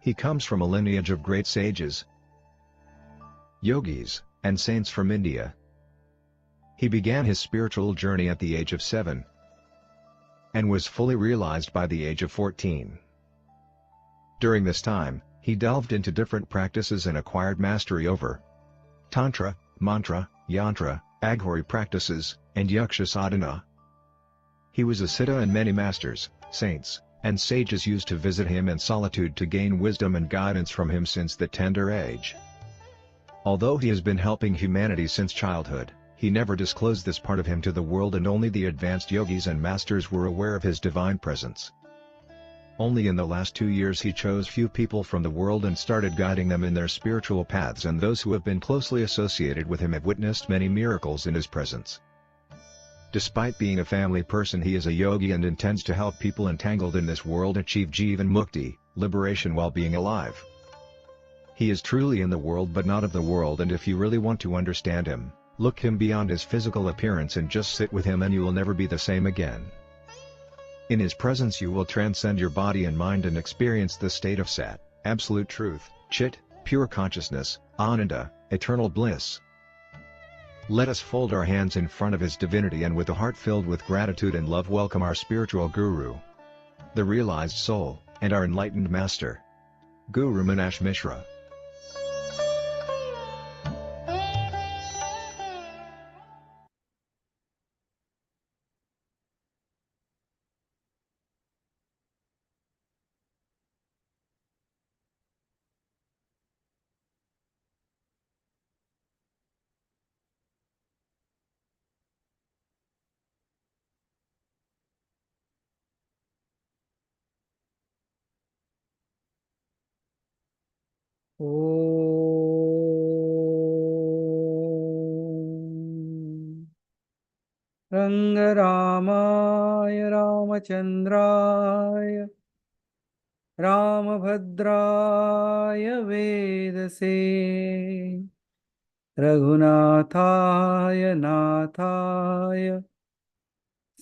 He comes from a lineage of great sages, yogis, and saints from India. He began his spiritual journey at the age of 7 and was fully realized by the age of 14. During this time, he delved into different practices and acquired mastery over Tantra, Mantra, Yantra, Aghori practices, and Yaksha sadhana. He was a siddha, and many masters, saints, and sages used to visit him in solitude to gain wisdom and guidance from him since the tender age. Although he has been helping humanity since childhood, he never disclosed this part of him to the world, and only the advanced yogis and masters were aware of his divine presence. Only in the last 2 years he chose few people from the world and started guiding them in their spiritual paths, and those who have been closely associated with him have witnessed many miracles in his presence. Despite being a family person, he is a yogi and intends to help people entangled in this world achieve Jivan Mukti, liberation while being alive. He is truly in the world but not of the world, and if you really want to understand him, look him beyond his physical appearance and just sit with him, and you will never be the same again. In his presence you will transcend your body and mind and experience the state of Sat, absolute truth, Chit, pure consciousness, Ananda, eternal bliss. Let us fold our hands in front of his divinity and with a heart filled with gratitude and love welcome our spiritual guru, the realized soul, and our enlightened master, Guru Meenakshi Mishra. रंगरामाय रामचंद्राय रामभद्राय वेदसे रघुनाथाय नाथाय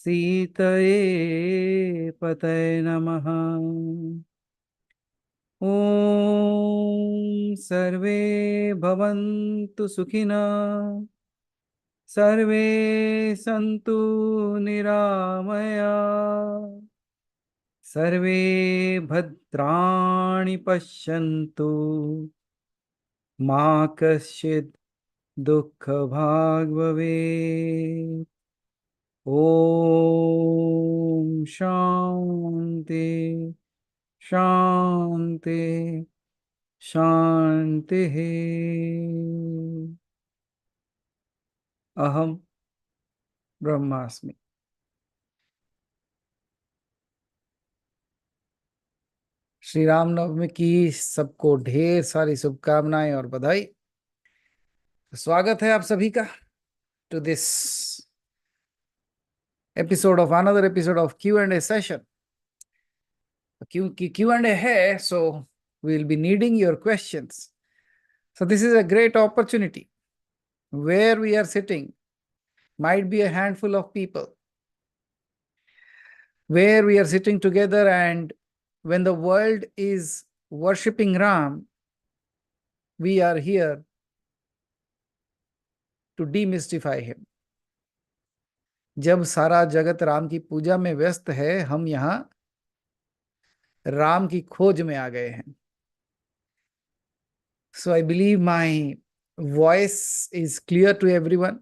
सीतये पतये नमः। ॐ सर्वे भवन्तु सुखिनः, सर्वे सन्तु निरामया, सर्वे भद्राणि पश्यन्तु, मा कश्चित् दुःखभाग् भवेत्। ॐ शान्ति शान्ति शान्तिः। अहम ब्रह्मास्मि। श्री रामनवमी की सबको ढेर सारी शुभकामनाएं और बधाई। स्वागत है आप सभी का to this episode of another episode of Q&A session. क्योंकि Q&A है, so we will be needing your questions. So this is a great opportunity. Where we are sitting might be a handful of people, where we are sitting together, and when the world is worshipping Ram, we are here to demystify him. जब सारा जगत राम की पूजा में व्यस्त है, हम यहाँ राम की खोज में आ गए हैं. So I believe my voice is clear to everyone.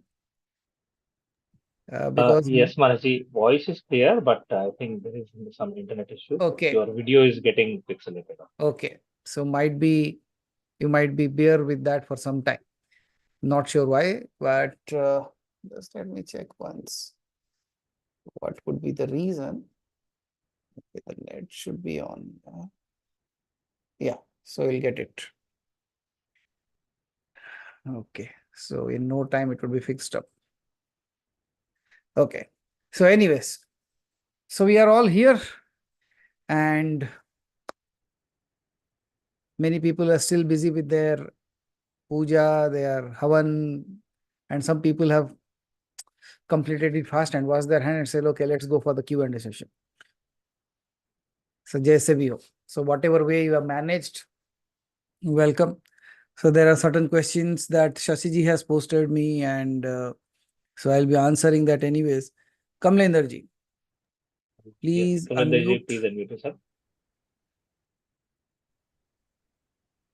Because yes, Manaji, voice is clear, but I think there is some internet issue. Okay. Your video is getting pixelated. Okay, so you might be bear with that for some time. Not sure why, but just let me check once. What could be the reason? Okay, the net should be on. Yeah, so we'll get it. Okay, so in no time it will be fixed up. Okay, so anyways, so we are all here, and many people are still busy with their puja, their havan, and some people have completed it fast and washed their hand and said, okay, let's go for the Q&A session. So jaise bhi ho. So whatever way you have managed, welcome. So there are certain questions that Shashiji has posted me, and so I'll be answering that anyways. Kamlender ji, please Kamlender ji, unmute. please unmute yourself.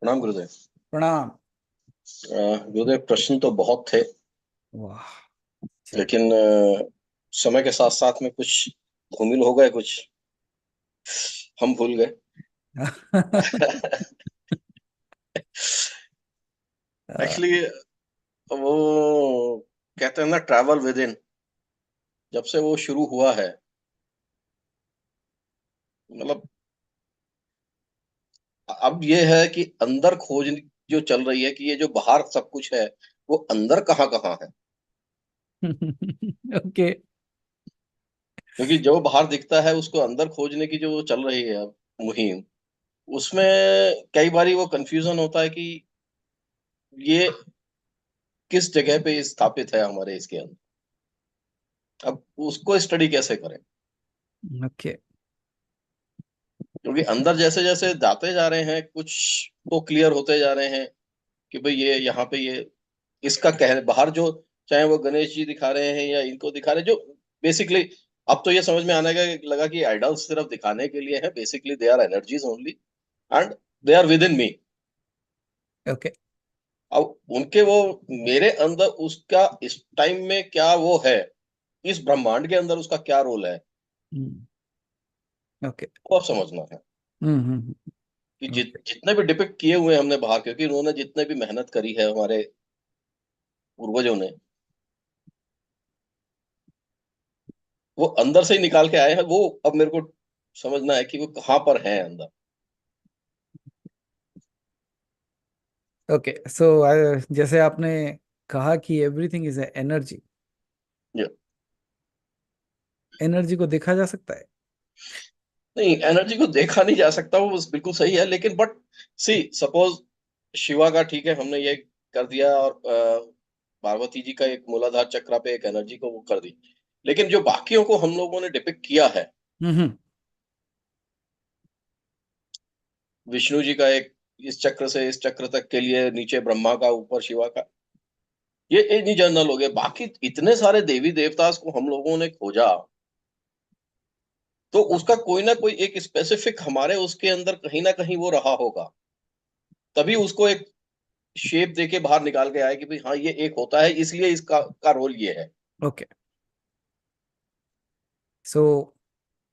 प्रणाम गुरुदेव। प्रणाम। गुरुदेव, प्रश्न तो बहुत थे, वाह, लेकिन समय के साथ साथ में कुछ धूमिल हो गए, कुछ हम भूल गए। एक्चुअली वो कहते हैं ना, ट्रैवल विद इन, जब से वो शुरू हुआ है, मतलब अब ये है कि अंदर खोज जो चल रही है कि ये जो बाहर सब कुछ है वो अंदर कहाँ कहाँ है। ओके। क्योंकि जो बाहर दिखता है उसको अंदर खोजने की जो चल रही है मुहिम, उसमें कई बारी वो कंफ्यूजन होता है कि ये किस जगह पे स्थापित है हमारे इसके अंदर, अब उसको स्टडी कैसे करें। ओके। क्योंकि अंदर जैसे जैसे जाते जा रहे हैं कुछ तो क्लियर होते जा रहे हैं कि भाई ये यहाँ पे ये इसका कह बाहर जो, चाहे वो गणेश जी दिखा रहे हैं या इनको दिखा रहे हैं, जो बेसिकली अब तो ये समझ में आने लगा कि आइडल्स सिर्फ दिखाने के लिए है, basically they are energies only and they are within me. Okay. अब उनके वो मेरे अंदर उसका इस टाइम में क्या वो है, इस ब्रह्मांड के अंदर उसका क्या रोल है, ओके। वो अब समझना है कि जितने भी डिपिक्ट किए हुए हमने बाहर, क्योंकि उन्होंने जितने भी मेहनत करी है हमारे पूर्वजों ने, वो अंदर से ही निकाल के आए हैं। वो अब मेरे को समझना है कि वो कहाँ पर है अंदर। ओके। सो जैसे आपने कहा कि एवरीथिंग इज एनर्जी, एनर्जी को देखा जा सकता है? नहीं, एनर्जी को देखा नहीं जा सकता, वो बिल्कुल सही है, लेकिन बट सी सपोज शिवा का ठीक है, हमने ये कर दिया, और पार्वती जी का एक मूलाधार चक्र पे एक एनर्जी को वो कर दी, लेकिन जो बाकियों को हम लोगों ने डिपिक्ट किया है, विष्णु जी का एक इस चक्र से इस चक्र तक के लिए, नीचे ब्रह्मा का, ऊपर शिवा का, ये नहीं जनरल हो गया। बाकी इतने सारे देवी देवता को हम लोगों ने खोजा, तो उसका कोई ना कोई एक स्पेसिफिक हमारे उसके अंदर कहीं ना कहीं वो रहा होगा, तभी उसको एक शेप देके बाहर निकाल के आए कि भाई हाँ ये एक होता है, इसलिए इसका का रोल ये है। ओके। सो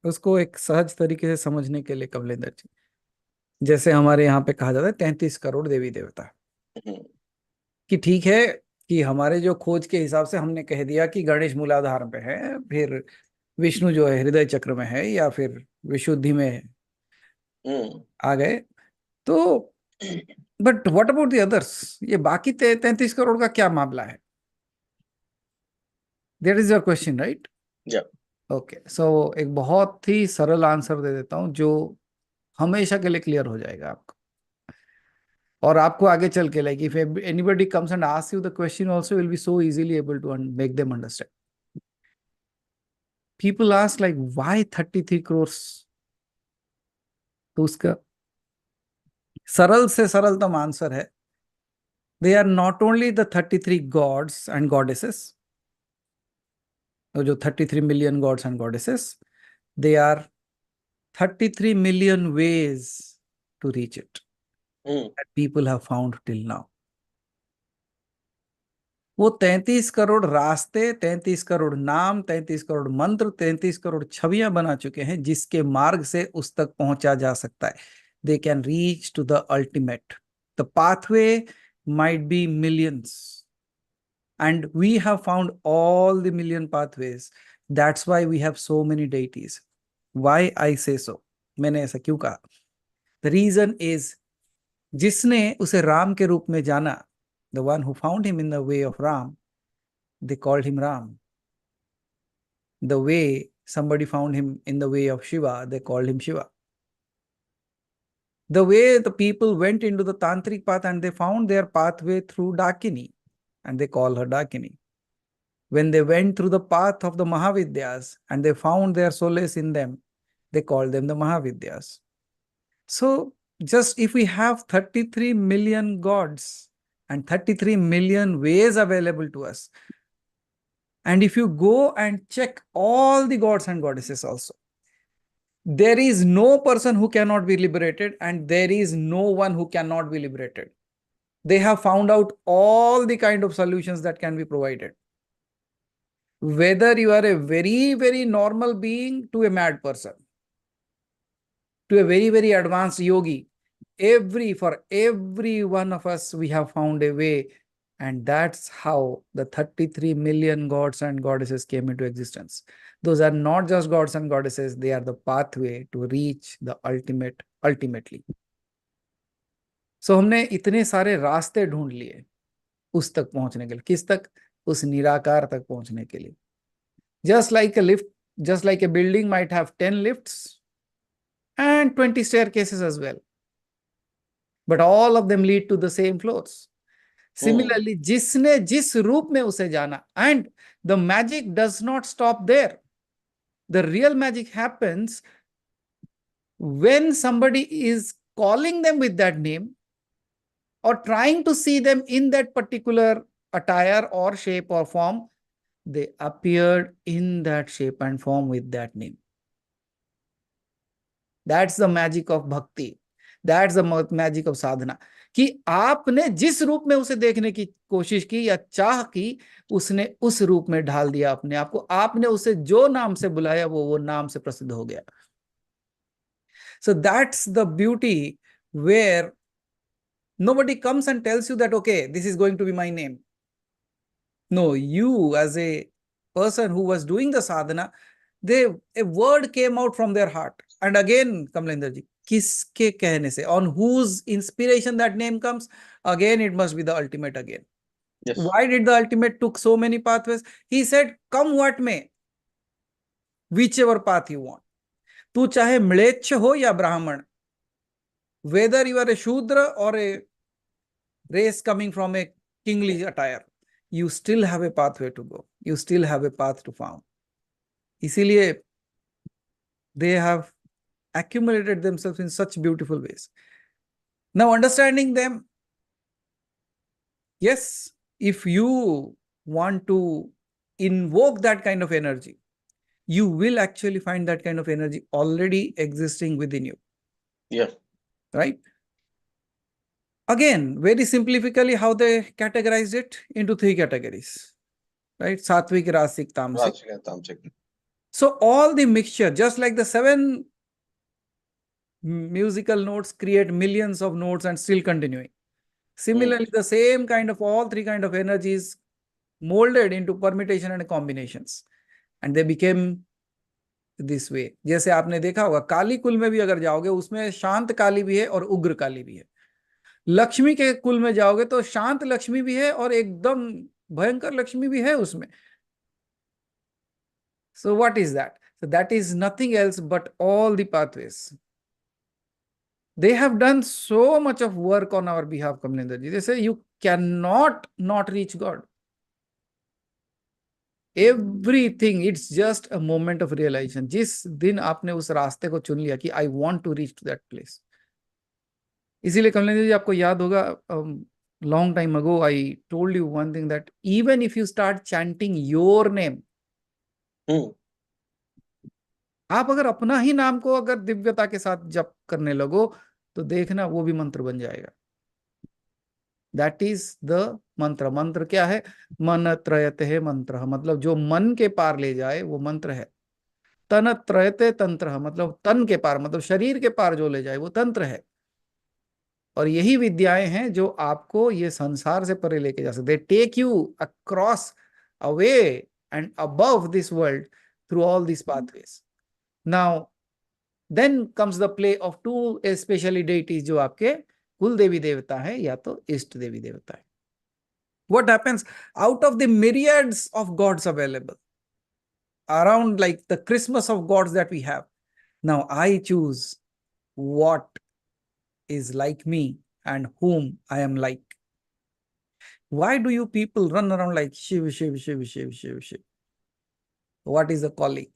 उसको एक सहज तरीके से समझने के लिए कमलेंद्र जी, जैसे हमारे यहाँ पे कहा जाता है 33 करोड़ देवी देवता, कि ठीक है कि हमारे जो खोज के हिसाब से हमने कह दिया कि गणेश मूलाधार पे है, फिर विष्णु जो है हृदय चक्र में है, या फिर विशुद्धि में आ गए, तो but what about the others, ये बाकी 33 करोड़ का क्या मामला है? That is your question, right? Okay. So एक बहुत ही सरल आंसर दे देता हूं जो हमेशा के लिए क्लियर हो जाएगा आपको, और आपको आगे चल के, like if anybody comes and asks you the question also will be so easily able to make them understand. People ask like why 33 crores? तो उसका सरल से सरलतम आंसर है, they are not only the 33 gods and goddesses, जो 33 million gods and goddesses, they are 33 million ways to reach it that people have found till now. वो 33 करोड़ रास्ते, 33 करोड़ नाम, 33 करोड़ मंत्र, 33 करोड़ छवियां बना चुके हैं जिसके मार्ग से उस तक पहुंचा जा सकता है. They can reach to the ultimate. The pathway might be millions, and we have found all the million pathways. That's why we have so many deities. Why I say so? मैंने ऐसा क्यों कहा? The reason is, जिसने उसे राम के रूप में जाना, the one who found him in the way of Ram, they called him Ram. The way somebody found him in the way of Shiva, they called him Shiva. The way the people went into the tantric path and they found their pathway through Dakini, and they call her Dakini. When they went through the path of the Mahavidyas and they found their solace in them, they called them the Mahavidyas. So just if we have 33 million gods and 33 million ways available to us, and if you go and check all the gods and goddesses also, there is no person who cannot be liberated, and there is no one who cannot be liberated. They have found out all the kind of solutions that can be provided. Whether you are a very, very normal being to a mad person, to a very, very advanced yogi, for every one of us, we have found a way. And that's how the 33 million gods and goddesses came into existence. Those are not just gods and goddesses, they are the pathway to reach the ultimately. So हमने इतने सारे रास्ते ढूंढ लिए उस तक पहुंचने के लिए. किस तक? उस निराकार तक पहुंचने के लिए. Just like a lift, just like a building might have 10 lifts and 20 staircases as well, but all of them lead to the same floors. Similarly, जिसने जिस रूप में उसे जाना, and the magic does not stop there. The real magic happens when somebody is calling them with that name or trying to see them in that particular attire or shape or form. They appeared in that shape and form with that name. That's the magic of bhakti. That's the magic of sadhana. कि आपने जिस रूप में उसे देखने की कोशिश की या चाह की, उसने उस रूप में ढाल दिया अपने आप को. आपने उसे जो नाम से बुलाया वो नाम से प्रसिद्ध हो गया. So that's the beauty, where nobody comes and tells you that, okay, this is going to be my name. No, you as a person who was doing the sadhana, a word came out from their heart. And again, Kamalendra ji, किसके कहने से, on whose inspiration that name comes, again it must be the ultimate again. Yes. Why did the ultimate took so many pathways? He said, come what may, whichever path you want. तू चाहे म्लेच्छ हो या ब्राह्मण, whether you are a Shudra or a race coming from a kingly attire, you still have a pathway to go. You still have a path to found. इसीलिए they have accumulated themselves in such beautiful ways. Now, understanding them, yes, if you want to invoke that kind of energy, you will actually find that kind of energy already existing within you. Yeah. Right? Again, very simplistically, how they categorized it into 3 categories. Right? Sattvic, Rasik, Tamasic. So all the mixture, just like the 7 musical notes create millions of notes and still continuing. Similarly, the same kind of all 3 kind of energies molded into permutation and combinations, and they became this way. जैसे आपने देखा होगा काली कुल में भी अगर जाओगे, उसमें शांत काली भी है और उग्र काली भी है. लक्ष्मी के कुल में जाओगे तो शांत लक्ष्मी भी है और एकदम भयंकर लक्ष्मी भी है उसमें. So what is that? So that is nothing else but all the pathways. They have done so much of work on our behalf, Kamalendra ji. They say you cannot not reach God. Everything, it's just a moment of realization. जिस दिन आपने उस रास्ते को चुन लिया कि I want to reach to that place. इसीलिए कमलेंद्र जी आपको याद होगा, long time ago I told you one thing, that even if you start chanting your name, आप अगर अपना ही नाम को अगर दिव्यता के साथ जप करने लगो तो देखना वो भी मंत्र बन जाएगा. दैट इज द मंत्र. मंत्र क्या है? मन त्रयते है मंत्र, मतलब जो मन के पार ले जाए वो मंत्र है. तन त्रयते तंत्र, मतलब तन के पार, मतलब शरीर के पार जो ले जाए वो तंत्र है. और यही विद्याएं हैं जो आपको ये संसार से परे लेके जा सकते. They take you across, away and above this world through all this pathways. Now then comes the play of 2 especially deities जो आपके कुल देवी देवता है या तो इष्ट देवी देवता है. What happens out of the myriads of gods available around, like the Christmas of gods that we have? Now I choose what is like me and whom I am like. Why do you people run around like Shiv, Shiv, Shiv, Shiv, Shiv, Shiv? What is the calling?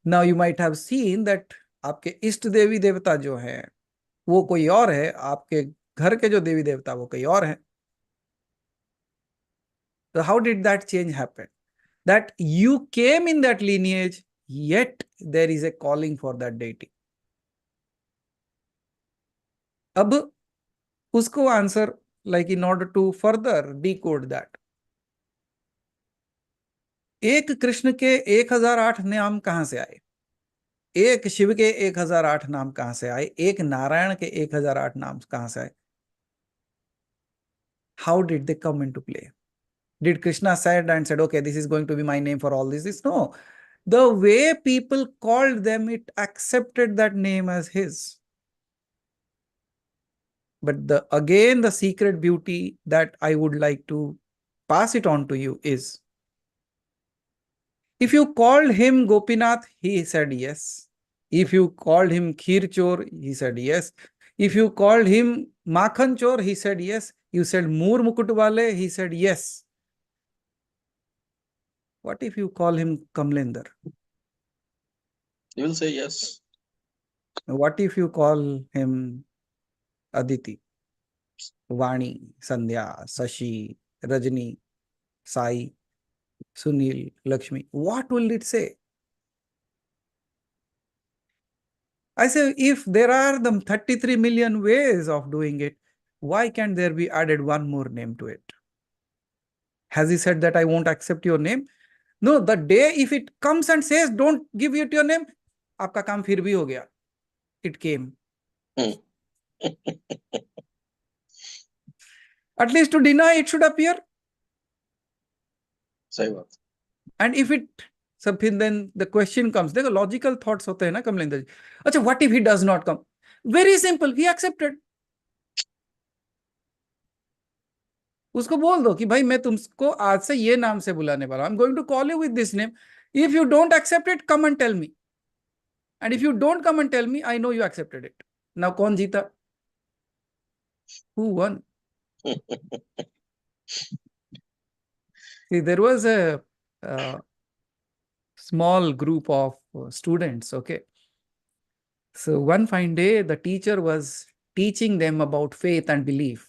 Now you might have seen that आपके इष्ट देवी देवता जो है वो कोई और है, आपके घर के जो देवी देवता वो कोई और है. So how did that change happen? That you came in that lineage, yet there is a calling for that deity. अब उसको answer, like in order to further decode that, एक कृष्ण के 1008 नाम कहां से आए, एक शिव के 1008 नाम कहां से आए, एक नारायण के 1008 नाम कहां से आए? How did they come into play? Did Krishna said and said, okay, this is going to be my name for all this? No. The way people called them, it accepted that name as his. But again, the secret beauty that I would like to pass it on to you is, if you called him Gopinath, he said yes. If you called him Kheer Chor, he said yes. If you called him Makhan Chor, he said yes. You said Moor Mukut Wale, he said yes. What if you call him Kamlender? You will say yes. What if you call him Aditi, Vani, Sandhya, Sashi, Rajni, Sai, Sunil, Lakshmi? What will it say? I say, if there are the 33 million ways of doing it, why can't there be added one more name to it? Has he said that I won't accept your name? No, the day if it comes and says, don't give it your name, आपका काम फिर भी हो गया. It came. At least to deny it should appear. सही बात. And if it, so then the question comes, देखो logical thoughts होते हैं ना कमलेंद्र जी. अच्छा, what if he does not come? Very simple, he accepted. उसको बोल दो कि भाई मैं तुमको आज से ये नाम से बुलाने वाला हूं. I'm going to call you with this name. If you don't accept it, come and tell me. And if you don't come and tell me, I know you accepted it. Now कौन जीता? Who won? See, there was a small group of students, okay? So one fine day, the teacher was teaching them about faith and belief.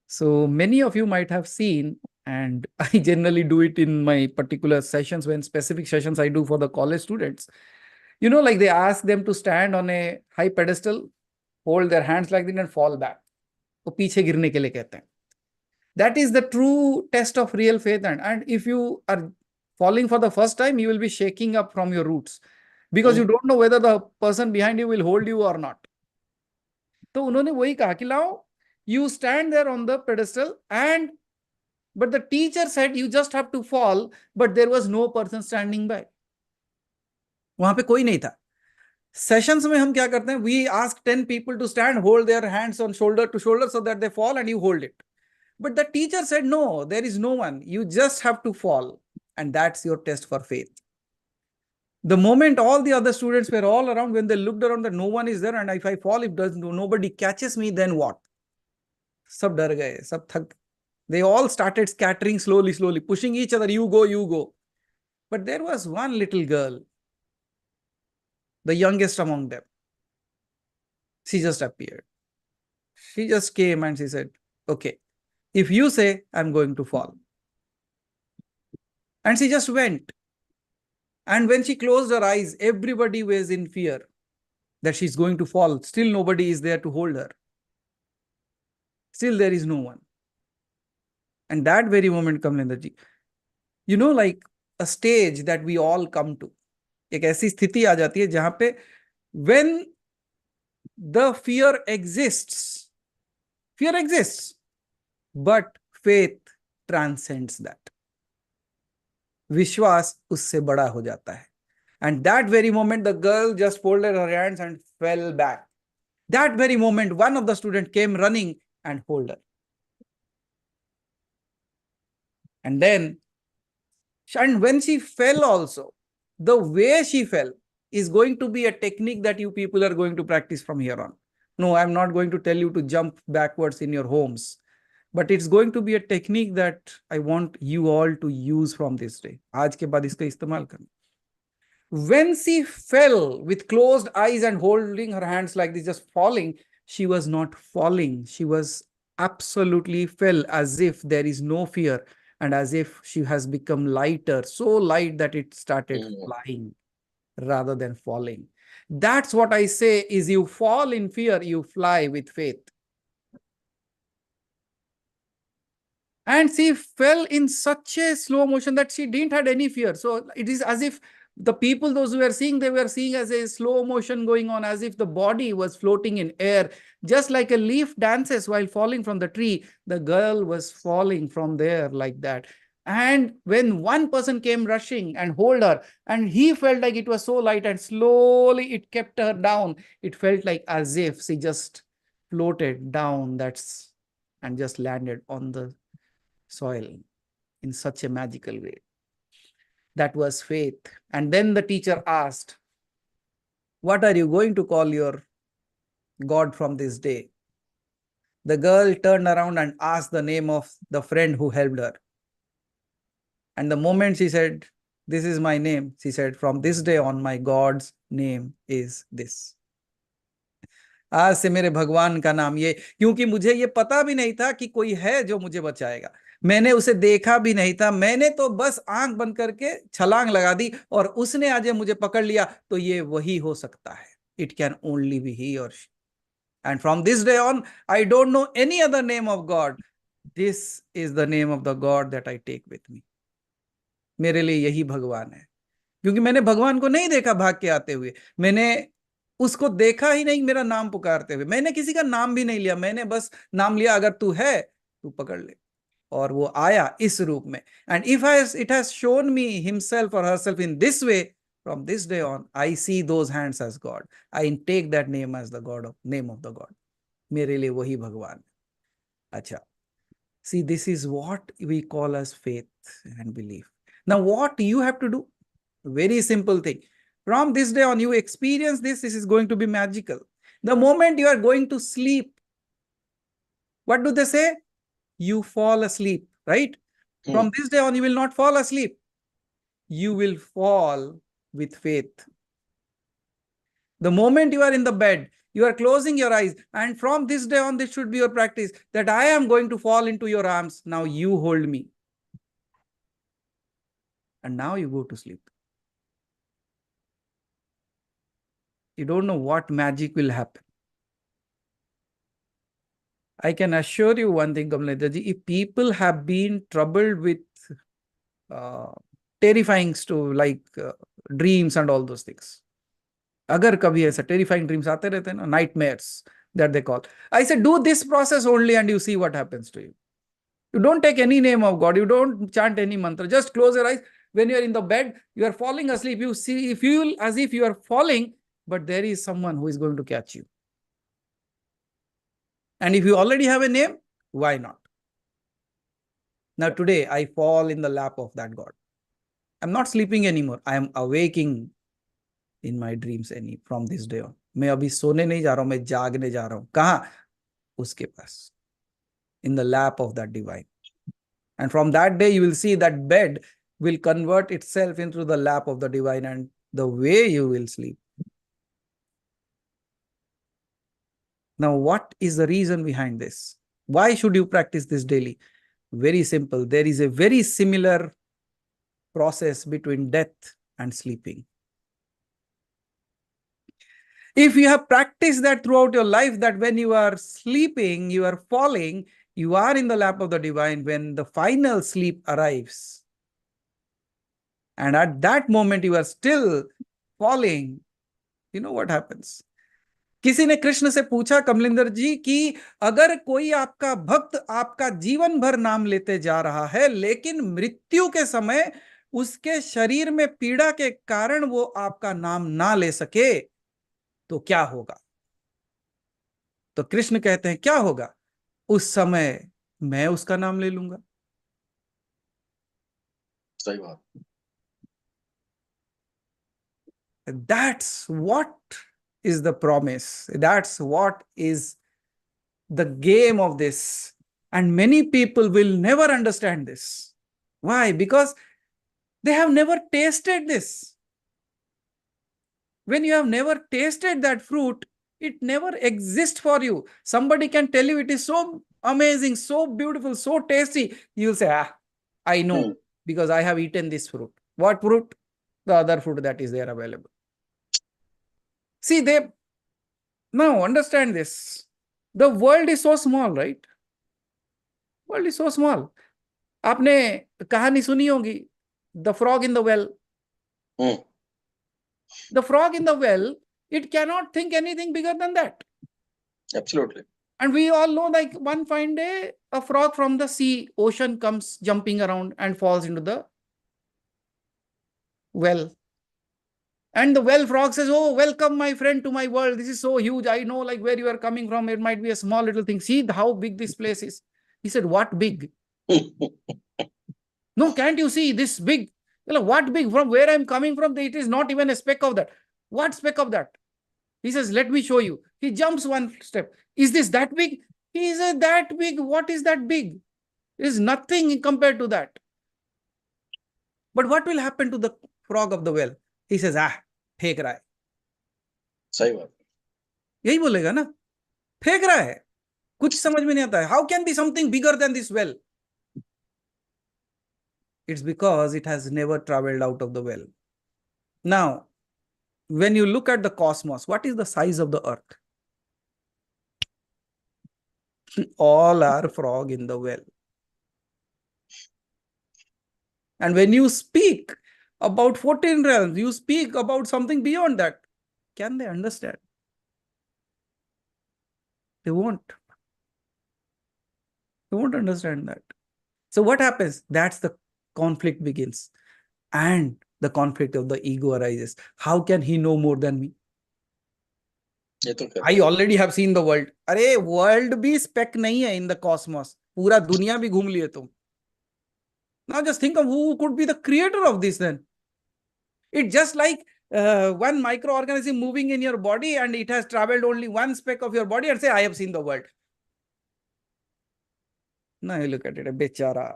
So many of you might have seen, and I generally do it in my particular sessions, when specific sessions I do for the college students. You know, like they ask them to stand on a high pedestal, hold their hands like this and fall back. तो पीछे गिरने के लिए कहते हैं. That is the true test of real faith. And if you are falling for the first time, you will be shaking up from your roots because you don't know whether the person behind you will hold you or not. तो उन्होंने वही कहा कि लाओ, you stand there on the pedestal but the teacher said you just have to fall, but there was no person standing by. वहां पे कोई नहीं था. Sessions में हम क्या करते हैं? We ask 10 people to stand, hold their hands on shoulder to shoulder so that they fall and you hold it. But the teacher said, no, there is no one. You just have to fall. And that's your test for faith. The moment all the other students were all around, when they looked around that no one is there, and if I fall, if nobody catches me, then what? Sab dar gaye, sab thak. They all started scattering slowly, pushing each other. You go, you go. But there was one little girl, the youngest among them. She just appeared. She just came and she said, okay, if you say, I'm going to fall. And she just went. And when she closed her eyes, everybody was in fear that she's going to fall. Still nobody is there to hold her. Still there is no one. And that very moment, Kamlendra ji, you know, like a stage that we all come to. एक ऐसी स्थिति आ जाती है जहां पे when the fear exists, but faith transcends that. विश्वास उससे बड़ा हो जाता है. And that very moment, the girl just folded her hands and fell back. That very moment, one of the students came running and held her. And when she fell also, the way she fell is going to be a technique that you people are going to practice from here on. No, I'm not going to tell you to jump backwards in your homes. But it's going to be a technique that I want you all to use from this day. आज के बाद इसका इस्तेमाल करना. When she fell with closed eyes and holding her hands like this, just falling, she was not falling. She was absolutely fell as if there is no fear and as if she has become lighter, so light that it started flying rather than falling. That's what I say is you fall in fear, you fly with faith. And she fell in such a slow motion that she didn't had any fear. So it is as if the people, those who were seeing, they were seeing as a slow motion going on, as if the body was floating in air, just like a leaf dances while falling from the tree. The girl was falling from there like that. And when one person came rushing and hold her, and he felt like it was so light and slowly it kept her down. It felt like as if she just floated down and just landed on the soil in such a magical way. That was faith. And then the teacher asked, "What are you going to call your God from this day?" The girl turned around and asked the name of the friend who helped her. And the moment she said, "This is my name," she said, "From this day on, my God's name is this." आज से मेरे भगवान का नाम ये, क्योंकि मुझे ये पता भी नहीं था कि कोई है जो मुझे बचाएगा। मैंने उसे देखा भी नहीं था, मैंने तो बस आंख बंद करके छलांग लगा दी और उसने आज मुझे पकड़ लिया, तो ये वही हो सकता है। It can only be he or she. And from this day on, I don't know any other name of God. This is the name of the God that I take with me. मेरे लिए यही भगवान है, क्योंकि मैंने भगवान को नहीं देखा भाग के आते हुए, मैंने उसको देखा ही नहीं मेरा नाम पुकारते हुए, मैंने किसी का नाम भी नहीं लिया, मैंने बस नाम लिया, अगर तू है तू पकड़ ले, और वो आया इस रूप में. And if it has shown me himself or herself in this way, from this day on, I see those hands as God. I take that name as the name of the God. मेरे लिए वही भगवान. अच्छा. See, this is what we call as faith and belief. Now, what you have to do? Very simple thing. From this day on, you experience this. This is going to be magical. The moment you are going to sleep, what do they say? You fall asleep, right? From this day on, you will not fall asleep. You will fall with faith. The moment you are in the bed, you are closing your eyes, and from this day on, this should be your practice, that I am going to fall into your arms. Now you hold me. And now you go to sleep. You don't know what magic will happen. I can assure you one thing, Kamlendra ji, if people have been troubled with terrifying stuff like dreams and all those things, agar kabhi aisa terrifying dreams aate rehte hain na, nightmares that they call, I say do this process only and you see what happens to you. You don't take any name of God, you don't chant any mantra, just close your eyes. When you are in the bed, you are falling asleep, you feel as if you are falling, but there is someone who is going to catch you. And if you already have a name, why not? Now today, I fall in the lap of that God. I'm not sleeping anymore. I am awaking in my dreams from this day on. मैं अभी सोने नहीं जा रहा हूं, मैं जागने जा रहा हूं. कहां? उसके पास. In the lap of that divine. And from that day, you will see that bed will convert itself into the lap of the divine, and the way you will sleep. Now, what is the reason behind this? Why should you practice this daily? Very simple. There is a very similar process between death and sleeping. If you have practiced that throughout your life, that when you are sleeping, you are falling, you are in the lap of the divine, when the final sleep arrives, and at that moment you are still falling, you know what happens? किसी ने कृष्ण से पूछा, कमलिंदर जी, कि अगर कोई आपका भक्त आपका जीवन भर नाम लेते जा रहा है, लेकिन मृत्यु के समय उसके शरीर में पीड़ा के कारण वो आपका नाम ना ले सके, तो क्या होगा? तो कृष्ण कहते हैं, क्या होगा? उस समय मैं उसका नाम ले लूंगा. सही बात. That's what is the promise. That's what is the game of this. And many people will never understand this. Why? Because they have never tasted this. When you have never tasted that fruit, it never exists for you. Somebody can tell you it is so amazing, so beautiful, so tasty. You'll say, I know because I have eaten this fruit. What fruit? The other fruit that is there available. See, now understand this. The world is so small, right? World is so small. आपने कहानी सुनी होगी, The Frog in the Well. The frog in the well, it cannot think anything bigger than that. Absolutely. And we all know, like, one fine day, a frog from the ocean comes jumping around and falls into the well. And the well frog says, oh, welcome, my friend, to my world. This is so huge. I know, like, where you are coming from. It might be a small little thing. See how big this place is. He said, what big? No, can't you see this big? What big? From where I'm coming from, it is not even a speck of that. What speck of that? He says, let me show you. He jumps one step. Is this that big? He says, that big. What is that big? It is nothing compared to that. But what will happen to the frog of the well? He says, फेंक रहा है. सही बात. यही बोलेगा ना, फेंक रहा है. कुछ समझ में नहीं आता है. How can be something bigger than this well? It's because it has never traveled out of the well. Now, when you look at the cosmos, what is the size of the earth? All are frog in the well. And when you speak about 14 realms, you speak about something beyond that. Can they understand? They won't. They won't understand that. So what happens? That's the conflict begins. And the conflict of the ego arises. How can he know more than me? I already have seen the world. अरे world भी speck नहीं है in the cosmos. पूरा दुनिया भी घूम लिए तुम. Now just think of who could be the creator of this then. It's just like one microorganism moving in your body and it has traveled only one speck of your body and say, I have seen the world. Now you look at it, a bechara.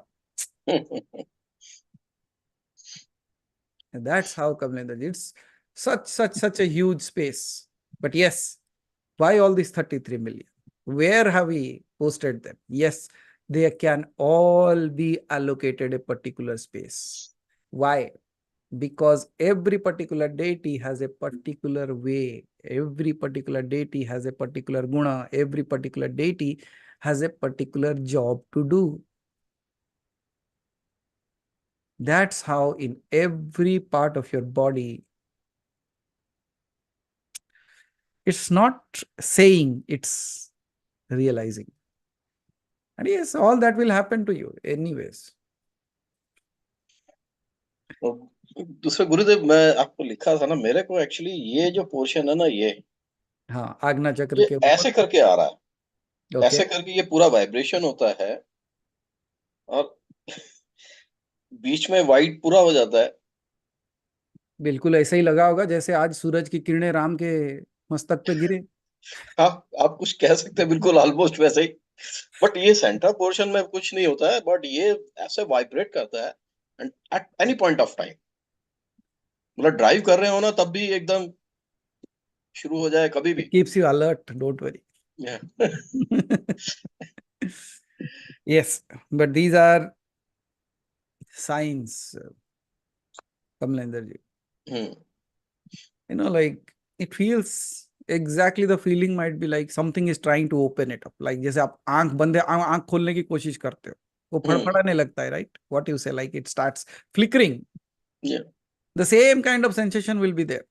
That's how Kamlendra, it's such a huge space. But yes, why all these 33 million? Where have we posted them? Yes, they can all be allocated a particular space. Why? Because every particular deity has a particular way. Every particular deity has a particular guna. Every particular deity has a particular job to do. That's how in every part of your body, it's not saying, it's realizing. And yes, all that will happen to you anyways. दूसरे गुरुदेव, मैं आपको लिखा था ना, मेरे को actually ये जो पोर्शन है ना, ये हाँ, आज्ञा चक्र के ऐसे करके आ रहा है. Okay. ऐसे करके ये पूरा वाइब्रेशन होता है और बीच में वाइट पूरा हो जाता है. बिल्कुल ऐसा ही लगा होगा जैसे आज सूरज की किरणें राम के मस्तक पे गिरे. आप कुछ कह सकते हैं, बिल्कुल ऑलमोस्ट वैसे ही. बट ये सेंटर पोर्शन में कुछ नहीं होता है, बट ये ऐसे वाइब्रेट करता है and at any point of time. मतलब ड्राइव कर रहे हो ना, तब भी एकदम शुरू हो जाए कभी भी. Keeps you alert, don't worry. Yeah. Yes, but these are signs, Kamlendra ji. Like it feels exactly, the feeling might be like something is trying to open it up. Like जैसे आप आंख खोलने की कोशिश करते हो, वो फड़फड़ाने लगता है, right? What you say, like it starts flickering. Yeah. The same kind of sensation will be there.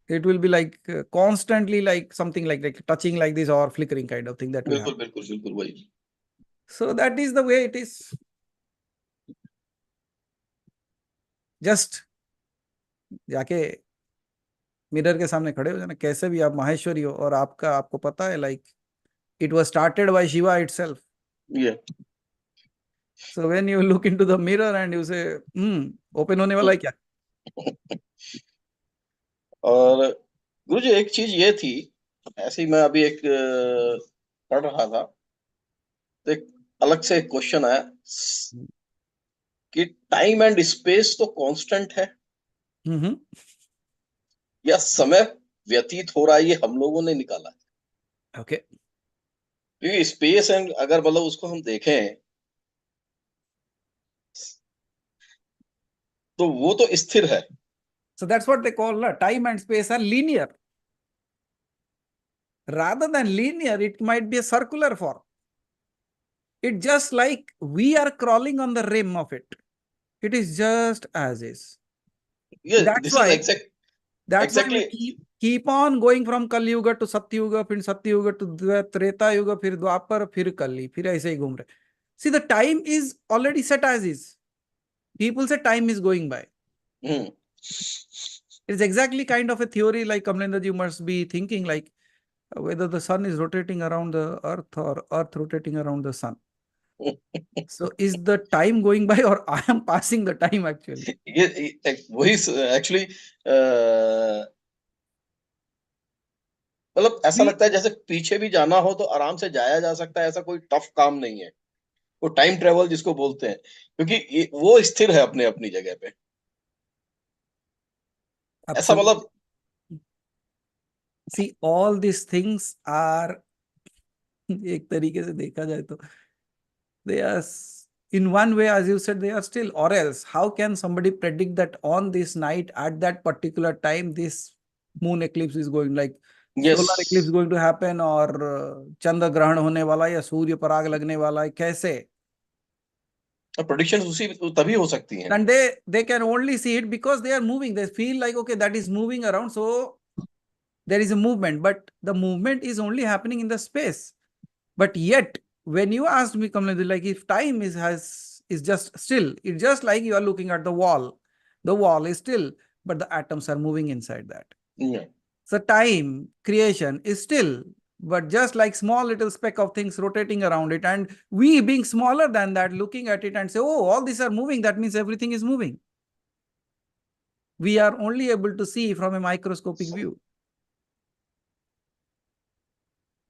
It will be like constantly, like something like touching like this or flickering kind of thing that will happen. बिल्कुल वही. So that is the way it is. Just जाके mirror के सामने खड़े हो जाना, कैसे भी आप माहेश्वरी हो और आपको पता है, like it was started by Shiva itself. Yeah. So when you look into the mirror and you say, open होने वाला है क्या? और गुरुजी एक चीज ये थी, ऐसे ही मैं अभी एक पढ़ रहा था, तो एक अलग से क्वेश्चन आया कि टाइम एंड स्पेस तो कांस्टेंट है, या समय व्यतीत हो रहा है, ये हम लोगों ने निकाला है। Okay. क्योंकि स्पेस एंड अगर मतलब उसको हम देखें तो वो तो स्थिर है। So that's what they call time and space are linear. Rather than linear, it might be a circular form. It's just like we are crawling on the rim of it. It is just as is. ये That's this is why exactly we keep on going from Kali Yuga to Satya Yuga, फिर Satya Yuga to Treta Yuga, फिर Dwapar, फिर Kali, फिर ऐसे ही घूम रहे. See, the time is already set as is. People say time is going by. It's exactly kind of a theory like Kamlendra ji must be thinking, like whether the sun is rotating around the earth or earth rotating around the sun. So is the time going by or I am passing the time actually? ये वही actually मतलब ऐसा लगता है जैसे पीछे भी जाना हो तो आराम से जाया जा सकता है, ऐसा कोई टफ काम नहीं है। वो टाइम ट्रेवल जिसको बोलते हैं, क्योंकि वो स्थिर है अपने अपनी जगह पे। ऐसा मतलब See, all these things are एक तरीके से देखा जाए तो they are in one way, as you said, they are still, or else how can somebody predict that on this night at that particular time this moon eclipse is going, like solar eclipse going to happen or चंद्र ग्रहण होने वाला या सूर्य पराग लगने वाला है, कैसे? Predictions उसी तभी हो सकती हैं। And they can only see it because they are moving. They feel like, okay, that is moving around, so there is a movement, but the movement is only happening in the space. But yet, when you asked me, Kamlesh, like if time is just still, it's just like you are looking at the wall. The wall is still, but the atoms are moving inside that. Yeah. So time creation is still, but just like small little speck of things rotating around it, and we being smaller than that, looking at it and say, oh, all these are moving, that means everything is moving. We are only able to see from a microscopic view.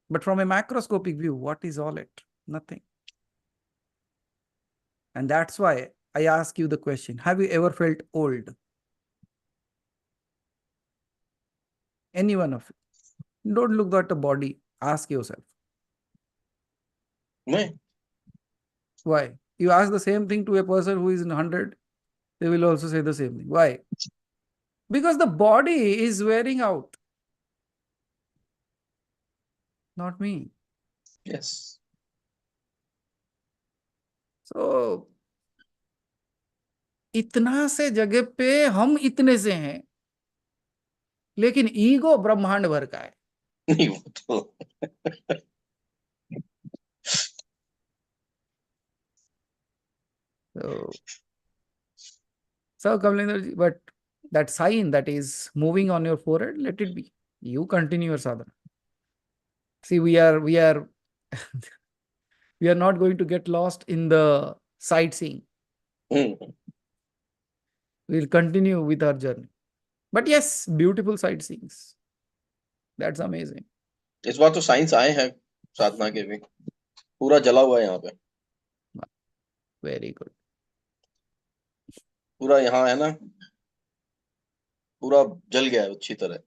But from a macroscopic view, what is all it? Nothing. And that's why I ask you the question, have you ever felt old? Any one of you. Don't look at the body. Ask yourself. नहीं, Why? You ask the same thing to a person who is in 100, they will also say the same thing. Why? Because the body is wearing out. Not me. yes. So, इतना से जगह पे हम इतने से हैं, लेकिन ईगो ब्रह्मांड भर का है। नहीं वो तो So Kamlendra ji, but that sign that is moving on your forehead, let it be. You continue your sadhana. See, we are we are not going to get lost in the sightseeing. We'll continue with our journey. But yes, beautiful sightseeings. That's amazing. इस बार तो science आए हैं साधना के भी, पूरा जला हुआ है यहाँ पे, Very good. पूरा यहाँ है ना, पूरा जल गया है अच्छी तरह।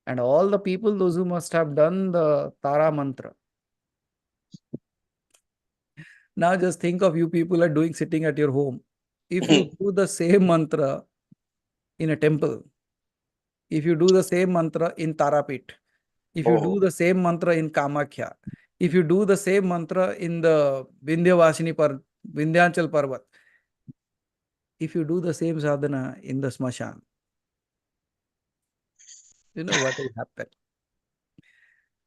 And all the people, those who must have done the Tara mantra. Now just think of you people are doing sitting at your home. If you do the same mantra in a temple, if you do the same mantra in Tarapit, if you do the same mantra in Kamakhya, if you do the same mantra in the Vindhyachal Parvat, if you do the same sadhana in the Smashan, you know what will happen.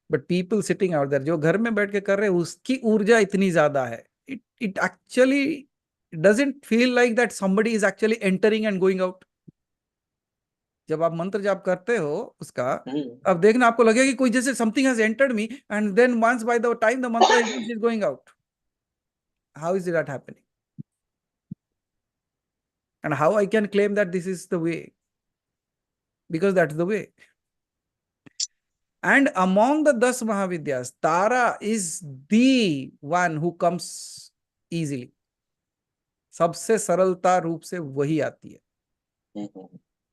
But people sitting out there, जो घर में बैठ के कर रहे हैं, उसकी ऊर्जा इतनी ज्यादा है. It actually doesn't feel like that somebody is actually entering and going out. जब आप मंत्र जाप करते हो उसका, अब देखना आपको लगेगा कि कोई जैसे something has entered me and then once by the time the mantra is going out. How is that happening? And how I can claim that this is the way? Because that's the way. And among the 10 Mahavidyas, Tara is the one who comes easily. सबसे सरलता रूप से वही आती है.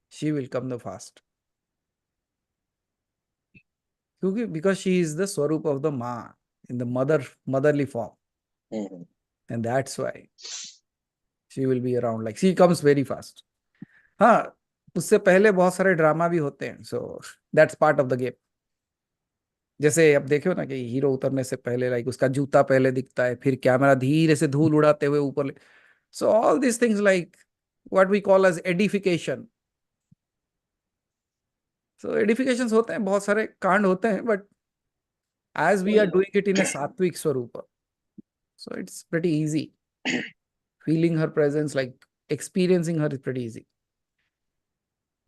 She will come the fast. Because she is the Swarup of the Ma in the motherly form. And that's why she will be around. Like she comes very fast. हाँ, उससे पहले बहुत सारे ड्रामा भी होते हैं. So that's part of the game. जैसे अब देखो ना कि हीरो उतरने से पहले लाइक उसका जूता पहले दिखता है, फिर कैमरा धीरे से धूल उड़ाते हुए ऊपर. So all these things like what we call as edification. So edifications होते हैं, बहुत सारे कांड होते हैं, but as we are doing it in a sattvic swarupa, so it's pretty easy. Feeling her presence, like experiencing her is pretty easy.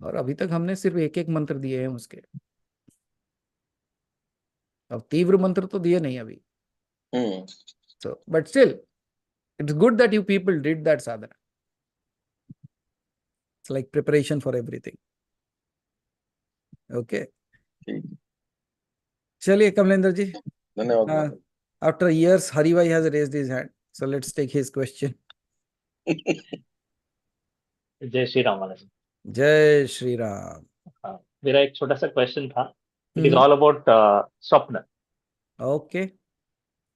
और अभी तक हमने सिर्फ एक एक मंत्र दिए हैं उसके. अब तीव्र मंत्र तो दिए नहीं अभी. So, but still, it's good that you people did that sadhana. It's like preparation for everything. Okay. चलिए कमलेंद्र जी. धन्यवाद. After years, Haribhai has raised his hand. So let's take his question. जय श्री राम वाला जी. जय श्री राम. हाँ, मेरा एक छोटा सा क्वेश्चन था. इट इज ऑल अबाउट स्वप्न. ओके.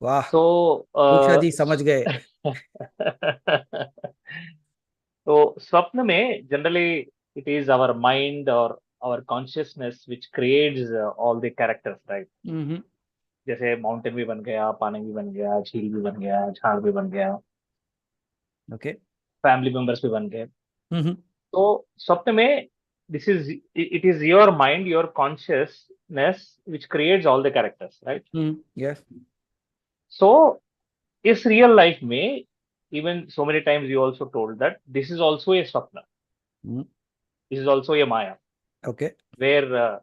वाह. तो उषा जी समझ गए. तो स्वप्न में generally it is our mind और our consciousness which creates all the characters, right? जैसे माउंटेन भी बन गया, पानी भी बन गया, झील भी बन गया, झाड़ भी बन गया. ओके. फैमिली मेंबर्स भी बन गए. तो स्वप्न में this is it is your mind, your consciousness which creates all the characters, right? Yes. So is real life में even so many times you also told that this is also a swapna. This is also a maya. Okay. Where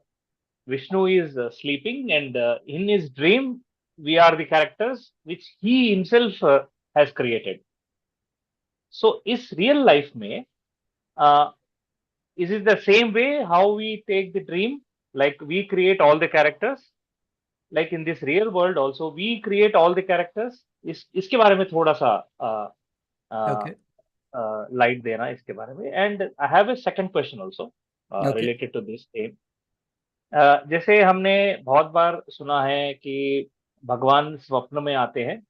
Vishnu is sleeping and in his dream we are the characters which he himself has created. So is real life में is it the same way how we take the dream, like we create all the characters, like in this real world also we create all the characters? इसके बारे में थोड़ा सा light देना इसके बारे में. And I have a second question also related to this theme. जैसे हमने बहुत बार सुना है कि भगवान स्वप्न में आते हैं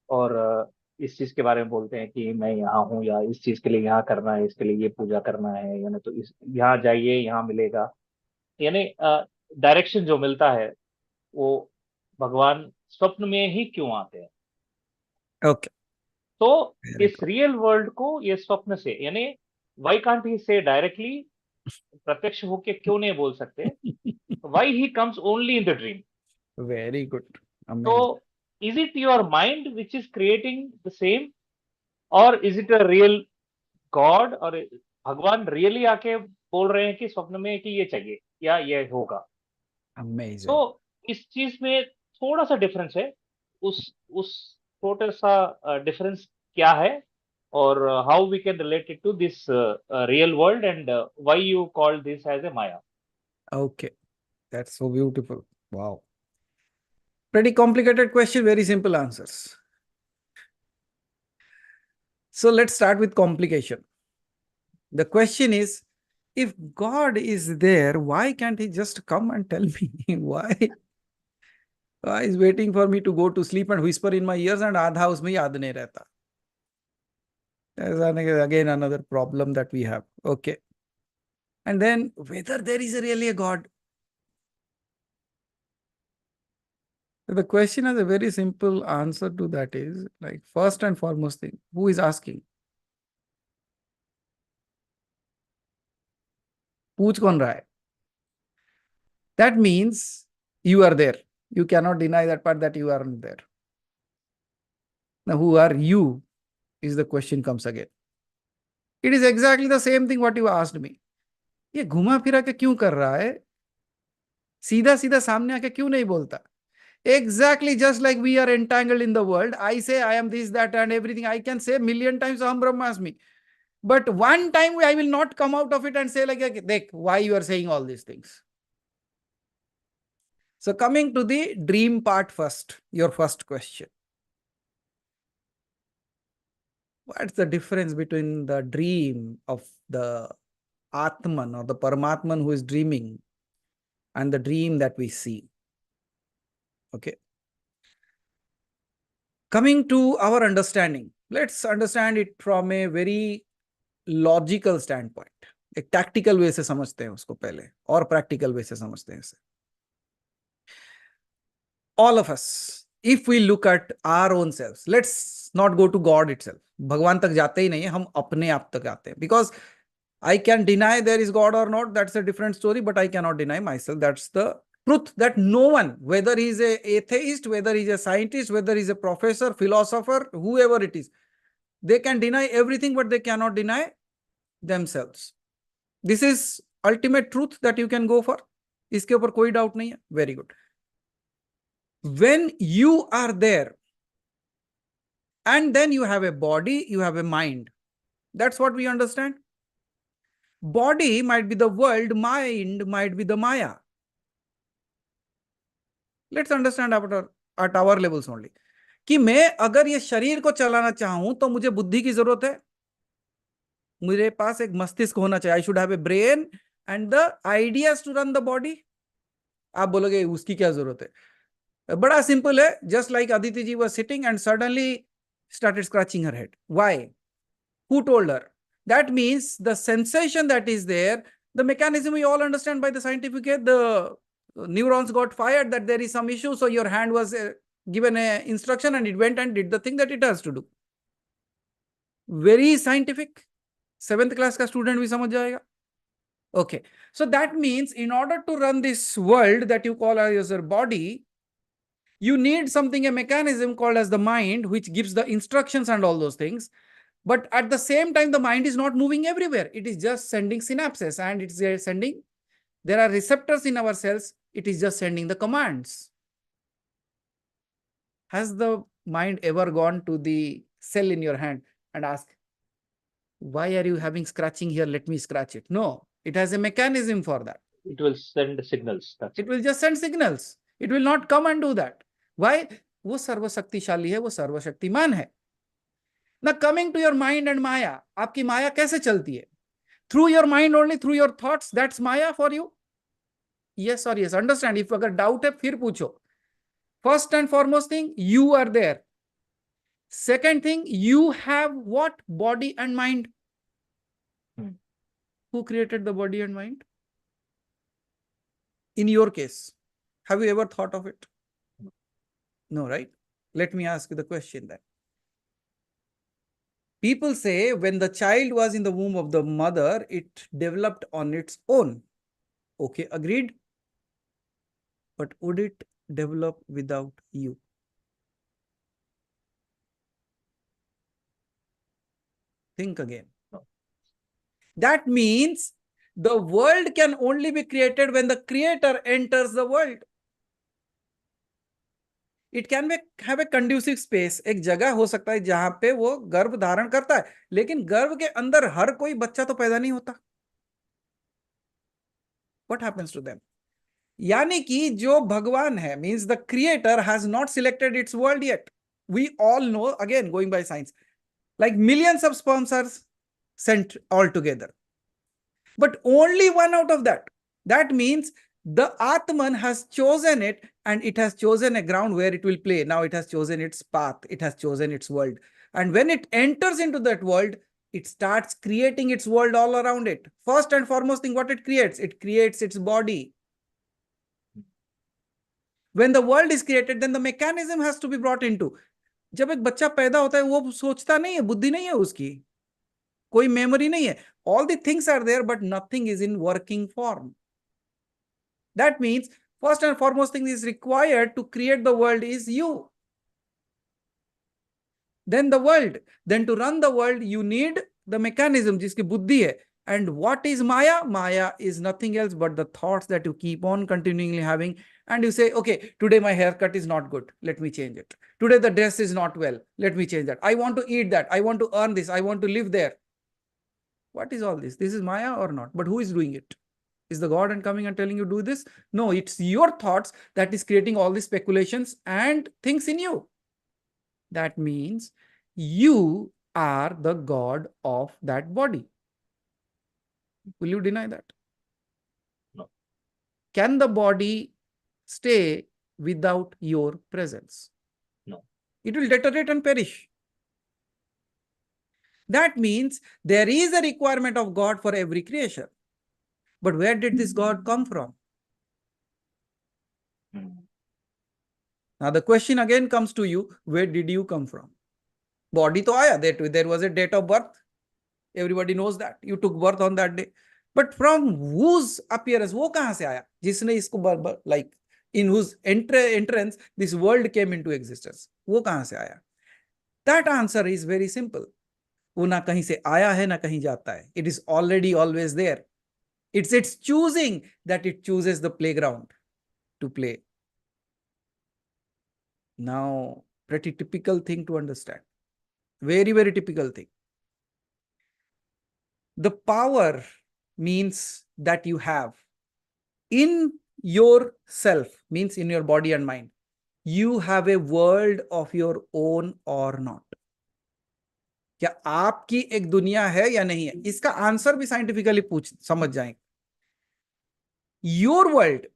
और इस चीज के बारे में बोलते हैं कि मैं यहाँ हूँ, या इस चीज के लिए यहाँ करना है, इसके लिए ये पूजा करना है, यानी तो इस यहाँ जाइए यहाँ मिलेगा. यानी डायरेक्शन जो मिलता है वो भगवान स्वप्न में ही क्यों आते हैं? ओके. तो इस रियल वर्ल्ड को ये स्वप्न से, यानी व्हाई कांट ही से डायरेक्टली, प्रत्यक्ष होके क्यों नहीं बोल सकते? Why he comes only in the dream? Very good. तो is it your mind which is creating the same, or is it a real God, और भगवान रियली आके बोल रहे हैं कि स्वप्न में कि ये चाहिए या ये होगा? Amazing. तो इस चीज में थोड़ा सा डिफरेंस है. उस छोटा सा डिफरेंस क्या है, और how we can relate it to this real world, and why you call this as a maya? Okay, that's so beautiful. Wow. Pretty complicated question, very simple answers. So let's start with complication. The question is, if God is there, why can't he just come and tell me? Why is waiting for me to go to sleep and whisper in my ears and आधा उसमें याद नहीं रहता? That's again another problem that we have. Okay. And then whether there is really a God. The question has a very simple answer to that is, like, first and foremost thing, who is asking? पूछ कौन रहा है? That means you are there. You cannot deny that part, that you aren't there. Now, who are you is the question comes again. It is exactly the same thing what you asked me. ये घुमा फिरा के क्यों कर रहा है? सीधा सीधा सामने आके क्यों नहीं बोलता? Exactly, just like we are entangled in the world. I say I am this, that, and everything. I can say million times Aham Brahmasmi. But one time I will not come out of it and say like, Dekh, why you are saying all these things? So coming to the dream part first, your first question. What's the difference between the dream of the Atman or the Paramatman who is dreaming and the dream that we see. Okay. Coming to our understanding, let's understand it from a very logical standpoint. एक tactical way से समझते हैं उसको पहले और practical way से समझते हैं इसे. All of us, if we look at our own selves, let's not go to God itself. भगवान तक जाते ही नहीं है, हम अपने आप तक आते हैं. Because I can deny there is God or not, that's a different story, but I cannot deny myself. That's the truth that no one, whether he's an atheist, whether he's a scientist, whether he's a professor, philosopher, whoever it is, they can deny everything, but they cannot deny themselves. This is ultimate truth that you can go for. इसके ऊपर कोई doubt नहीं है. Very good. When you are there, and then you have a body, you have a mind. That's what we understand. Body might be the world, mind might be the Maya. Let's understand at our levels only. कि मैं अगर ये शरीर को चलाना चाहूं तो मुझे बुद्धि की जरूरत है. मेरे पास एक मस्तिष्क होना चाहिए. I should have a brain and the ideas to run the body. आप बोलोगे उसकी क्या जरूरत है? बड़ा सिंपल है. Just like Aditi ji was sitting and suddenly started scratching her head. Why? Who told her? That means the sensation that is there, the mechanism we all understand by the scientific way, the neurons got fired that there is some issue, so your hand was given an instruction and it went and did the thing that it has to do. Very scientific. 7th class का student भी समझ जाएगा. Okay. So that means in order to run this world that you call as your body, you need something, a mechanism called as the mind, which gives the instructions and all those things. But at the same time, the mind is not moving everywhere. It is just sending synapses and it's sending, there are receptors in our cells. It is just sending the commands. Has the mind ever gone to the cell in your hand and asked, why are you having scratching here? Let me scratch it. No, it has a mechanism for that. It will send signals. It will just send signals. It will not come and do that. Why? वो सर्वशक्तिशाली है, वो सर्वशक्तिमान है. Now coming to your mind and Maya, आपकी माया कैसे चलती है? Through your mind only, through your thoughts, that's Maya for you? Yes or yes? Understand, if अगर doubt है फिर पूछो. First and foremost thing, you are there. Second thing, you have what? Body and mind. Who created the body and mind? In your case, have you ever thought of it? No, right? Let me ask you the question then. People say when the child was in the womb of the mother, it developed on its own. Okay, agreed? But would it develop without you? Think again. No. That means the world can only be created when the creator enters the world. It can have a conducive space. एक जगह हो सकता है जहां पे वो गर्भ धारण करता है, लेकिन गर्भ के अंदर हर कोई बच्चा तो पैदा नहीं होता. What happens to them? यानी कि जो भगवान है, means the creator has not selected its world yet. We all know, again going by science, like millions of sperms are sent all together, but only one out of that. That means the Atman has chosen it and it has chosen a ground where it will play. Now it has chosen its path. It has chosen its world. And when it enters into that world, it starts creating its world all around it. First and foremost thing, what it creates its body. When the world is created, then the mechanism has to be brought into. जब एक बच्चा पैदा होता है, वो सोचता नहीं है, बुद्धि नहीं है उसकी, कोई मेमोरी नहीं है. All the things are there, but nothing is in working form. That means first and foremost thing is required to create the world is you. Then the world. Then to run the world, you need the mechanism, जिसकी बुद्धि है. And what is Maya? Maya is nothing else but the thoughts that you keep on continually having. And you say, okay, today my haircut is not good. Let me change it. Today the dress is not well. Let me change that. I want to eat that. I want to earn this. I want to live there. What is all this? This is Maya or not? But who is doing it? Is the God and coming and telling you do this? No, it's your thoughts that is creating all these speculations and things in you. That means you are the God of that body. Will you deny that? No. can the body stay without your presence? No. It will deteriorate and perish. That means there is a requirement of God for every creation. But where did this God come from? Now the question again comes to you, where did you come from? Body to aaya, there was a date of birth. Everybody knows that. You took birth on that day. But from whose appearance? वो कहाँ से आया? जिसने इसको like in whose entrance this world came into existence. वो कहाँ से आया? That answer is very simple. वो ना कहीं से आया है ना कहीं जाता है. It is already always there. It's its choosing that it chooses the playground to play. Now, pretty typical thing to understand. Very, very typical thing. The power means that you have in yourself, means in your body and mind. You have a world of your own or not. क्या आपकी एक दुनिया है या नहीं है? इसका answer भी साइंटिफिकली समझ जाएंगे. Your world,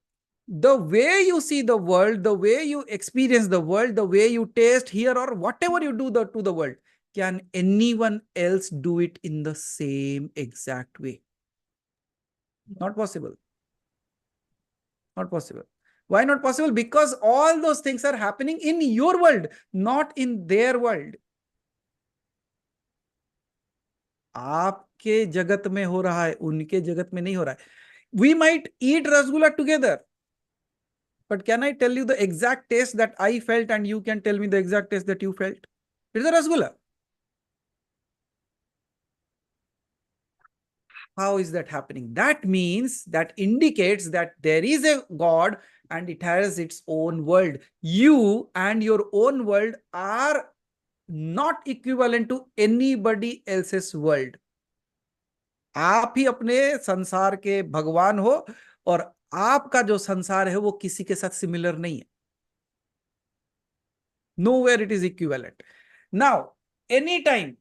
the way you see the world, the way you experience the world, the way you taste, hear, or whatever you do to the world, can anyone else do it in the same exact way? Not possible. Not possible. Why not possible? Because all those things are happening in your world, not in their world. आपके जगत में हो रहा है, उनके जगत में नहीं हो रहा है. We might eat rasgulla together, but can I tell you the exact taste that I felt and you can tell me the exact taste that you felt? It's a rasgulla. How is that happening? That means, that indicates that there is a God and it has its own world. You and your own world are not equivalent to anybody else's world. आप ही अपने संसार के भगवान हो और आपका जो संसार है वो किसी के साथ सिमिलर नहीं है. Nowhere it is equivalent. Now, anytime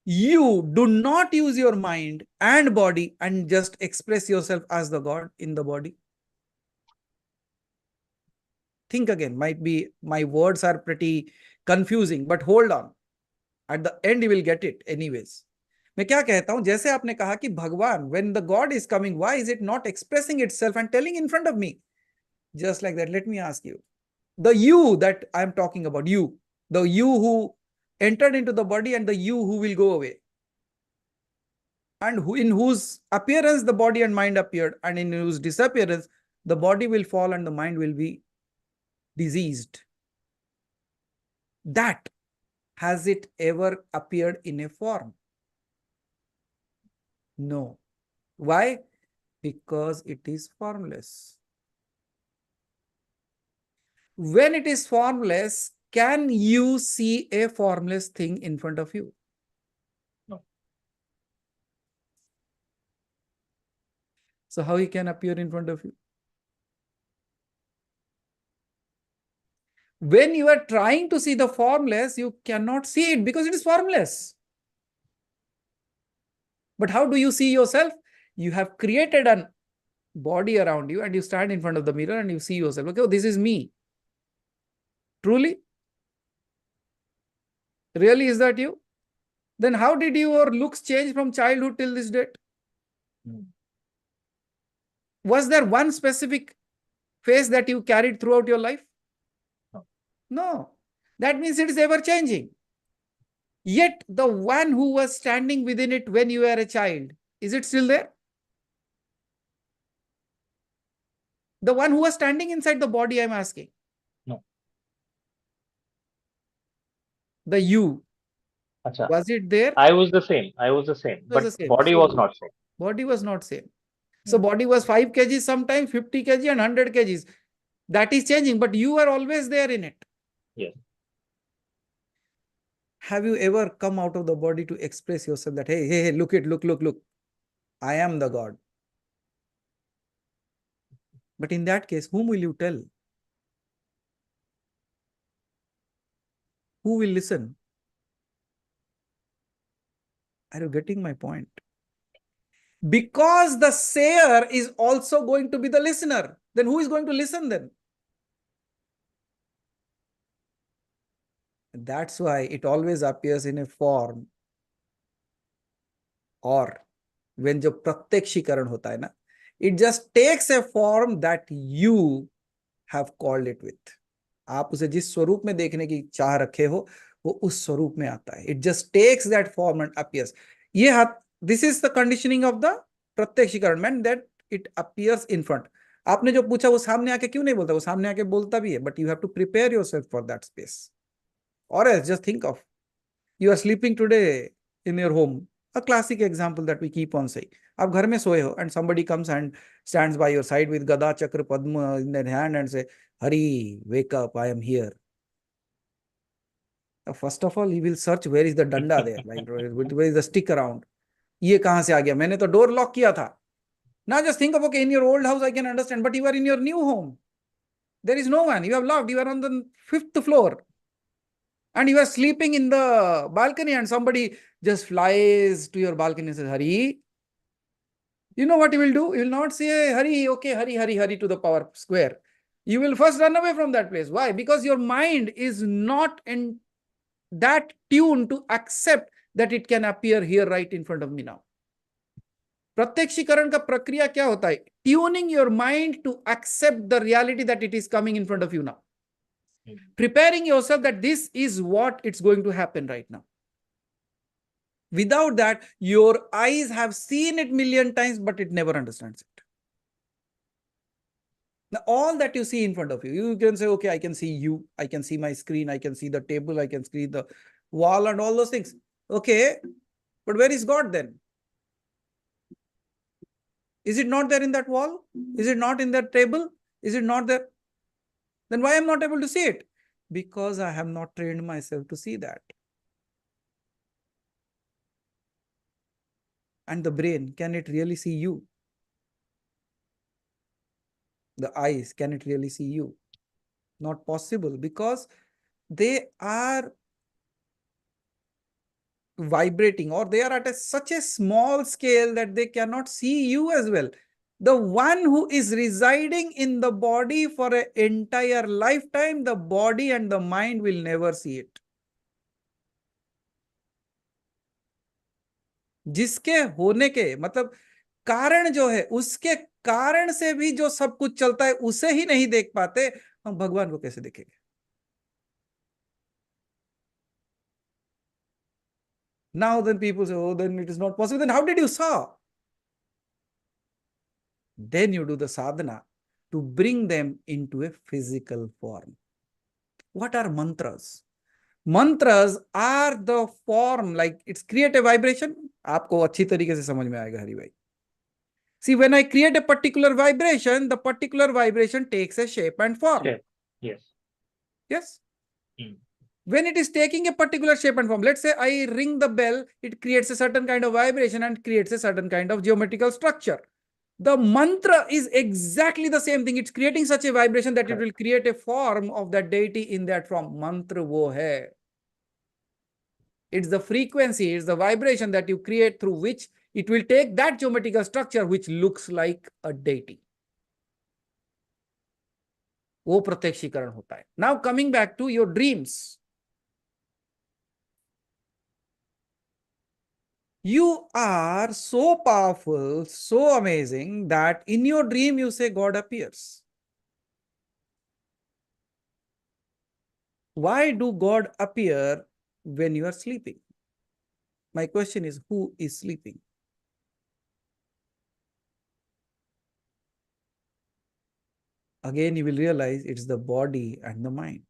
you do not use your mind and body and just express yourself as the God in the body. Think again, might be my words are pretty confusing, but hold on. At the end you will get it anyways. मैं क्या कहता हूं, जैसे आपने कहा कि भगवान, when the God is coming, why is it not expressing itself and telling in front of me? Just like that, let me ask you. The you that I am talking about, you, the you who entered into the body and the you who will go away, and who, in whose appearance the body and mind appeared, and in whose disappearance the body will fall and the mind will be diseased. That, has it ever appeared in a form? No. Why? Because it is formless. When it is formless, can you see a formless thing in front of you? No. So how he can appear in front of you? When you are trying to see the formless, you cannot see it because it is formless. But how do you see yourself? You have created a body around you and you stand in front of the mirror and you see yourself. Okay, oh, this is me. Truly? Really, is that you? Then how did your looks change from childhood till this date? Was there one specific face that you carried throughout your life? No. That means it is ever changing. Yet the one who was standing within it when you were a child, is it still there? The one who was standing inside the body, I'm asking. No. The you. Achha. Was it there? I was the same. But the same. body So, was not same. Body was not same. So body was 5 kgs sometimes, 50 kg and 100 kgs. That is changing, but you are always there in it. Yes. Have you ever come out of the body to express yourself that, hey, look, I am the God. But in that case, whom will you tell? Who will listen? Are you getting my point? Because the sayer is also going to be the listener. Then who is going to listen then? That's why it always appears in a form, or when जो प्रत्यक्षीकरण होता है ना, it just takes a form that you have called it with. आप उसे जिस स्वरूप में देखने की चाह रखे हो वो उस स्वरूप में आता है. It just takes that form and appears. This is the conditioning of the प्रत्यक्षीकरण, meant that it appears in front. आपने जो पूछा वो सामने आके क्यों नहीं बोलता? वो सामने आके बोलता भी है, but you have to prepare yourself for that space. Or else just think of, you are sleeping today in your home. A classic example that we keep on saying. आप घर में सोए हो and somebody comes and stands by your side with Gada Chakra Padma in their hand and say, Hari, wake up, I am here. First of all, he will search where is the danda there, like where is the stick around. ये कहाँ से आ गया? मैंने तो door lock किया था. Now just think of, okay, in your old house I can understand, but you are in your new home. There is no one. You have locked. You are on the 5th floor. And you are sleeping in the balcony and somebody just flies to your balcony and says, Hari. You know what you will do? You will not say, Hari, okay, Hari to the power square. You will first run away from that place. Why? Because your mind is not in that tune to accept that it can appear here right in front of me now. प्रत्यक्षीकरण का प्रक्रिया क्या होता है? Tuning your mind to accept the reality that it is coming in front of you now. Preparing yourself that this is what it's going to happen right now. Without that, your eyes have seen it million times, but it never understands it. Now, all that you see in front of you, you can say, okay, I can see you, I can see my screen, I can see the table, I can see the wall and all those things. Okay, but where is God then? Is it not there in that wall? Is it not in that table? Is it not there? Then why am I not able to see it? Because I have not trained myself to see that. And the brain, can it really see you? The eyes, can it really see you? Not possible, because they are vibrating, or they are at such a small scale that they cannot see you as well. The one who is residing in the body for an entire lifetime, the body and the mind will never see it. जिसके होने के मतलब कारण जो है, उसके कारण से भी जो सब कुछ चलता है उसे ही नहीं देख पाते, हम भगवान को कैसे देखेंगे? Now then people say, oh, then it is not possible. Then how did you saw? Then you do the sadhana to bring them into a physical form. What are mantras? Mantras are the form, like it's create a vibration. आपको अच्छी तरीके से समझ में आएगा हरि भाई. See, when I create a particular vibration, the particular vibration takes a shape and form. Shape. Yes. Yes. When it is taking a particular shape and form, let's say I ring the bell, it creates a certain kind of vibration and creates a certain kind of geometrical structure. The mantra is exactly the same thing. It's creating such a vibration that it will create a form of that deity in that form. Mantra wo hai. It's the frequency, it's the vibration that you create through which it will take that geometrical structure which looks like a deity. वो प्रत्यक्षीकरण होता है. Now coming back to your dreams. You are so powerful, so amazing that in your dream you say God appears. Why do God appear when you are sleeping? My question is, who is sleeping? Again, you will realize it's the body and the mind.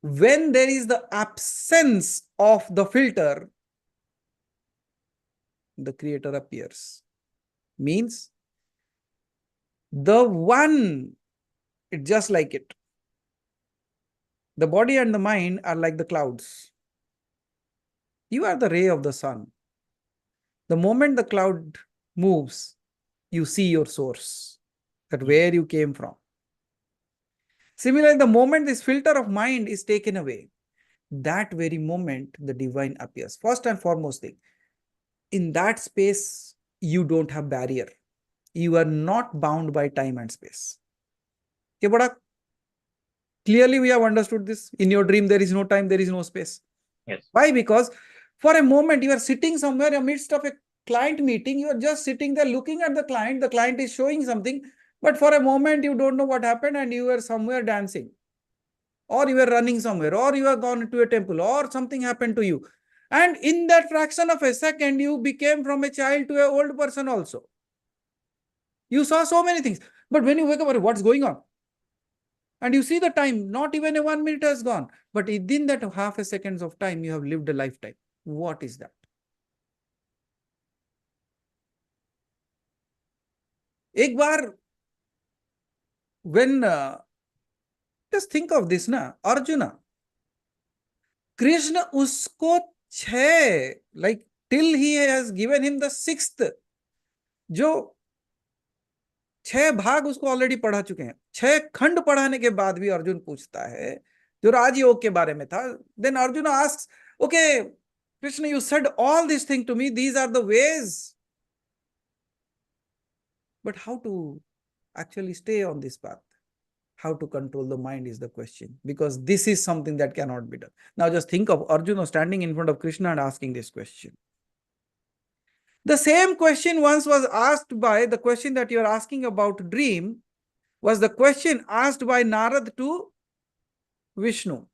When there is the absence of the filter, the creator appears. Means the one, it's just like it. The body and the mind are like the clouds. You are the ray of the sun. The moment the cloud moves, you see your source, that where you came from. Similarly, the moment this filter of mind is taken away, that very moment the divine appears. First and foremost thing, in that space, you don't have barrier. You are not bound by time and space. Okay, but clearly we have understood this. In your dream, there is no time, there is no space. Yes. Why? Because for a moment, you are sitting somewhere in the midst of a client meeting. You are just sitting there looking at the client. The client is showing something. But for a moment, you don't know what happened and you were somewhere dancing. Or you were running somewhere. Or you have gone to a temple. Or something happened to you. And in that fraction of a second, you became from a child to an old person also. You saw so many things. But when you wake up, what's going on? And you see the time, not even a 1 minute has gone. But within that half a seconds of time, you have lived a lifetime. What is that? एक बार, when just think of this na, Arjuna, Krishna usko 6, like till he has given him the 6th, जो 6 भाग उसको already पढ़ा चुके हैं, 6 खंड पढ़ाने के बाद भी अर्जुन पूछता है, जो राजयोग के बारे में था. Then Arjuna asks, okay, Krishna, you said all these things to me, these are the ways. But how to actually stay on this path? How to control the mind is the question, because this is something that cannot be done. Now just think of Arjuna standing in front of Krishna and asking this question. The same question once was asked by, the question that you are asking about dream, was the question asked by Narad to Vishnu.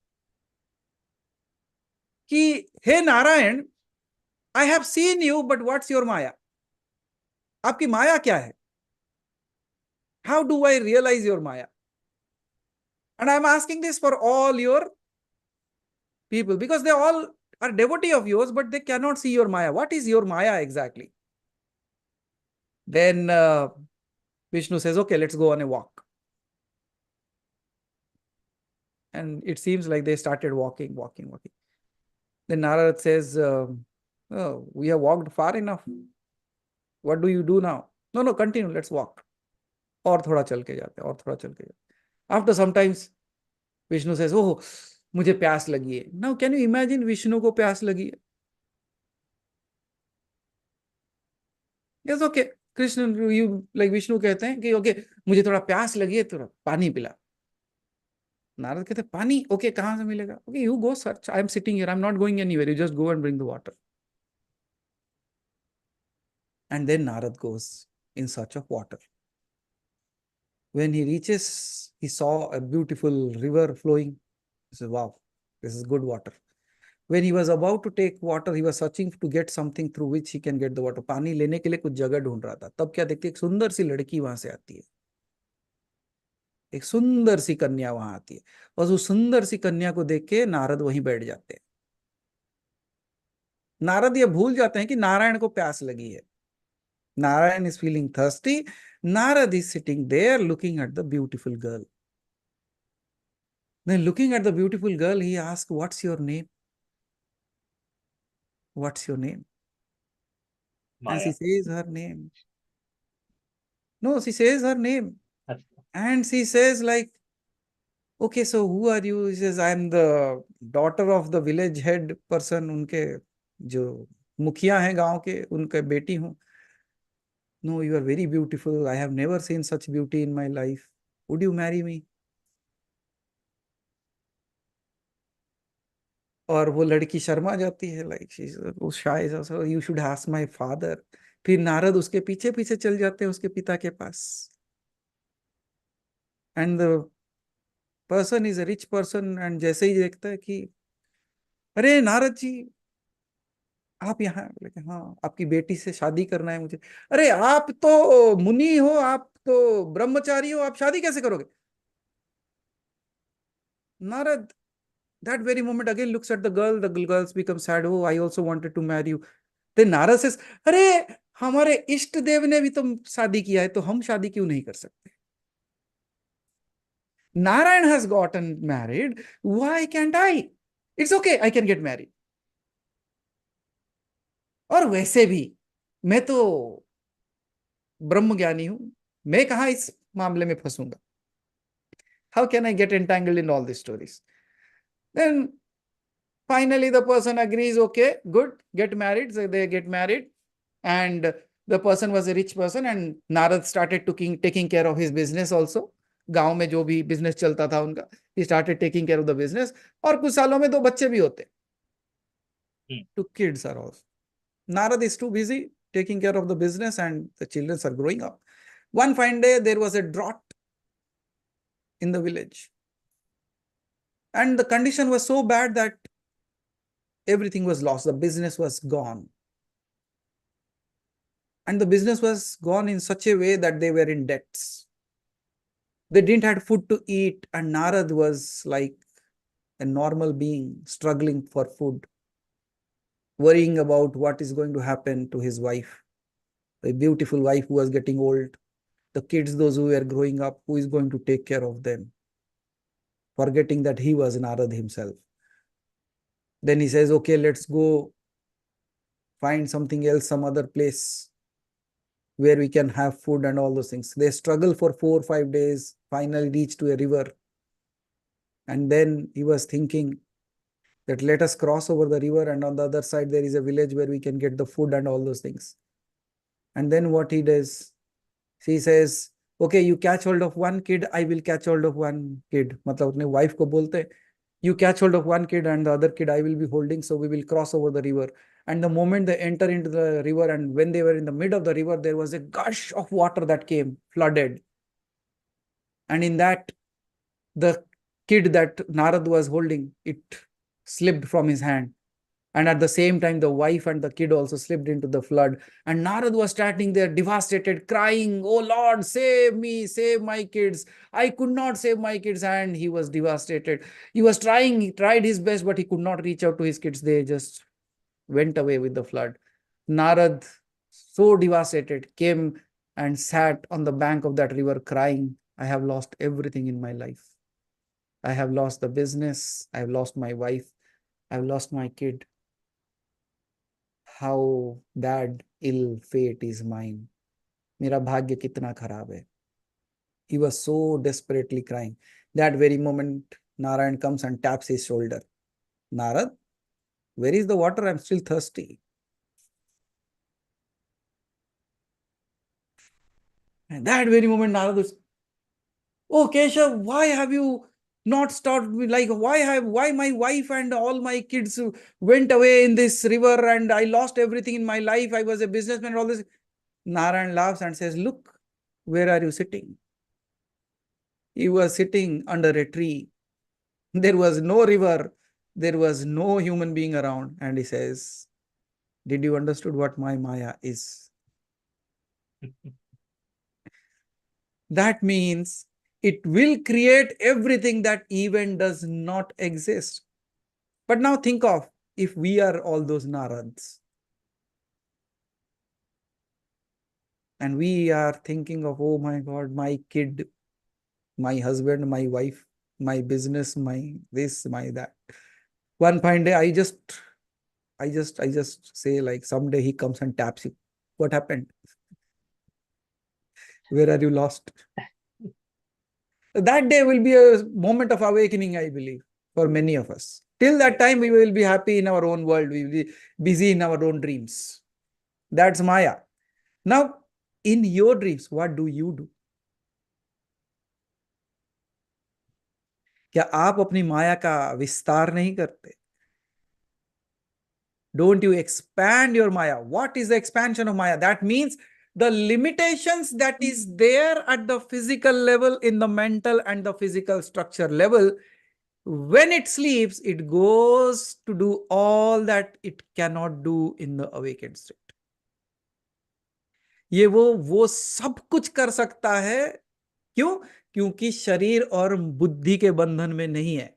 Ki, hey Narayan, I have seen you, but what's your Maya? Aapki Maya kya hai? How do I realize your Maya? And I'm asking this for all your people, because they all are devotee of yours, but they cannot see your Maya. What is your Maya exactly? Then Vishnu says, okay, let's go on a walk. And it seems like they started walking. Then Narad says, oh, we have walked far enough. What do you do now? No, continue, let's walk. और थोड़ा चल के जाते. After some times, Vishnu says, oh, मुझे प्यास लगी है. Now, can you imagine Vishnu को प्यास लगी है? Yes, okay. Krishna, you like Vishnu कहते हैं कि okay, मुझे थोड़ा प्यास लगी है, थोड़ा पानी पिला. नारद कहते हैं पानी, okay, कहाँ से मिलेगा? Okay, you go search. I am sitting here. I am not going anywhere. You just go and bring the water. And then Narad goes in search of water. When he reaches, he saw a beautiful river flowing. He said, wow, this is good water. When he was about to take water, he was searching to get something through which he can get the water. पानी लेने के लिए कुछ जगह ढूंढ रहा था. तब क्या देखती है, एक सुंदर सी लड़की वहां से आती है. एक सुंदर सी कन्या वहां आती है. और उस सुंदर सी कन्या को देख के नारद वहीं बैठ जाते हैं. नारद ये भूल जाते हैं कि नारायण को प्यास लगी है. Narayan is feeling thirsty. Narad is sitting there looking at the beautiful girl. Then looking at the beautiful girl, he asks, what's your name? What's your name? Maya. And she says her name. No, she says her name. And she says like, okay, so who are you? He says, I am the daughter of the village head person. उनके जो मुखिया हैं गांव के, उनके बेटी हूँ. No, you are very beautiful. I have never seen such beauty in my life. Would you marry me? और वो लड़की शर्मा जाती है, like she's shy. So you should ask my father. फिर नारद उसके पीछे पीछे चल जाते हैं उसके पिता के पास. And the person is a rich person, and जैसे ही देखता है कि अरे नारद जी, आप यहाँ, लेकिन हाँ, आपकी बेटी से शादी करना है मुझे. अरे आप तो मुनि हो, आप तो ब्रह्मचारी हो, आप शादी कैसे करोगे? Narad, that very moment again looks at the girl. The girls become sad. Oh, I also wanted to marry you. Then Narad says, अरे हमारे इष्ट देव ने भी तो शादी किया है, तो हम शादी क्यों नहीं कर सकते? Narayan has gotten married. Why can't I? It's okay. I can get married. और वैसे भी मैं तो ब्रह्म ज्ञानी हूं, मैं कहां इस मामले में फंसूंगा? How can I get entangled in all these stories? Then finally the person agrees, okay, good, get married. So they get married. And the person was a rich person, and Narad started taking care of his business also. गांव में जो भी business चलता था उनका, he started taking care of the business. और कुछ सालों में 2 बच्चे भी होते. 2 kids are also. Narad is too busy taking care of the business, and the children are growing up. One fine day, there was a drought in the village. And the condition was so bad that everything was lost. The business was gone. And the business was gone in such a way that they were in debts. They didn't have food to eat, and Narad was like a normal being struggling for food, worrying about what is going to happen to his wife, a beautiful wife who was getting old, the kids, those who were growing up, who is going to take care of them, forgetting that he was Narad himself. Then he says, okay, let's go find something else, some other place where we can have food and all those things. They struggle for 4 or 5 days, finally reach to a river. And then he was thinking that let us cross over the river, and on the other side there is a village where we can get the food and all those things. And then what he does, he says, okay, you catch hold of one kid, I will catch hold of one kid. मतलब अपने wife को बोलते, you catch hold of one kid and the other kid I will be holding, so we will cross over the river. And the moment they enter into the river, and when they were in the mid of the river, there was a gush of water that came, flooded. And in that, the kid that Narad was holding, it slipped from his hand. And at the same time, the wife and the kid also slipped into the flood. And Narad was standing there devastated, crying, oh Lord, save me, save my kids. I could not save my kids. And he was devastated. He was trying, he tried his best, but he could not reach out to his kids. They just went away with the flood. Narad, so devastated, came and sat on the bank of that river crying, I have lost everything in my life. I have lost the business. I have lost my wife. I have lost my kid. How bad ill fate is mine. मेरा भाग्य कितना खराब है. He was so desperately crying. That very moment, Narayan comes and taps his shoulder. Narad, where is the water? I'm still thirsty. And that very moment, Narad was, oh Keshav, why have you not stopped me? Like, why my wife and all my kids went away in this river, and I lost everything in my life. I was a businessman and all this. Narayan laughs and says, look, where are you sitting? He was sitting under a tree. There was no river. There was no human being around. And he says, did you understood what my Maya is? That means it will create everything that even does not exist. But now think of if we are all those Narads. And we are thinking of, oh my God, my kid, my husband, my wife, my business, my this, my that. One fine day, I just say, like, someday he comes and taps you. What happened? Where are you lost? That day will be a moment of awakening, I believe, for many of us. Till that time, we will be happy in our own world. We will be busy in our own dreams. That's Maya. Now, in your dreams, what do you do? क्या आप अपनी माया का विस्तार नहीं करते? Don't you expand your Maya? What is the expansion of Maya? That means the limitations that is there at the physical level, in the mental and the physical structure level, when it sleeps, it goes to do all that it cannot do in the awakened state. ये वो सब कुछ कर सकता है. क्यों? क्योंकि शरीर और बुद्धि के बंधन में नहीं है.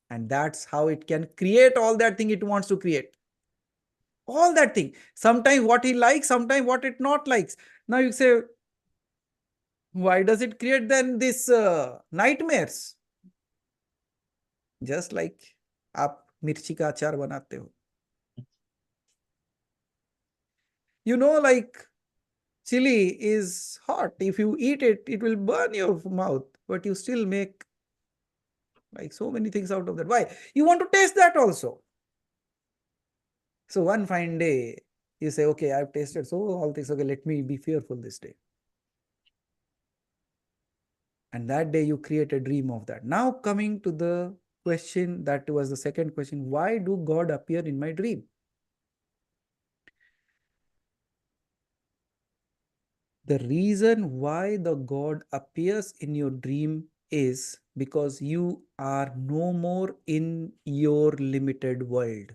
And that's how it can create all that thing it wants to create. All that thing. Sometimes what he likes, sometimes what it not likes. Now you say, why does it create then this nightmares? Just like आप मिर्ची का अचार बनाते हो. You know, like chili is hot. If you eat it, it will burn your mouth. But you still make like so many things out of that. Why? You want to taste that also. So one fine day, You say, okay, I've tasted so all things, okay, let me be fearful this day. And that day you create a dream of that. Now coming to the question, that was the second question, why do God appear in my dream? The reason why the God appears in your dream is because you are no more in your limited world.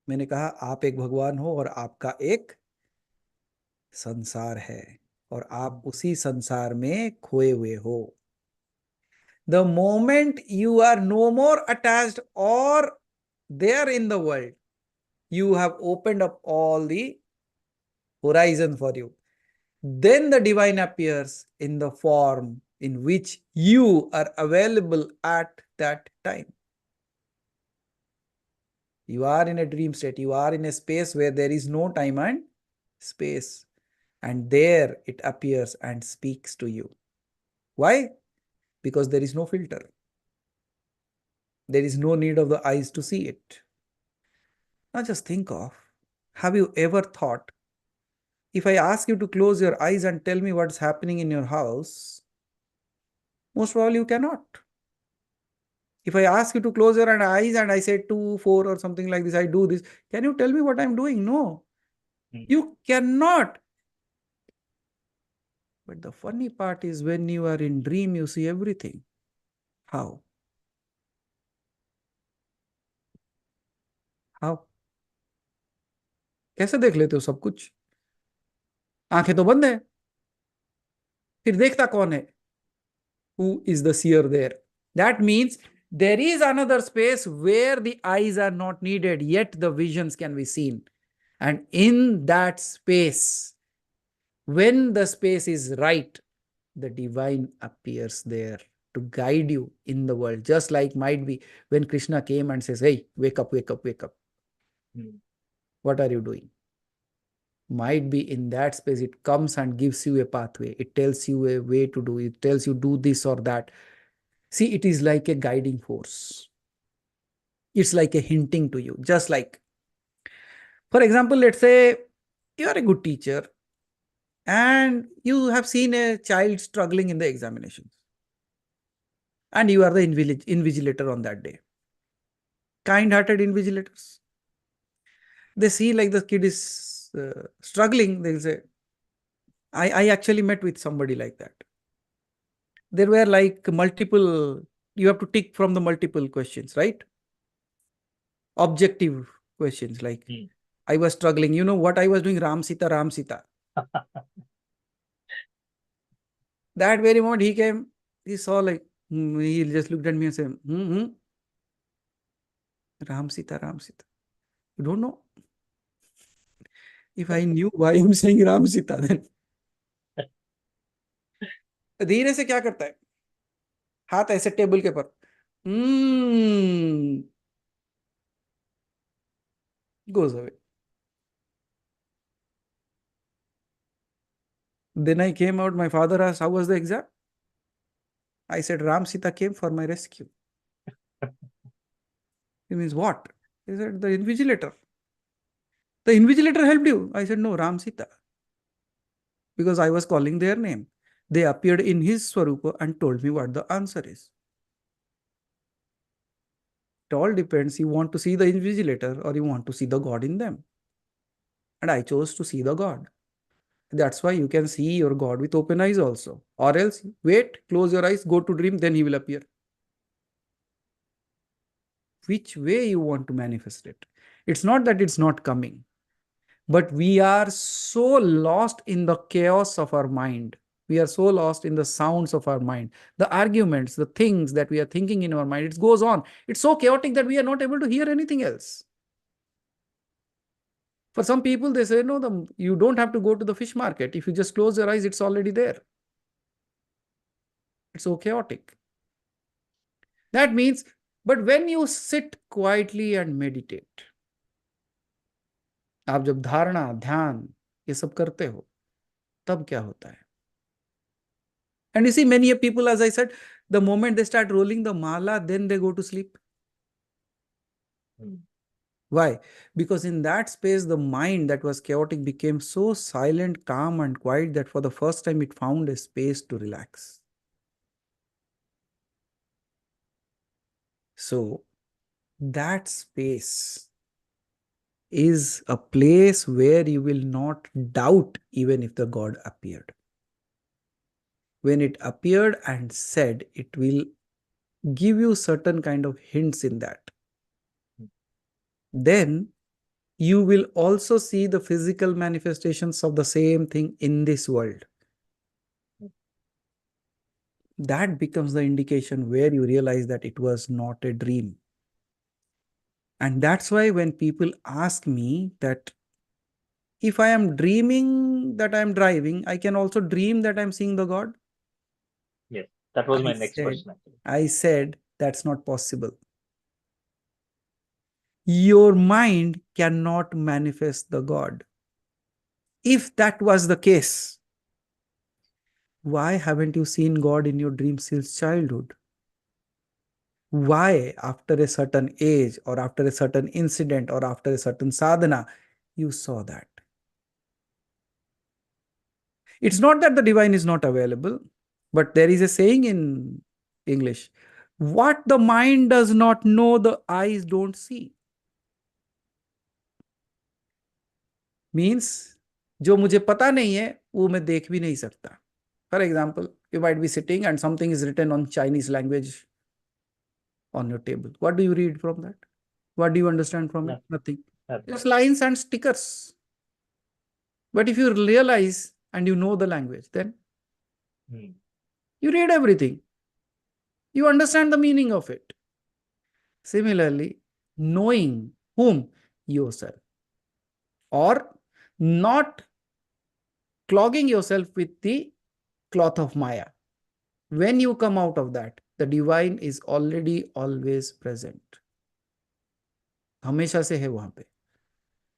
मैंने कहा आप एक भगवान हो और आपका एक संसार है और आप उसी संसार में खोए हुए हो. The moment you are no more attached or there in the world, you have opened up all the horizon for you. Then the divine appears in the form in which you are available at that time. You are in a dream state. You are in a space where there is no time and space. And there it appears and speaks to you. Why? Because there is no filter. There is no need of the eyes to see it. Now just think of, have you ever thought, if I ask you to close your eyes and tell me what's happening in your house, most probably you cannot. If I ask you to close your eyes and I say 2, 4 or something like this, I do this, can you tell me what I'm doing? No, you cannot. But the funny part is when you are in dream, you see everything. How? How? कैसे देख लेते हो सब कुछ? आंखें तो बंद है. फिर देखता कौन है? Who is the seer there? That means there is another space where the eyes are not needed, yet the visions can be seen. And in that space, when the space is right, the divine appears there to guide you in the world. Just like might be when Krishna came and says, hey, wake up, wake up, wake up. What are you doing? Might be in that space, it comes and gives you a pathway. It tells you a way to do it. It tells you do this or that. See, it is like a guiding force. It's like a hinting to you. Just like, for example, let's say you are a good teacher and you have seen a child struggling in the examinations. And you are the invigilator on that day. Kind-hearted invigilators. They see like the kid is struggling. They'll say, I actually met with somebody like that. There were like multiple, you have to tick from the multiple questions, right? Objective questions like, I was struggling. You know what I was doing? Ram Sita, Ram Sita. That very moment he came, he saw like, he just looked at me and said, Ram Sita, Ram Sita. You don't know? If I knew why I'm saying Ram Sita, then. धीरे से क्या करता है? हाथ ऐसे table के पर. Goes away. Then I came out, my father asked, how was the exam? I said, Ram Sita came for my rescue. He means what? He said, the invigilator. The invigilator helped you? I said, no, Ram Sita. Because I was calling their name. They appeared in his Swarupa and told me what the answer is. It all depends. You want to see the invigilator or you want to see the God in them. And I chose to see the God. That's why you can see your God with open eyes also. Or else, wait, close your eyes, go to dream, then he will appear. Which way you want to manifest it? It's not that it's not coming. But we are so lost in the chaos of our mind. We are so lost in the sounds of our mind. The arguments, the things that we are thinking in our mind, it goes on. It's so chaotic that we are not able to hear anything else. For some people, they say, no, you don't have to go to the fish market. If you just close your eyes, it's already there. It's so chaotic. That means, but when you sit quietly and meditate, आप जब धारणा, ध्यान ये सब करते हो, तब क्या होता है? And you see, many people, as I said, the moment they start rolling the mala, then they go to sleep. Why? Because in that space, the mind that was chaotic became so silent, calm, and quiet that for the first time it found a space to relax. So, that space is a place where you will not doubt even if the God appeared. When it appeared and said, it will give you certain kind of hints in that. Then you will also see the physical manifestations of the same thing in this world. That becomes the indication where you realize that it was not a dream. And that's why when people ask me that if I am dreaming that I am driving, I can also dream that I'm seeing the God. Yes, that was my next question actually. I said that's not possible. Your mind cannot manifest the God. If that was the case, why haven't you seen God in your dreams since childhood? Why, after a certain age, or after a certain incident, or after a certain sadhana, you saw that? It's not that the divine is not available, but there is a saying in English, what the mind does not know, the eyes don't see. Means, जो मुझे पता नहीं है, वो मैं देख भी नहीं सकता. For example, you might be sitting and something is written on Chinese language on your table. What do you read from that? What do you understand from it? Nothing. Just lines and stickers. But if you realize and you know the language, then you read everything. You understand the meaning of it. Similarly, knowing whom? Yourself. Or not clogging yourself with the cloth of Maya. When you come out of that, the divine is already always present. हमेशा से है वहां पे.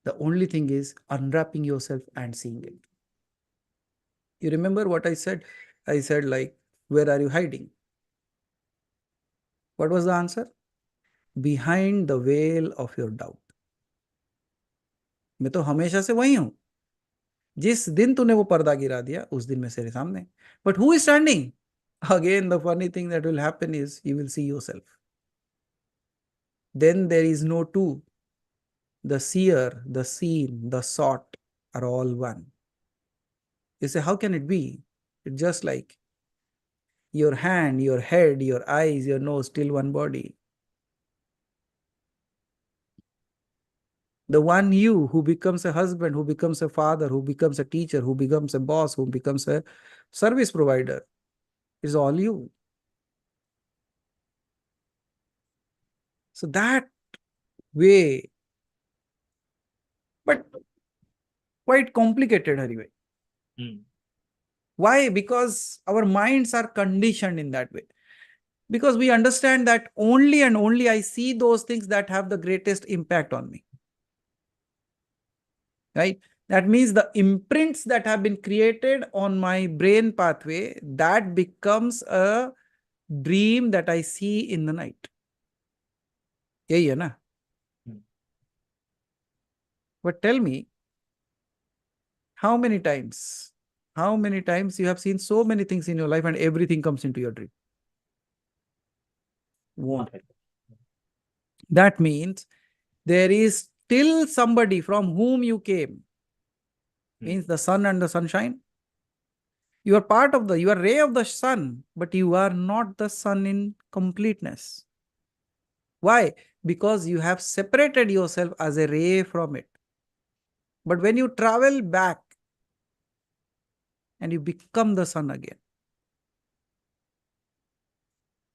The only thing is unwrapping yourself and seeing it. You remember what I said? I said, like, where are you hiding? What was the answer? Behind the veil of your doubt. मैं तो हमेशा से वही हूं. जिस दिन तूने वो पर्दा गिरा दिया, उस दिन मैं तेरे सामने. But who is standing? Again, the funny thing that will happen is you will see yourself. Then there is no two. The seer, the seen, the sought are all one. You say, how can it be? It's just like your hand, your head, your eyes, your nose, still one body. The one you who becomes a husband, who becomes a father, who becomes a teacher, who becomes a boss, who becomes a service provider, is all you. So that way, but quite complicated, Haribhai. Why? Because our minds are conditioned in that way. Because we understand that only and only I see those things that have the greatest impact on me. Right? That means the imprints that have been created on my brain pathway, that becomes a dream that I see in the night. Yahi hai na? But tell me, how many times you have seen so many things in your life and everything comes into your dream? Won't. That means there is still somebody from whom you came. Means the sun and the sunshine. You are part of you are ray of the sun, but you are not the sun in completeness. Why? Because you have separated yourself as a ray from it. But when you travel back and you become the sun again,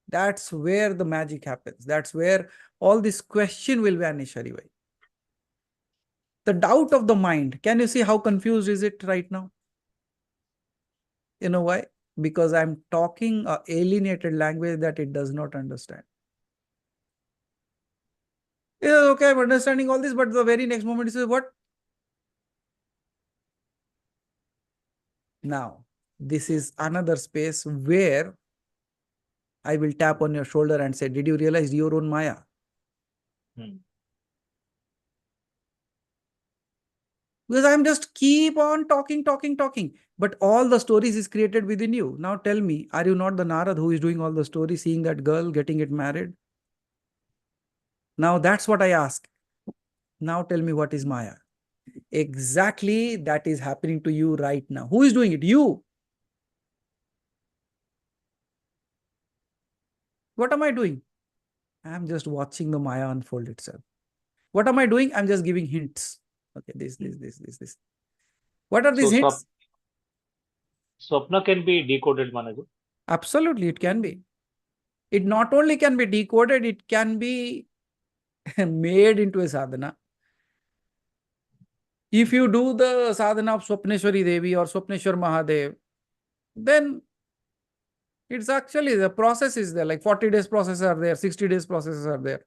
that's where the magic happens. That's where all this question will vanish, Haribhai. The doubt of the mind. Can you see how confused is it right now? You know why? Because I'm talking an alienated language that it does not understand. Yeah, okay, I'm understanding all this, but the very next moment it says, what? Now, this is another space where I will tap on your shoulder and say, did you realize your own Maya? Because I'm just keep on talking. But all the stories is created within you. Now tell me, are you not the Narad who is doing all the stories, seeing that girl, getting it married? Now that's what I ask. Now tell me, what is Maya? Exactly that is happening to you right now. Who is doing it? You. What am I doing? I'm just watching the Maya unfold itself. What am I doing? I'm just giving hints. Okay, this. What are these So hints? Swapna can be decoded, Manoj. Absolutely, it can be. It not only can be decoded, it can be made into a sadhana. If you do the sadhana of Swapneshwari Devi or Swapneshwar Mahadev, then it's actually the process is there, like 40 days processes are there, 60 days processes are there.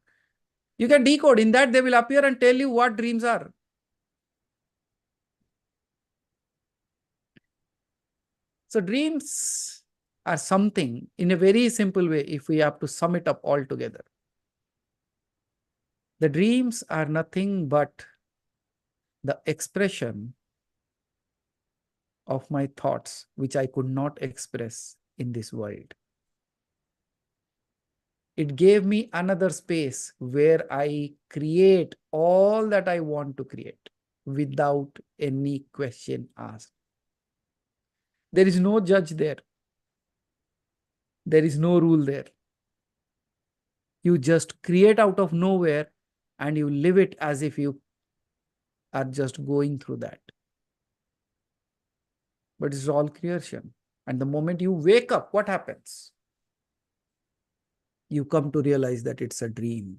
You can decode. In that, they will appear and tell you what dreams are. So dreams are something, in a very simple way, if we have to sum it up all together. The dreams are nothing but the expression of my thoughts, which I could not express in this world. It gave me another space where I create all that I want to create without any question asked. There is no judge there. There is no rule there. You just create out of nowhere and you live it as if you are just going through that. But it's all creation. And the moment you wake up, what happens? You come to realize that it's a dream.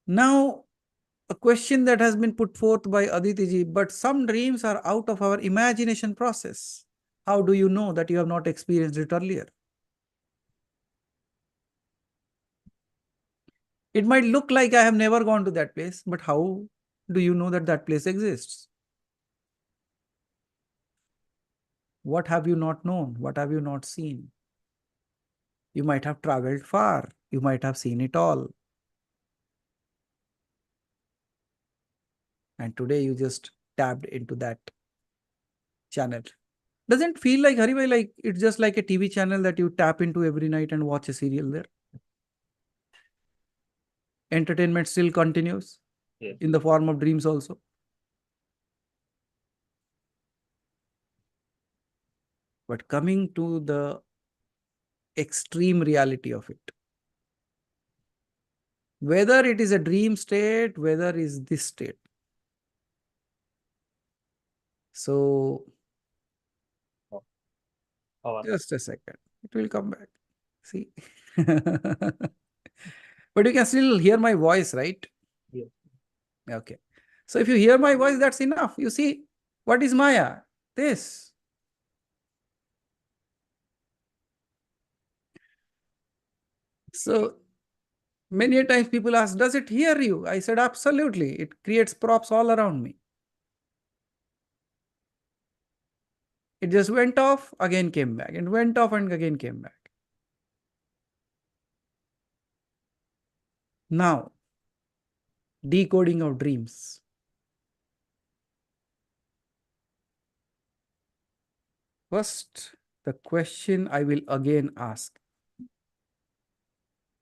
Now, a question that has been put forth by Aditi ji, but some dreams are out of our imagination process. How do you know that you have not experienced it earlier? It might look like I have never gone to that place, but how do you know that that place exists? What have you not known? What have you not seen? You might have traveled far. You might have seen it all. And today you just tapped into that channel. Doesn't feel like, Haribhai, like it's just like a TV channel that you tap into every night and watch a serial there? Entertainment still continues in the form of dreams also. But coming to the extreme reality of it, whether it is a dream state, whether it is this state. So, just a second, it will come back. See? But you can still hear my voice, right? Yes. Okay. So if you hear my voice, that's enough. You see, what is Maya? This. So many a times people ask, does it hear you? I said, absolutely. It creates props all around me. It just went off, again came back. It went off and again came back. Now, decoding of dreams. First, the question I will again ask.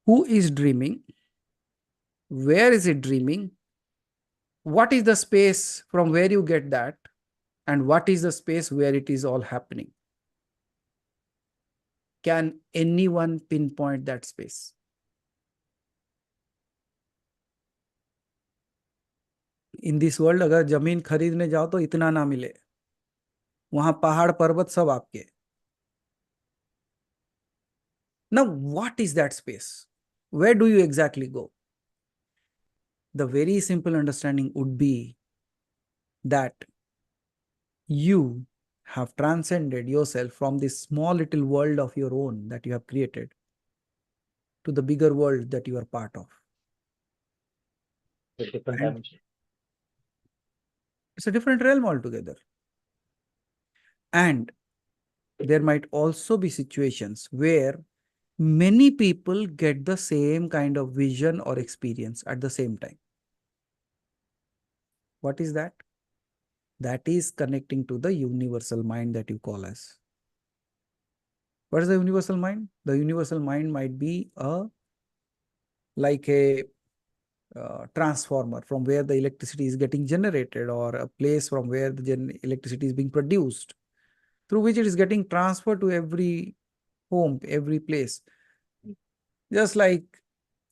Who is dreaming? Where is it dreaming? What is the space from where you get that? And what is the space where it is all happening? Can anyone pinpoint that space? In this world, अगर जमीन खरीदने जाओ तो इतना ना मिले. वहां पहाड़ पर्वत सब आपके. Now, what is that space? Where do you exactly go? The very simple understanding would be that you have transcended yourself from this small little world of your own that you have created to the bigger world that you are part of. It's a different dimension. It's a different realm altogether. And there might also be situations where many people get the same kind of vision or experience at the same time. What is that? That is connecting to the universal mind that you call as. What is the universal mind? The universal mind might be like a transformer from where the electricity is getting generated, or a place from where the electricity is being produced, through which it is getting transferred to every home, every place. Just like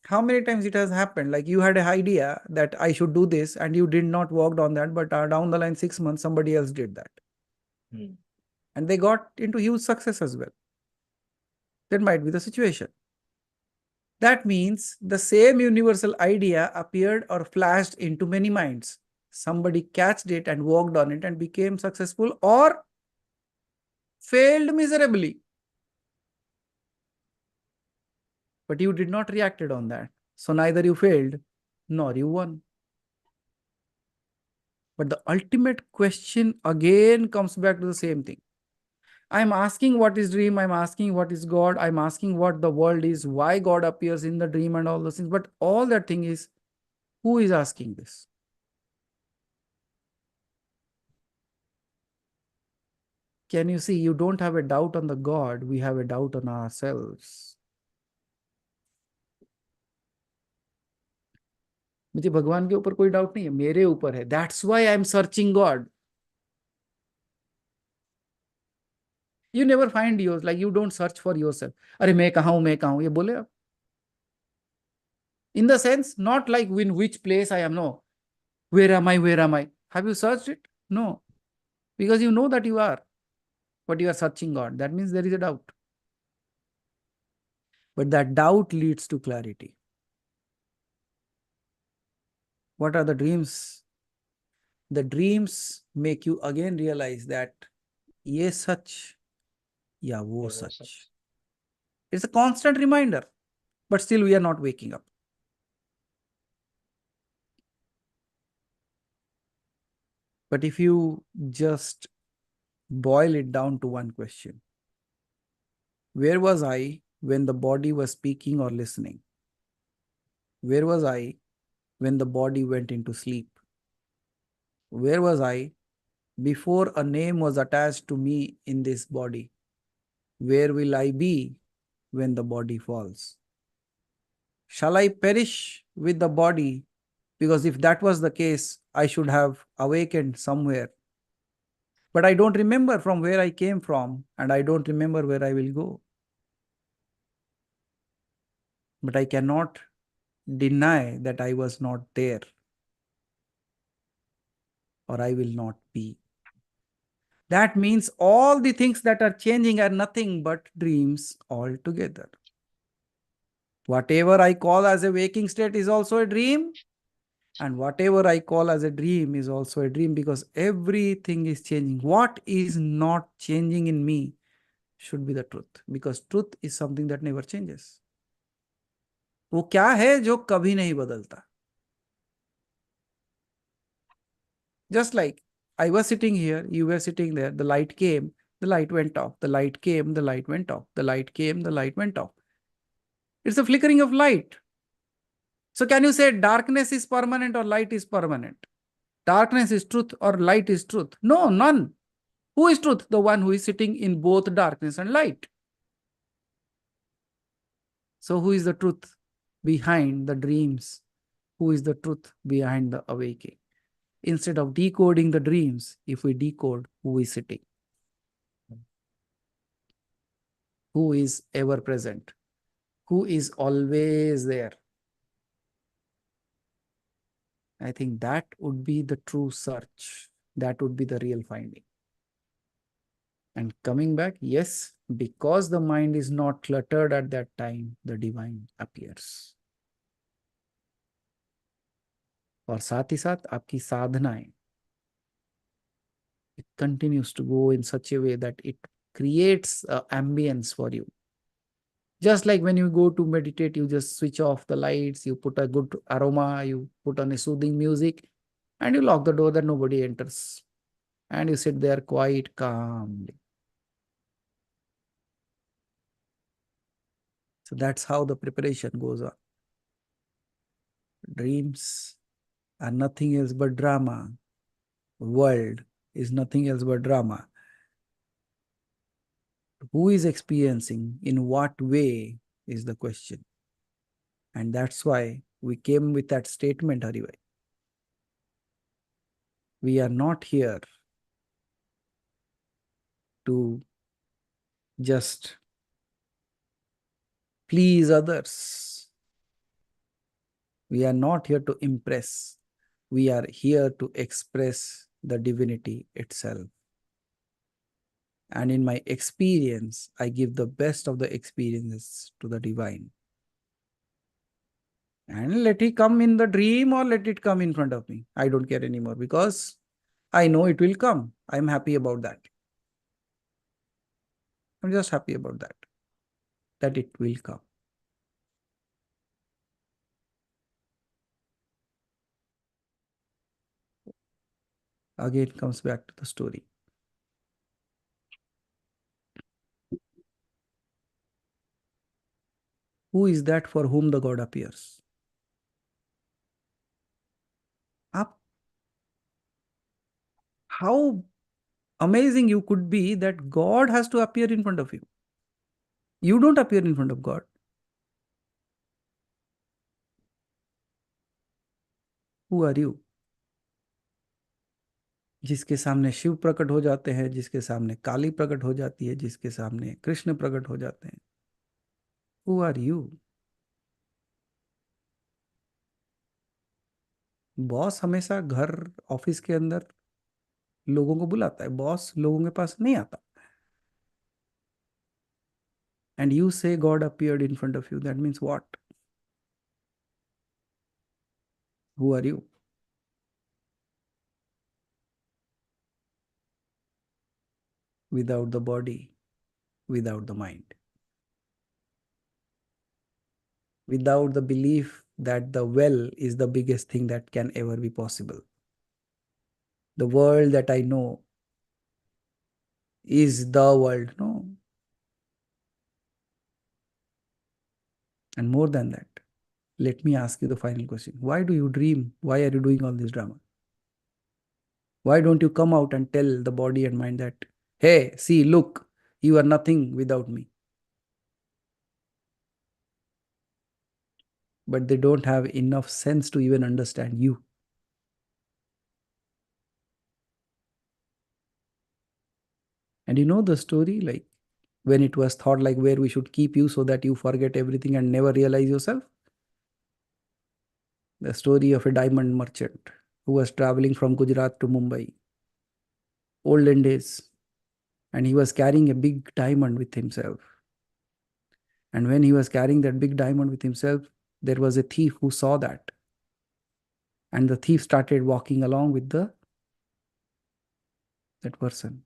how many times it has happened, like you had an idea that I should do this and you did not work on that, but down the line 6 months somebody else did that. And they got into huge success as well. That might be the situation. That means the same universal idea appeared or flashed into many minds. Somebody catched it and worked on it and became successful, or failed miserably. But you did not reacted on that. So neither you failed nor you won. But the ultimate question again comes back to the same thing. I'm asking what is dream, I'm asking what is God, I'm asking what the world is, why God appears in the dream and all those things. But all that thing is, who is asking this? Can you see, you don't have a doubt on the God, we have a doubt on ourselves. मुझे भगवान के ऊपर कोई doubt नहीं है, मेरे ऊपर है. That's why I'm searching God. You never find yours, like you don't search for yourself. अरे मैं कहाँ हूँ, ये बोले आप. In the sense, not like in which place I am, no. Where am I? Have you searched it? No. Because you know that you are, but you are searching God. That means there is a doubt. But that doubt leads to clarity. What are the dreams? The dreams make you again realize that ye sach, ya wo sach. It's a constant reminder, but still we are not waking up. But if you just boil it down to one question, where was I when the body was speaking or listening? Where was I when the body went into sleep? Where was I before a name was attached to me in this body? Where will I be when the body falls? Shall I perish with the body? Because if that was the case, I should have awakened somewhere. But I don't remember from where I came from, and I don't remember where I will go. But I cannot deny that I was not there, or I will not be. That means all the things that are changing are nothing but dreams altogether. Whatever I call as a waking state is also a dream, and whatever I call as a dream is also a dream, because everything is changing. What is not changing in me should be the truth, because truth is something that never changes. वो क्या है जो कभी नहीं बदलता? Just like I was sitting here, you were sitting there, the light came, the light went off, the light came, the light went off, the light came, the light went off. It's a flickering of light. So can you say darkness is permanent or light is permanent? Darkness is truth or light is truth? No, none. Who is truth? The one who is sitting in both darkness and light. So who is the truth behind the dreams? Who is the truth behind the awakening? Instead of decoding the dreams, if we decode who is sitting, who is ever present, who is always there, I think that would be the true search. That would be the real finding. And coming back, yes, because the mind is not cluttered at that time, the divine appears. और साथ ही साथ आपकी साधनाएं, it continues to go in such a way that it creates an ambience for you. Just like when you go to meditate, you just switch off the lights, you put a good aroma, you put on a soothing music, and you lock the door that nobody enters. And you sit there quite calmly. So that's how the preparation goes on. Dreams are nothing else but drama world is nothing else but drama. Who is experiencing, in what way is the question. And that's why we came with that statement, Haribhai. We are not here to just please others. We are not here to impress. We are here to express the divinity itself. And in my experience, I give the best of the experiences to the divine. And let it come in the dream or let it come in front of me. I don't care anymore because I know it will come. I'm happy about that. I'm just happy about that it will come. Again, comes back to the story. Who is that for whom the God appears? How amazing you could be that God has to appear in front of you. You don't appear in front of God. Who are you? जिसके सामने शिव प्रकट हो जाते हैं, जिसके सामने काली प्रकट हो जाती है, जिसके सामने कृष्ण प्रकट हो जाते हैं. Who are you? बॉस हमेशा घर ऑफिस के अंदर लोगों को बुलाता है, बॉस लोगों के पास नहीं आता. And you say God appeared in front of you. That means what? Who are you? Without the body, without the mind. Without the belief that the well is the biggest thing that can ever be possible. The world that I know is the world, no? And more than that, let me ask you the final question. Why do you dream? Why are you doing all this drama? Why don't you come out and tell the body and mind that, hey, see, look, you are nothing without me? But they don't have enough sense to even understand you. And you know the story, like when it was thought like where we should keep you so that you forget everything and never realize yourself? The story of a diamond merchant who was traveling from Gujarat to Mumbai, olden days, and he was carrying a big diamond with himself. And when he was carrying that big diamond with himself, there was a thief who saw that. And the thief started walking along with that person.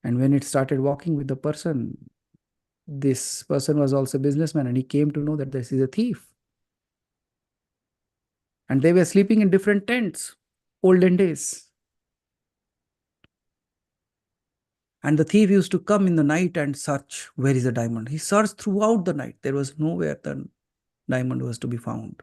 And when it started walking with the person, this person was also a businessman, and he came to know that this is a thief. And they were sleeping in different tents, olden days. And the thief used to come in the night and search, where is the diamond? He searched throughout the night. There was nowhere the diamond was to be found.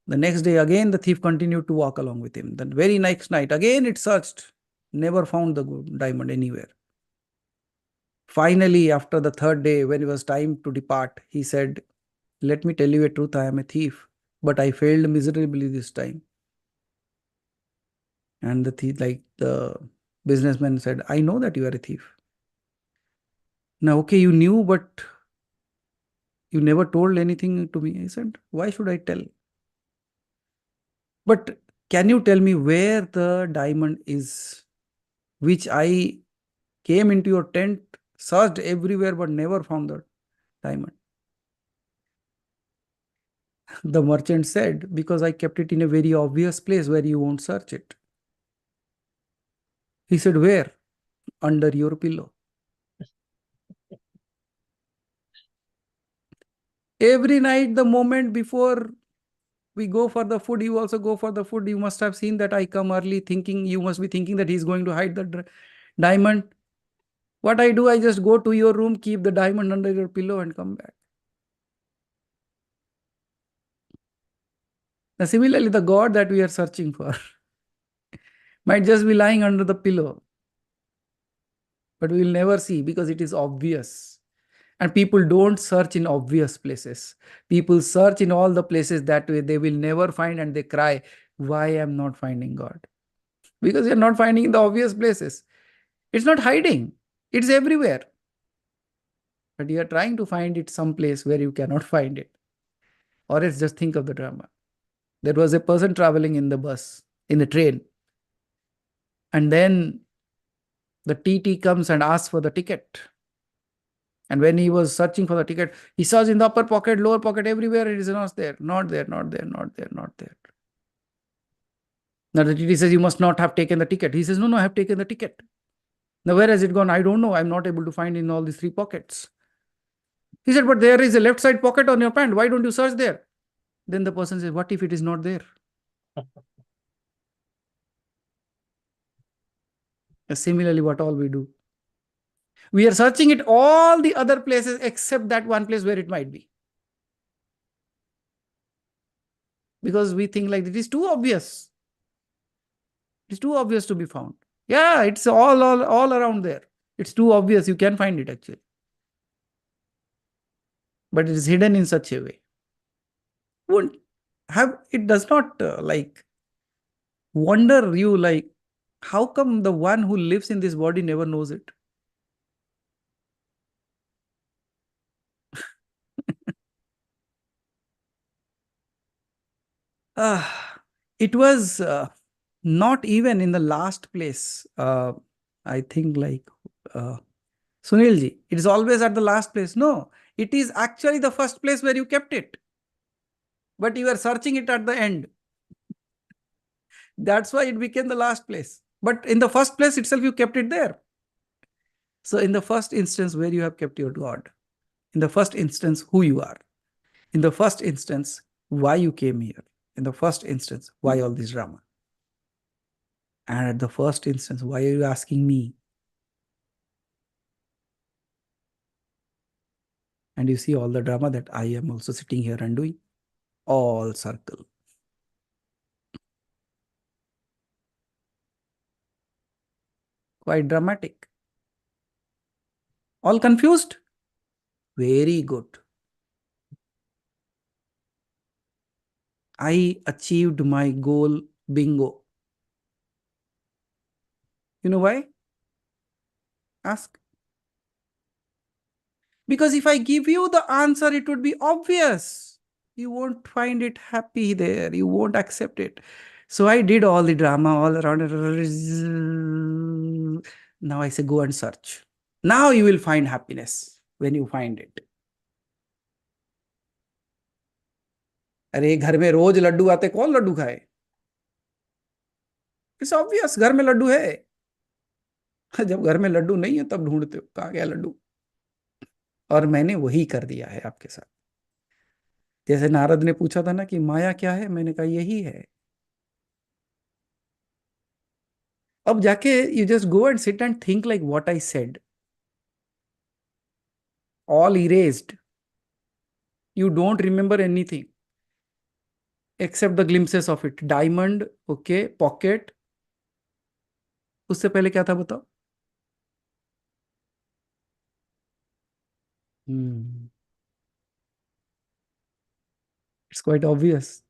The next day, again, the thief continued to walk along with him. The very next night, again it searched, never found the diamond anywhere. Finally, after the third day, when it was time to depart, he said, let me tell you a truth, I am a thief, but I failed miserably this time. And the thief, like the businessman said, I know that you are a thief. Now, okay, you knew, but you never told anything to me. I said, why should I tell? But can you tell me where the diamond is, which I came into your tent, searched everywhere, but never found the diamond? The merchant said, because I kept it in a very obvious place where you won't search it. He said, where? Under your pillow. Every night, the moment before we go for the food, you also go for the food. You must have seen that I come early thinking, you must be thinking that he's going to hide the diamond. What I do, I just go to your room, keep the diamond under your pillow and come back. Now, similarly, the God that we are searching for might just be lying under the pillow, but we will never see because it is obvious. And people don't search in obvious places. People search in all the places that way they will never find, and they cry, why am not finding God? Because you're not finding in the obvious places. It's not hiding. It's everywhere. But you are trying to find it someplace where you cannot find it. Or else just think of the drama. There was a person traveling in the bus, in the train. And then the TT comes and asks for the ticket. And when he was searching for the ticket, he searched in the upper pocket, lower pocket, everywhere. It is not there, not there, not there, not there, not there. Now the TT says, you must not have taken the ticket. He says, no, I have taken the ticket. Now where has it gone? I don't know. I'm not able to find in all these three pockets. He said, but there is a left side pocket on your pant. Why don't you search there? Then the person says, what if it is not there? Similarly, what all we do? We are searching it all the other places except that one place where it might be. Because we think like it is too obvious. It's too obvious to be found. Yeah, it's all around there. It's too obvious. You can find it actually. But it is hidden in such a way. It does not wonder you like, how come the one who lives in this body never knows it? It was not even in the last place. I think Sunilji, it is always at the last place. No, it is actually the first place where you kept it. But you are searching it at the end. That's why it became the last place. But in the first place itself, you kept it there. So in the first instance, where you have kept your God, in the first instance, who you are, in the first instance, why you came here, in the first instance, why all this drama? And at the first instance, why are you asking me? And you see all the drama that I am also sitting here and doing. All circle. Quite dramatic. All confused? Very good. I achieved my goal, bingo. You know why? Ask. Because if I give you the answer, it would be obvious. You won't find it happy there. You won't accept it. So I did all the drama all around. Now I say, go and search. Now you will find happiness when you find it. अरे घर में रोज लड्डू आते, कौन लड्डू खाए? It's obvious, घर में लड्डू है. जब घर में लड्डू नहीं है तब ढूंढते हो कहाँ गया लड्डू. और मैंने वही कर दिया है आपके साथ. जैसे नारद ने पूछा था ना कि माया क्या है, मैंने कहा यही है. अब जाके you just go and sit and think like what I said. All erased. You don't remember anything except the glimpses of it. Diamond, okay, pocket. उससे पहले क्या था बताओ? It's quite obvious.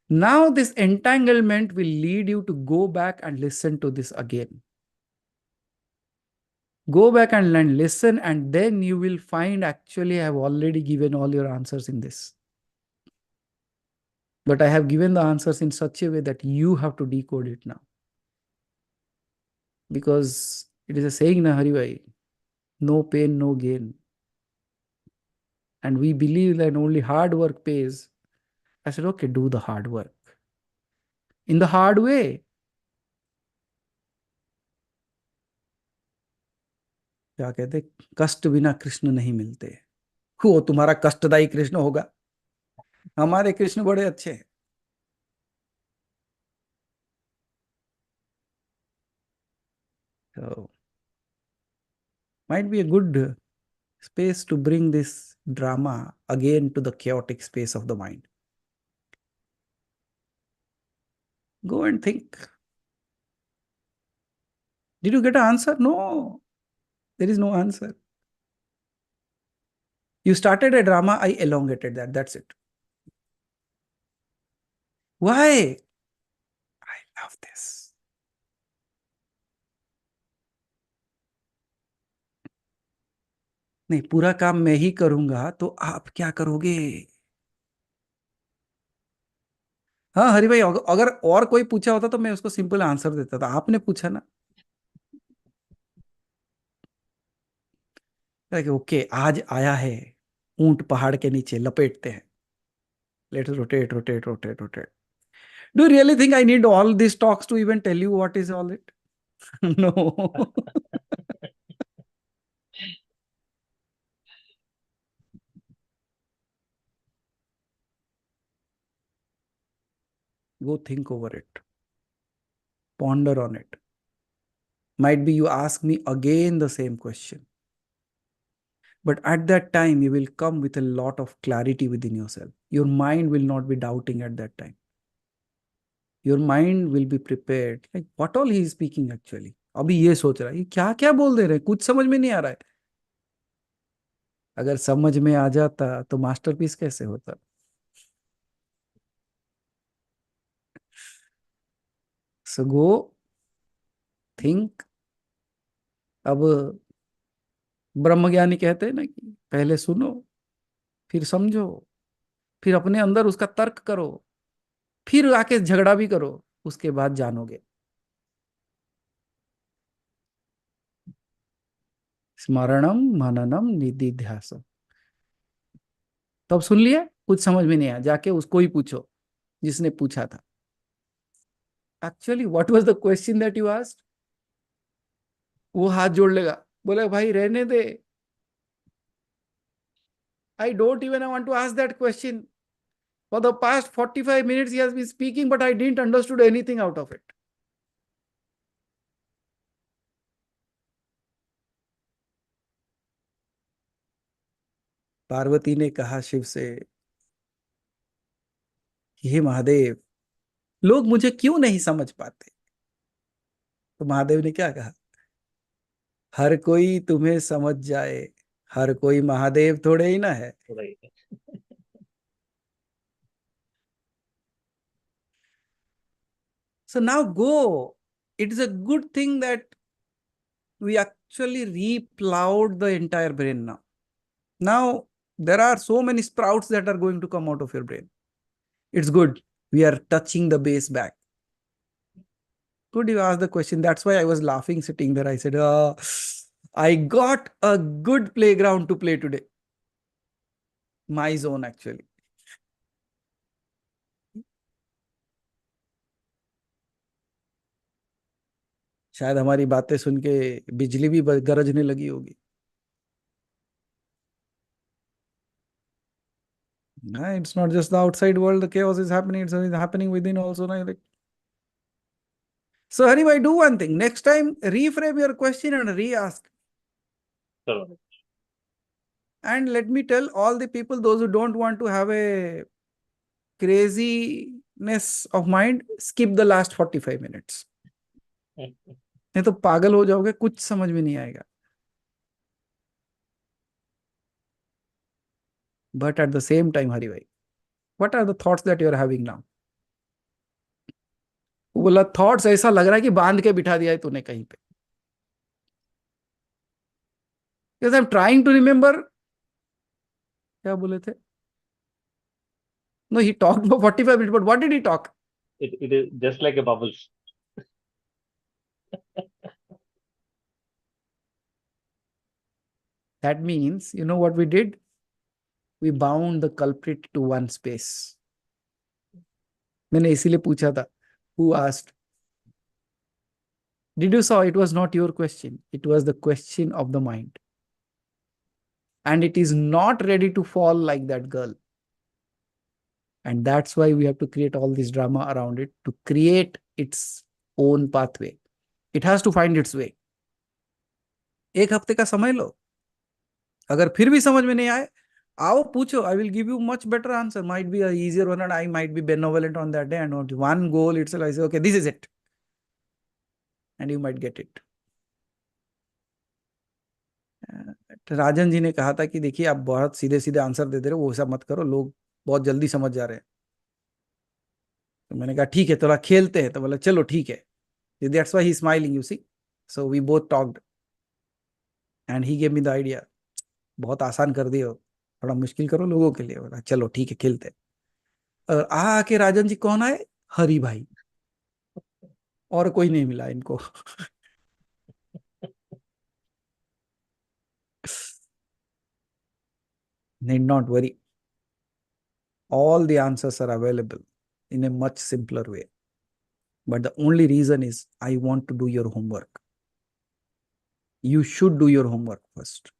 Now this entanglement will lead you to go back and listen to this again. Go back and listen, and then you will find actually I have already given all your answers in this. But I have given the answers in such a way that you have to decode it now. Because it is a saying, na Haribhai, no pain, no gain. And we believe that only hard work pays. I said, okay, do the hard work. In the hard way. क्या कहते, कष्ट बिना कृष्ण नहीं मिलते. वो तुम्हारा कष्टदायी कृष्ण होगा, हमारे कृष्ण बड़े अच्छे हैं. So might be a good space to bring this drama again to the chaotic space of the mind. Go and think. Did you get an answer? No, there is no answer. You started a drama, I elongated that. That's it. Why? I love this. नहीं, पूरा काम मैं ही करूंगा तो आप क्या करोगे? हाँ हरि भाई, अगर और कोई पूछा होता तो मैं उसको सिंपल आंसर देता था, आपने पूछा ना। ओके, आज आया है ऊंट पहाड़ के नीचे, लपेटते हैं। Let's rotate rotate rotate rotate. Do you really think I need all this talks to even tell you what is all it? No. Go think over it. Ponder on it. Might be you ask me again the same question. But at that time, you will come with a lot of clarity within yourself. Your mind will not be doubting at that time. Your mind will be prepared. Like, what all he is speaking actually? अभी ये सोच रहा है, ये क्या क्या बोल दे रहे हैं, कुछ समझ में नहीं आ रहा है। अगर समझ में आ जाता तो मास्टरपीस कैसे होता? So go think. अब ब्रह्मज्ञानी कहते हैं ना कि पहले सुनो, फिर समझो, फिर अपने अंदर उसका तर्क करो, फिर आके झगड़ा भी करो, उसके बाद जानोगे। स्मरणम मननम निधिध्यासम। तब सुन लिया, कुछ समझ में नहीं आया, जाके उसको ही पूछो जिसने पूछा था। Actually what was the question that you asked? वो हाथ जोड़ लेगा, बोले भाई रहने दे, I don't even want to ask that question. For the past 45 minutes he has been speaking, but I didn't understood anything out of it. Parvati ने कहा शिव से, हे महादेव, लोग मुझे क्यों नहीं समझ पाते? तो महादेव ने क्या कहा? हर कोई तुम्हें समझ जाए, हर कोई महादेव थोड़े ही ना है। So now go. It is a good thing that we actually replowed the entire brain now. Now there are so many sprouts that are going to come out of your brain. It's good. We are touching the base back. Good, you asked the question. That's why I was laughing sitting there. I said, I got a good playground to play today. My zone actually. शायद हमारी बातें सुन के बिजली भी गरजने लगी होगी। No, it's not just the outside world, the chaos is happening, it's happening within also. So Hari, do one thing. Next time, reframe your question and re-ask. Sure. And let me tell all the people, those who don't want to have a craziness of mind, skip the last 45 minutes. नहीं तो पागल हो जाओगे, कुछ समझ में नहीं आएगा. But at the same time, Hari bhai, what are the thoughts that you are having now? वो बोला थॉट्स ऐसा लग रहा है कि बांध के बिठा दिया है तूने कहीं पे. Because I'm trying to remember. क्या बोले थे? No, he talked for 45 minutes, but what did he talk? It is just like a bubbles. That means, you know what we did? We bound the culprit to one space. मैंने इसीलिए पूछा था, who asked? Did you saw it was not your question, it was the question of the mind. And it is not ready to fall like that girl. And that's why we have to create all this drama around it to create its own pathway. It has to find its way. एक हफ्ते का समय लो. अगर फिर भी समझ में नहीं आए आओ पूछो, I will give you much better answer. Might be a easier one, and I might be benevolent on that day, and on one goal itself I say, okay, this is it, and you might get it. Rajan ji ने कहा था कि देखिए आप बहुत सीधे सीधे answer दे दे रहे हो, वो ऐसा मत करो, लोग बहुत जल्दी समझ जा रहे हैं। तो मैंने कहा ठीक है, थोड़ा खेलते हैं। तो बोला चलो ठीक है। That's why he smiling, you see. So we both talked and he gave me the idea. बहुत आसान कर दियो, थोड़ा मुश्किल करो लोगों के लिए। बोला चलो ठीक है, खेलते हैं। और आके राजन जी कौन आए? हरि भाई, और कोई नहीं मिला इनको। Need not worry. All the answers are available in a much simpler way. But the only reason is I want to do your homework. You should do your homework first.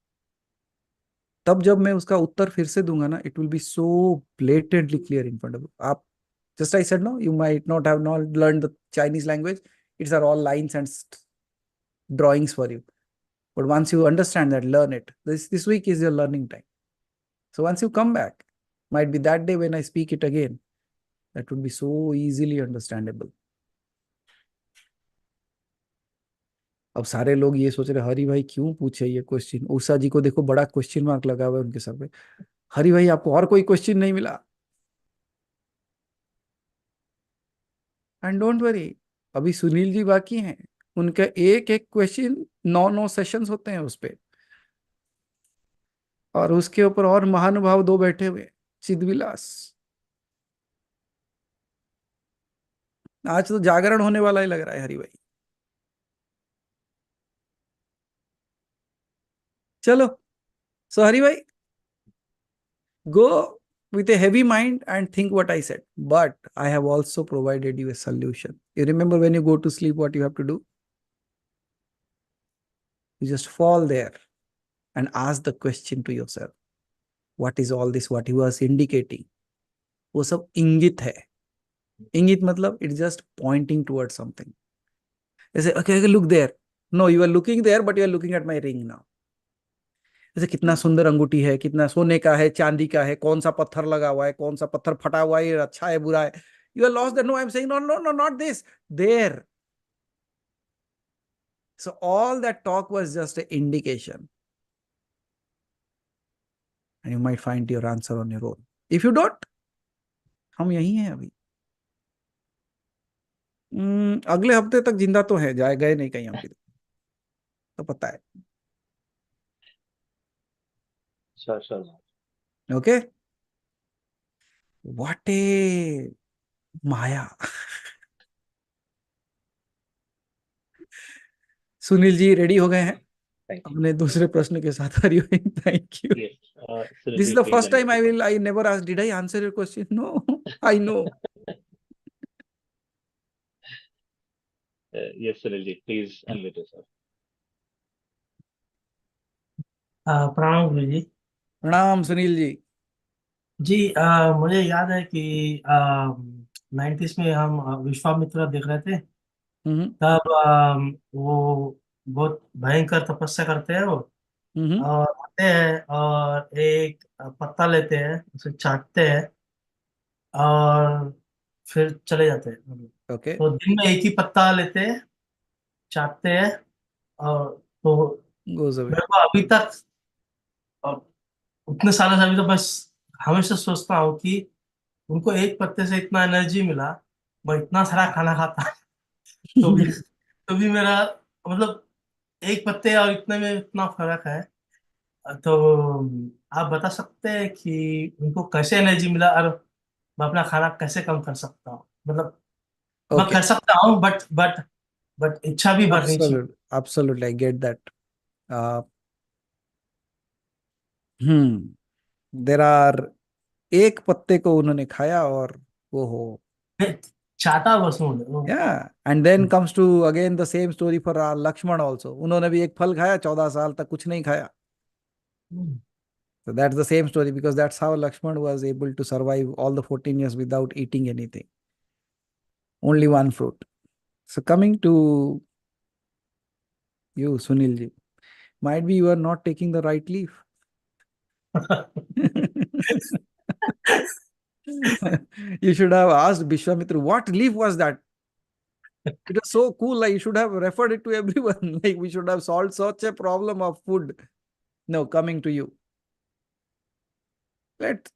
तब जब मैं उसका उत्तर फिर से दूंगा ना, it will be so blatantly clear in front of you. आप just I said no, you might not have not learned the Chinese language. It's are all lines and drawings for you. But once you understand that, learn it. This week is your learning time. So once you come back, might be that day when I speak it again, that would be so easily understandable. अब सारे लोग ये सोच रहे हरि भाई क्यों पूछे ये क्वेश्चन। उषा जी को देखो, बड़ा क्वेश्चन मार्क लगा हुआ है उनके सर पे। हरि भाई आपको और कोई क्वेश्चन नहीं मिला? एंड डोंट वरी, अभी सुनील जी बाकी हैं, उनका एक एक क्वेश्चन 9 सेशंस होते हैं उस पे। और उसके ऊपर और महानुभाव 2 बैठे हुए, चिदविलास। आज तो जागरण होने वाला ही लग रहा है हरि भाई। चलो, सो हरि भाई, go with a heavy mind and think what I said, but I have also provided you a solution. You remember when you go to sleep, what you have to do? You just fall there and ask the question to yourself, what is all this? What he was indicating? वो सब इंगित है। इंगित मतलब it's just pointing towards something. जैसे okay, look there. No, you are looking there, but you are looking at my ring now. जैसे कितना सुंदर अंगूठी है, कितना सोने का है, चांदी का है, कौन सा पत्थर लगा हुआ है, कौन सा पत्थर फटा हुआ है, ये अच्छा है बुरा है। You are lost there. No, I'm saying no, no, no, not this. There. So all that talk was just an indication. And you might find your answer on your own. If you don't, हम यही हैं अभी। अगले हफ्ते तक जिंदा तो है, जाए गए नहीं कहीं हम किधर, तो पता है। Okay, what a maya. Sunil ji ready हो गए हैं अपने दूसरे प्रश्न के साथ? Thank you. This is the first time I never asked did I answer your question. No, I know. Yes, Sunil ji, please unmute yourself. प्रणाम गुरु जी। प्रणाम सुनील जी। जी मुझे याद है कि 90s में हम विश्वामित्र देख रहे थे। तब वो बहुत भयंकर तपस्या करते हैं वो, और आते हैं और एक पत्ता लेते हैं, उसे चाटते हैं और फिर चले जाते हैं। ओके, तो दिन में एक ही पत्ता लेते हैं, चाटते हैं, और तो गोज अवे। मेरे को अभी तक उतने सालों से अभी तो बस हमेशा सोचता हूँ कि उनको एक पत्ते से इतना एनर्जी मिला, मैं इतना सारा खाना खाता तो भी मेरा मतलब एक पत्ते और इतने में इतना फर्क है। तो आप बता सकते हैं कि उनको कैसे एनर्जी मिला, और मैं अपना खाना कैसे कम कर सकता हूँ? मतलब मैं Okay, कर सकता हूँ, बट इच्छा भी बढ़नी चाहिए। absolutely, I get that. There are एक पत्ते को उन्होंने खाया और वो हो। चाहता बस हूँ। Yeah, and then comes to again the same story for Lakshman also. उन्होंने भी एक फल खाया, 14 साल तक कुछ नहीं खाया। So that's the same story, because that's how Lakshman was able to survive all the 14 years without eating anything. Only one fruit. So coming to you, Sunil ji, might be you are not taking the right leaf. You should have asked Vishwamitra, what leaf was that? It was so cool. Like, you should have referred it to everyone. Like, we should have solved such a problem of food. No, coming to you.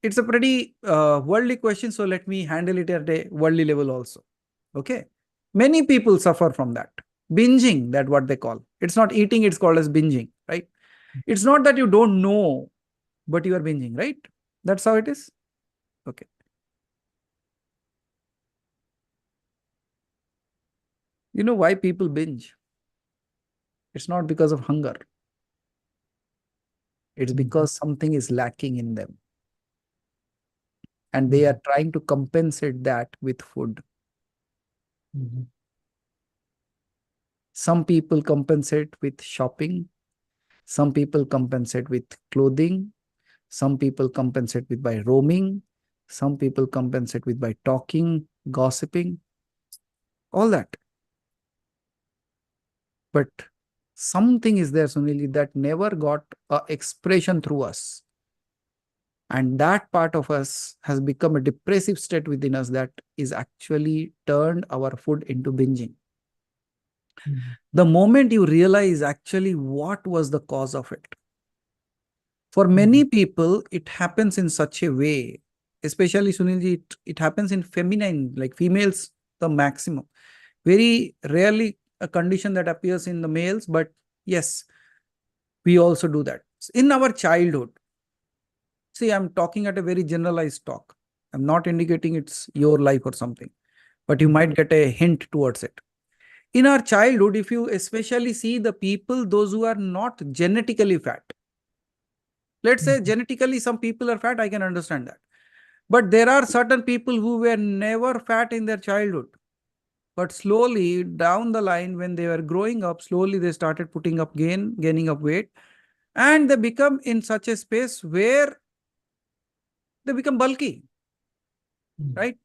It's a pretty worldly question, so let me handle it at a worldly level also. Okay. Many people suffer from that. Binging, that what they call. It's not eating, it's called as binging, right? It's not that you don't know, but you are binging, right? That's how it is. Okay. You know why people binge? It's not because of hunger. It's because something is lacking in them. And they are trying to compensate that with food. Some people compensate with shopping. Some people compensate with clothing. Some people compensate with by roaming. Some people compensate with by talking, gossiping, all that. But something is there, Sunil, that never got an expression through us. And that part of us has become a depressive state within us that is actually turned our food into binging. The moment you realize actually what was the cause of it. For many people, it happens in such a way, especially Sunilji, it happens in feminine, like females, the maximum. Very rarely a condition that appears in the males, but yes, we also do that. In our childhood, see, I'm talking at a very generalized talk. I'm not indicating it's your life or something, but you might get a hint towards it. In our childhood, if you especially see the people, those who are not genetically fat, let's say genetically some people are fat, I can understand that. But there are certain people who were never fat in their childhood. But slowly down the line, when they were growing up, slowly they started gaining up weight. And they become in such a space where they become bulky, right?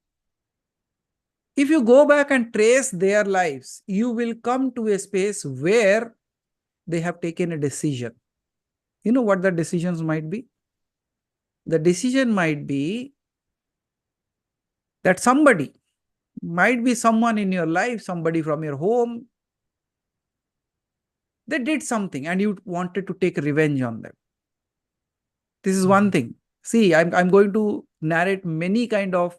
If you go back and trace their lives, you will come to a space where they have taken a decision. You know what the decisions might be? The decision might be that somebody, might be someone in your life, somebody from your home, they did something and you wanted to take revenge on them. This is one thing. See, I'm going to narrate many kind of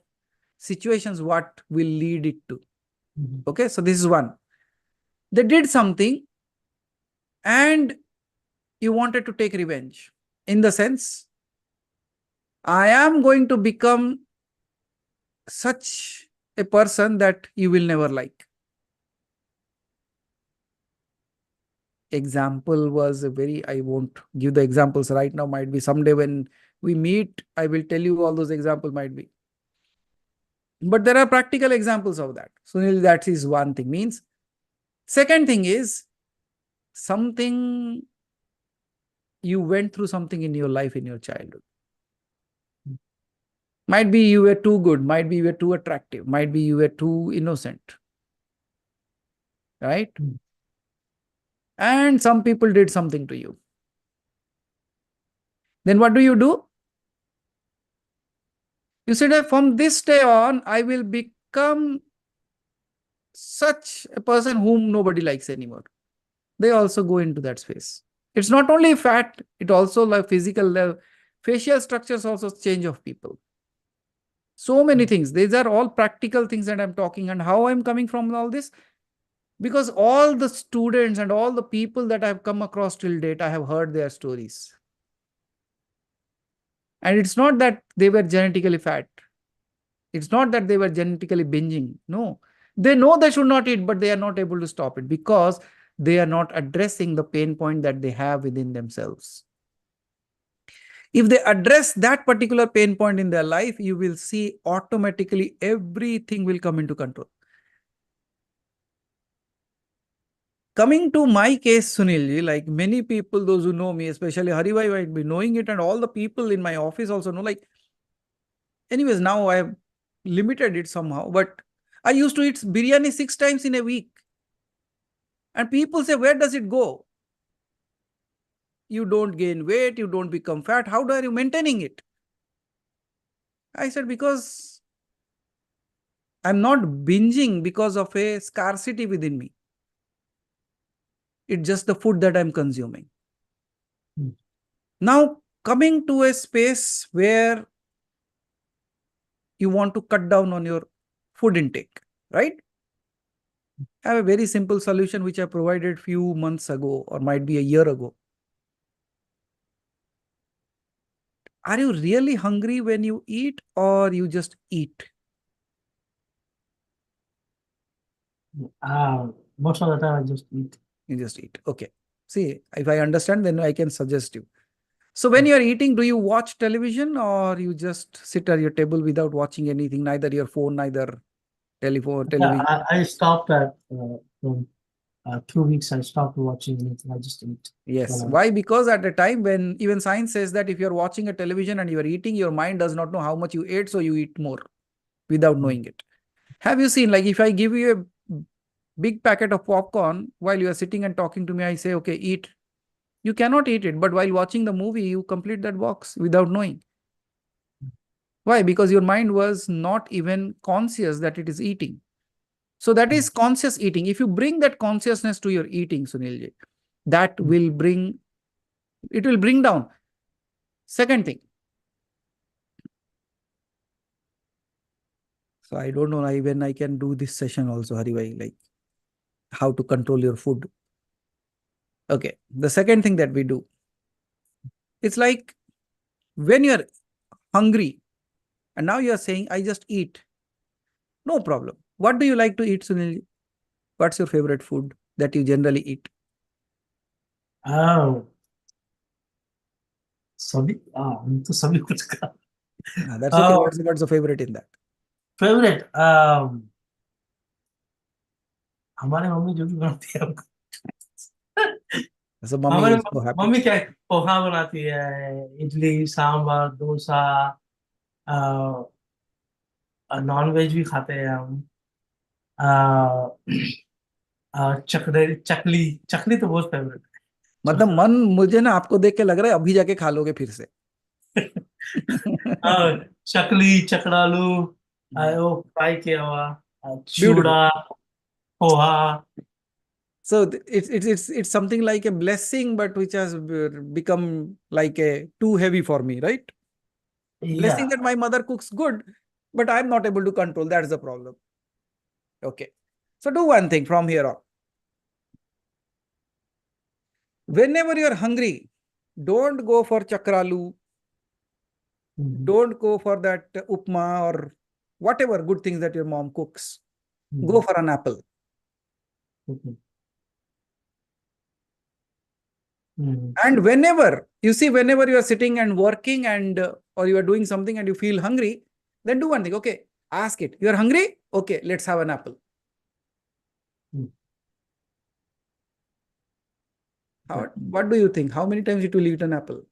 situations what will lead it to. Okay, so this is one. They did something and you wanted to take revenge. In the sense, I am going to become such a person that you will never like. Example was a very, I won't give the examples right now, might be someday when we meet, I will tell you all those examples might be. But there are practical examples of that. Sunil, that is one thing. Means, second thing is something, you went through something in your life in your childhood. Might be you were too good, might be you were too attractive, might be you were too innocent. Right? And some people did something to you. Then what do? You said that from this day on, I will become such a person whom nobody likes anymore. They also go into that space. It's not only fat, it also like physical, facial structures also change of people. So many things. These are all practical things that I'm talking. And how I'm coming from all this? Because all the students and all the people that I've come across till date, I have heard their stories. And it's not that they were genetically fat. It's not that they were genetically binging. No. They know they should not eat, but they are not able to stop it because they are not addressing the pain point that they have within themselves. If they address that particular pain point in their life, you will see automatically everything will come into control. Coming to my case, Sunilji, like many people, those who know me, especially Haribhai might be knowing it, and all the people in my office also know, like, anyways, now I have limited it somehow, but I used to eat biryani 6 times in a week. And people say, where does it go? you don't gain weight, you don't become fat. How are you maintaining it? I said, because I'm not binging because of a scarcity within me. It's just the food that I'm consuming. Now, coming to a space where you want to cut down on your food intake, right? I have a very simple solution which I provided few months ago, or might be a year ago. Are you really hungry when you eat, or you just eat? Most of the time I just eat. You just eat. Okay. See, if I understand, then I can suggest you. So when you are eating, do you watch television, or you just sit at your table without watching anything, neither your phone, neither television? I stopped at from 2 weeks. I stopped watching anything. I just eat. Yes. Why? Because at the time when even science says that if you're watching a television and you're eating, your mind does not know how much you ate, so you eat more without knowing it. Have you seen, like, if I give you a big packet of popcorn while you are sitting and talking to me, I say, okay, eat. You cannot eat it, but while watching the movie, you complete that box without knowing. Why? Because your mind was not even conscious that it is eating. So that is conscious eating. If you bring that consciousness to your eating, Sunilji, that will bring, it will bring down. Second thing. So I don't know when I can do this session also, Haribhai, like how to control your food. Okay. The second thing that we do, it's like when you're hungry and now you're saying, I just eat. No problem. What do you like to eat, Sunil? What's your favorite food that you generally eat? सभी तो सभी कुछ का That's okay. What's the favorite in that? Favourite हमारे mummy जो भी बनाती है So mummy is so happy. Mummy क्या पोहा बनाती है, इडली, सांभर, डोसा, नॉन वेज भी खाते हैं हम, चकली चकली तो बहुत फेवरेट है। मतलब मन मुझे ना आपको देख के लग रहा है अभी जाके खा लोगे फिर से। चकली, चकड़ालू, वो फ्राई किया हुआ, चूड़ा, poha. So it's something like a blessing, but which has become like a too heavy for me, right? Blessing that my mother cooks good, but I'm not able to control. That's the problem. Okay. So do one thing from here on. Whenever you're hungry, don't go for chakralu. Don't go for that upma or whatever good things that your mom cooks. Go for an apple. And whenever you are sitting and working and or you are doing something and you feel hungry, then do one thing. Okay, ask it. You are hungry? Okay, let's have an apple. What do you think? How many times it will eat an apple?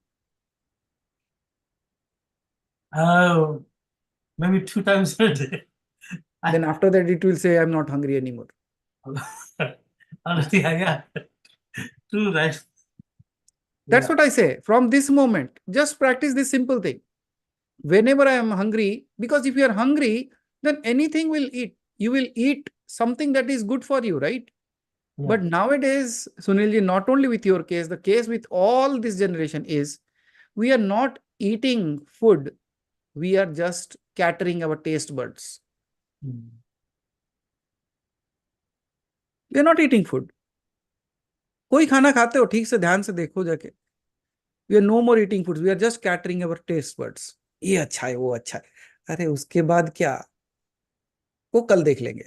Maybe 2 times a day. Then after that, it will say, I'm not hungry anymore. Yeah. True, right? That's what I say. From this moment, just practice this simple thing. Whenever I am hungry, because if you are hungry, then anything will eat. You will eat something that is good for you, right? Yeah. But nowadays, Sunilji, not only with your case, the case with all this generation is, we are not eating food. We are just catering our taste buds. We are not eating food. कोई खाना खाते हो ठीक से ध्यान से देखो जाके. We are no more eating foods. We are just catering our taste buds. ये अच्छा है, वो अच्छा है. अरे उसके बाद क्या? वो कल देख लेंगे.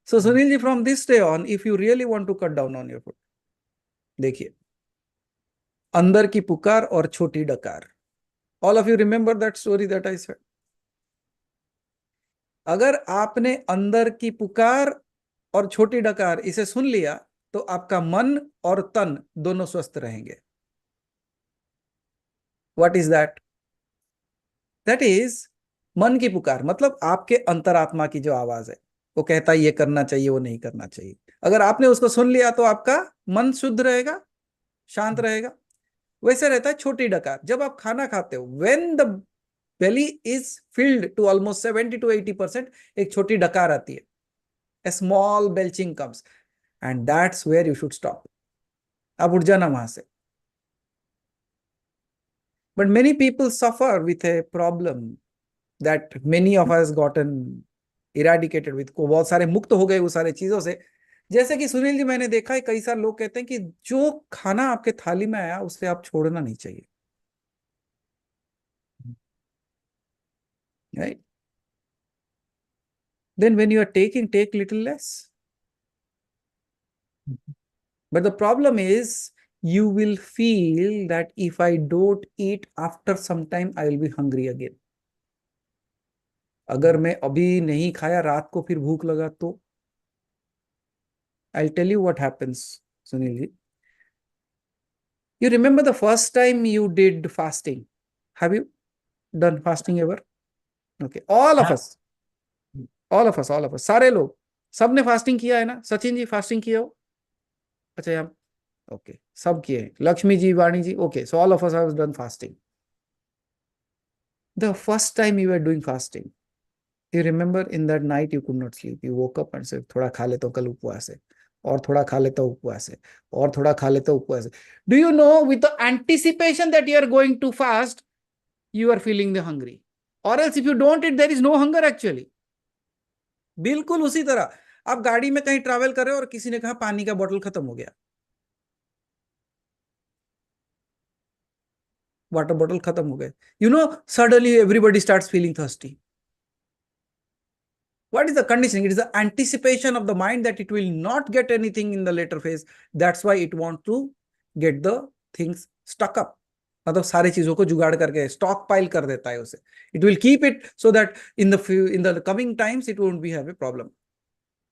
So Sunilji, from this day on, if you really want to cut down on your food, देखिए, अंदर की पुकार और छोटी डकार. All of you remember that story that I said? अगर आपने अंदर की पुकार और छोटी डकार इसे सुन लिया, तो आपका मन और तन दोनों स्वस्थ रहेंगे. What is that? That is मन की पुकार, मतलब आपके अंतरात्मा की जो आवाज है, वो कहता है ये करना चाहिए, वो नहीं करना चाहिए। अगर आपने उसको सुन लिया तो आपका मन शुद्ध रहेगा, शांत रहेगा। वैसे रहता है छोटी डकार। जब आप खाना खाते हो, when the belly is filled to almost 70 to 80%, एक छोटी डकार आती है, a small belching comes, and that's where you should stop. अब उठ जाना वहां से। But many people suffer with a problem that many of us gotten eradicated with, को बहुत सारे मुक्त हो गए वो सारे चीजों से। जैसे कि सुनील जी, मैंने देखा है कई सारे लोग कहते हैं कि जो खाना आपके थाली में आया उसे आप छोड़ना नहीं चाहिए, right? Then when you are taking, take little less. But the problem is, you will feel that if I don't eat, after some time I will be hungry again. अगर मैं अभी नहीं खाया, रात को फिर भूख लगा तो I'll tell you what happens, Sunil ji. You remember the first time you did fasting? Have you done fasting ever? Okay, all of us, सारे लोग, सबने फास्टिंग किया है ना? सचिन जी फास्टिंग किया हो? अच्छा यहाँ, ओके, सब किए। लक्ष्मी जी, वाणी जी, okay, so all of us have done fasting. The first time you were doing fasting, you remember in that night you could not sleep. You woke up and said, थोड़ा खा लेता हूँ कल उपवास है, और थोड़ा खा लेता हूँ उपवास है, और थोड़ा खा लेता हूँ उपवास है. Do you know, with the anticipation that you are going to fast, you are feeling the hungry. Or else if you don't eat, there is no hunger actually. बिल्कुल उसी तरह आप गाड़ी में कहीं ट्रैवल कर रहे हो और किसी ने कहा पानी का बोतल खत्म हो गया, वाटर बॉटल खत्म हो गए, you know, suddenly everybody starts feeling thirsty. What is the conditioning? It is the anticipation of the mind that it will not get anything in the later phase. That's why it wants to get the things stuck up. मतलब सारी चीजों को जुगाड़ करके stock pile कर देता है उसे. It will keep it so that in the coming times it won't be have a problem.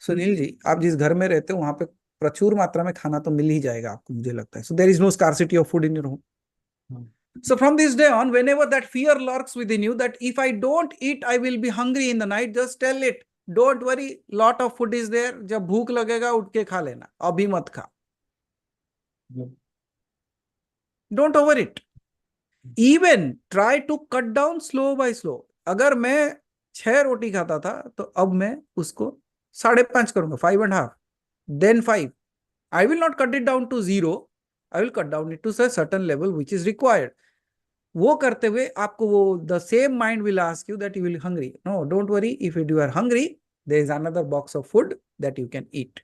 Sunil ji, आप जिस घर में रहते हो वहां पे प्रचुर मात्रा में खाना तो मिल ही जाएगा आपको, मुझे लगता है. So there is no scarcity of food in your home. So from this day on, whenever that fear lurks within you that if I don't eat, I will be hungry in the night, just tell it, don't worry, lot of food is there. जब भूख लगेगा उठ के खा लेना, अभी मत खा. Don't over it. Even try to cut down slow by slow. अगर मैं 6 रोटी खाता था तो अब मैं उसको 5.5 करूंगा, 5.5, then 5. I will not cut it down to 0. I will cut down it to a certain level which is required. वो करते हुए आपको वो the same mind will ask you that you will be hungry. No, don't worry. If you are hungry, there is another box of food that you can eat.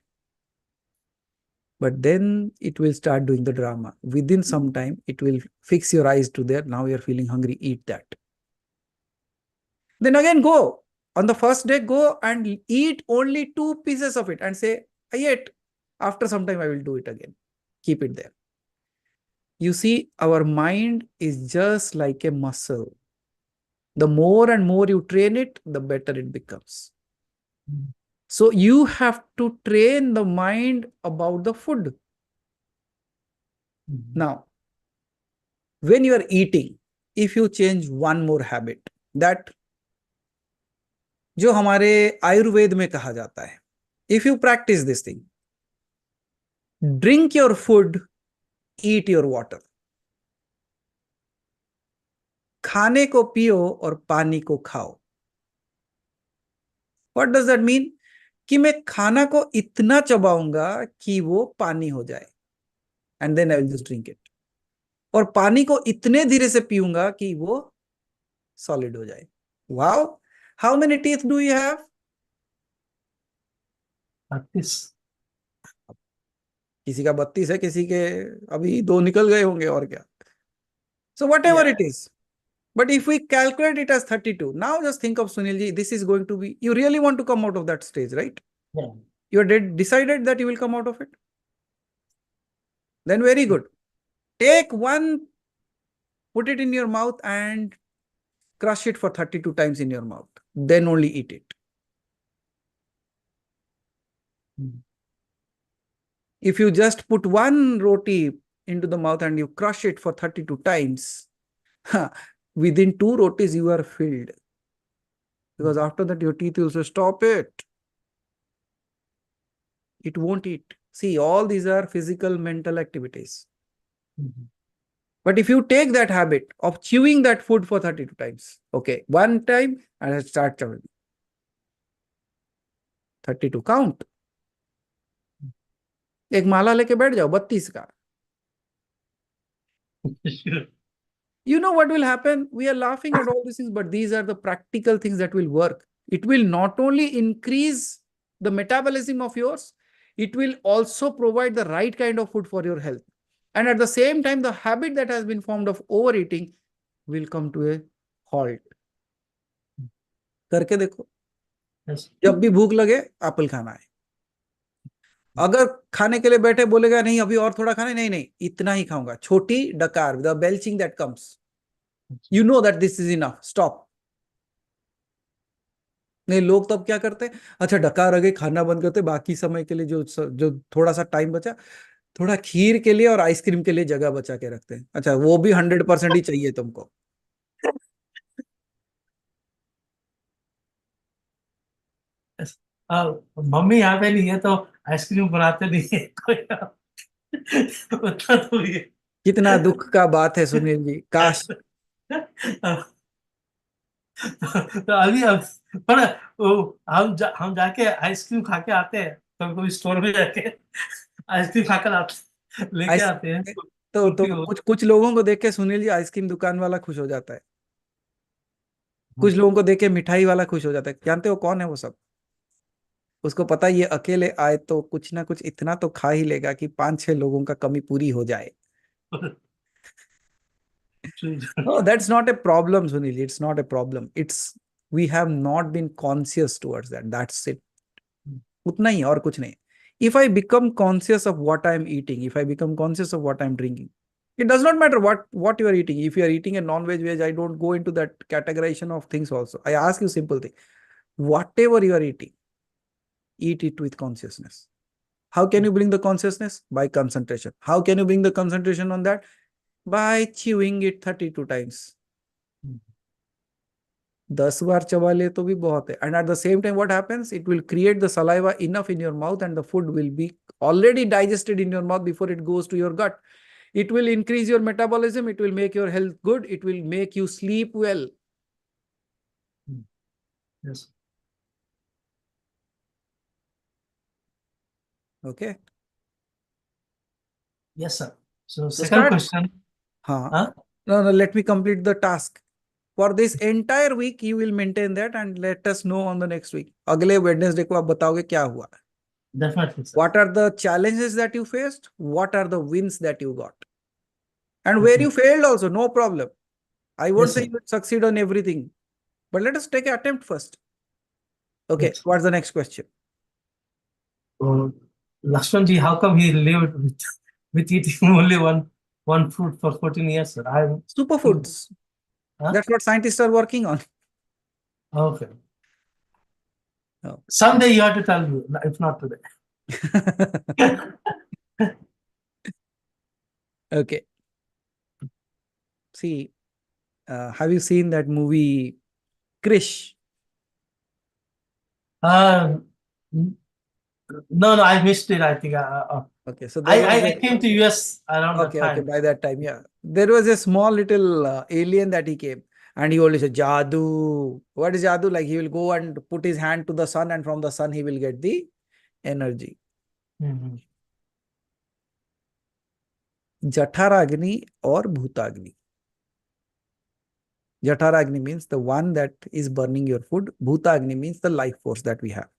But then it will start doing the drama. Within some time, it will fix your eyes to there. Now you are feeling hungry, eat that. Then again go. On the first day, go and eat only 2 pieces of it and say, I ate. After some time, I will do it again. Keep it there. You see, our mind is just like a muscle. The more and more you train it, the better it becomes. So you have to train the mind about the food. Now, when you are eating, if you change one more habit, that जो हमारे आयुर्वेद में कहा जाता है, if you practice this thing, drink your food, eat your water. खाने को पियो और पानी को खाओ. What does that mean? कि मैं खाना को इतना चबाऊंगा कि वो पानी हो जाए, and then I will just drink it. और पानी को इतने धीरे से पीऊंगा कि वो सॉलिड हो जाए. Wow! How many teeth do you have? 32. किसी का 32 है, किसी के अभी 2 निकल गए होंगे और क्या. So whatever it is. But if we calculate it as 32, now just think of Sunil ji, this is going to be, you really want to come out of that stage, right? Yeah. You are decided that you will come out of it. Then very good. Take one, put it in your mouth and crush it for 32 times in your mouth. Then only eat it. If you just put one roti into the mouth and you crush it for 32 times, within 2 rotis you are filled. Because after that your teeth will say, stop it. it won't eat. See, all these are physical, mental activities. But if you take that habit of chewing that food for 32 times, okay, one time and I start chewing. 32 count. एक माला लेके बैठ जाओ 32 का. Sure. You know what will happen? We are laughing at all these things, but these are the practical things that will work. It will not only increase the metabolism of yours, it will also provide the right kind of food for your health. And at the same time, the habit that has been formed of overeating will come to a halt. करके देखो. Yes. जब भी भूख लगे Apple खाना है. अगर खाने के लिए बैठे बोलेगा नहीं अभी और थोड़ा खाना है, नहीं नहीं इतना ही खाऊंगा. छोटी डकार, the belching that comes. You know that this is enough. Stop. नहीं, लोग तब क्या करते हैं? अच्छा डकार आ गई, खाना बंद करते, बाकी समय के लिए जो थोड़ा सा टाइम बचा, थोड़ा खीर के लिए और आइसक्रीम के लिए जगह बचा के रखते हैं. अच्छा वो भी 100% ही चाहिए तुमको. मम्मी यहाँ पे नहीं है तो आइसक्रीम बनाते नहीं है कोई. उतना तो ये कितना दुख का बात है सुनील जी. काश. तो अभी पर हम जाके आइसक्रीम खा के आते हैं, कभी कभी स्टोर में जाके आइसक्रीम खाकर आते लेके आते हैं. तो कुछ लोगों को देख के सुनील जी आइसक्रीम दुकान वाला खुश हो जाता है. कुछ लोगों को देख के मिठाई वाला खुश हो जाता है. जानते हो कौन है वो सब? उसको पता है ये अकेले आए तो कुछ ना कुछ इतना तो खा ही लेगा कि 5-6 लोगों का कमी पूरी हो जाए. No, that's not a problem, Sunil. It's not a problem. We have not been conscious towards that. That's it. उतना ही और कुछ नहीं. If I become conscious of what I'm eating, if I become conscious of what I'm drinking, it does not matter what you are eating. If you are eating a non-veg, veg, I don't go into that categorization of things also. I ask you simple thing. Whatever you are eating, eat it with consciousness. How can you bring the consciousness? By concentration. How can you bring the concentration on that? By chewing it 32 times. 10 बार चबा ले तो भी बहुत है. And at the same time, what happens? It will create the saliva enough in your mouth and the food will be already digested in your mouth before it goes to your gut. It will increase your metabolism. It will make your health good. It will make you sleep well. Yes. Okay. Yes, sir. So second start. question. Huh? No, let me complete the task. For this entire week, you will maintain that and let us know on the next week. अगले Wednesday को आप बताओगे क्या हुआ. Definitely, sir. What are the challenges that you faced? What are the wins that you got? And where you failed also, no problem. I won't say you would succeed on everything. But let us take an attempt first. Okay, Yes. what's the next question? Lakshman ji, how come he lived with eating only one fruit for 14 years, sir? Superfoods. Huh? That's what scientists are working on. Okay. Oh. Someday you have to tell me, if not today. Okay. See, have you seen that movie Krish? No, I missed it. I think. Okay, so I came to US around that time. Okay, by that time, yeah. There was a small little alien that he came, and he always said, Jadoo. What is Jadoo? Like he will go and put his hand to the sun, and from the sun he will get the energy. Jatharagni or Bhutagni. Jatharagni means the one that is burning your food. Bhutagni means the life force that we have.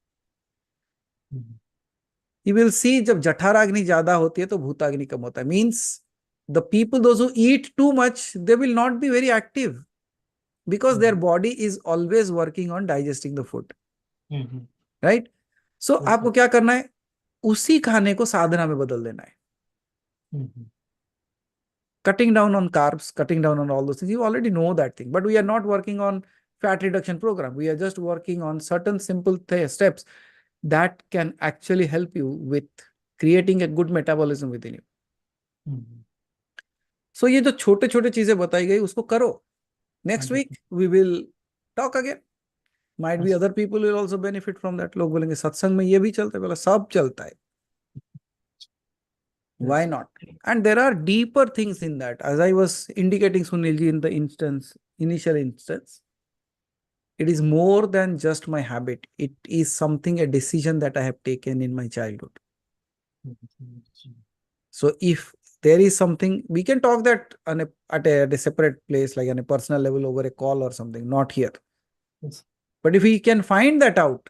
You will see जब जठराग्नि ज्यादा होती है तो भूताग्नि कम होता है. Means the people, those who eat too much, they will not be very active because their body is always working on digesting the food. Right? So आपको क्या करना है? उसी खाने को साधना में बदल देना है. Cutting down on carbs, cutting down on all those things. You already know that thing. But we are not working on fat reduction program. We are just working on certain simple steps that can actually help you with creating a good metabolism within you. So ये जो छोटे छोटे चीजें बताई गई उसको करो. Next week we will talk again. Might be other people will also benefit from that. लोग बोलेंगे सत्संग में ये भी चलता है. बोला सब चलता है. Why not? And there are deeper things in that. As I was indicating, Sunilji, in the initial instance, it is more than just my habit. It is something, a decision that I have taken in my childhood. So if there is something, we can talk that at a separate place, like on a personal level over a call or something, not here. Yes. But if we can find that out,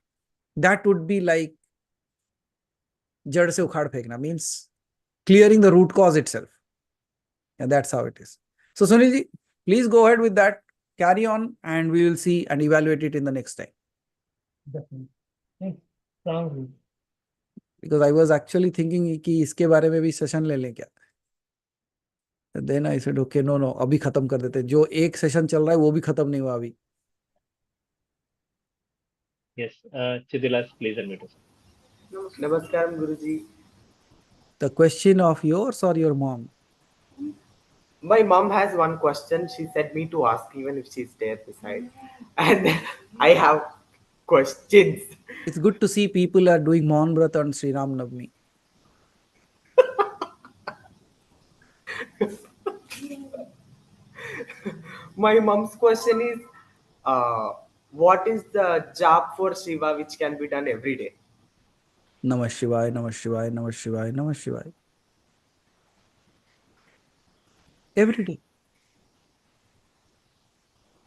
that would be like jad se ukhad fenkna, means clearing the root cause itself. And that's how it is. So Sunilji, please go ahead with that, carry on, and we will see and evaluate it in the next time. Definitely. Thanks. Sounds good. Because I was actually thinking कि इसके बारे में भी session ले लें क्या. Then I said, okay, no, अभी खत्म कर देते. जो एक सेशन चल रहा है वो भी खत्म नहीं हुआ अभी. Yes, Chidilas, please unmute yourself. Namaskaram, Guruji. The question of yours or your mom? My mom has one question. She said me to ask even if she's there beside. And I have questions. It's good to see people are doing Maun Vrat on Sri Ram Navami. My mom's question is, what is the jap for Shiva which can be done every day? Namah Shivaya, Namah Shivaya, Namah Shivaya, Namah Shivaya. Every day.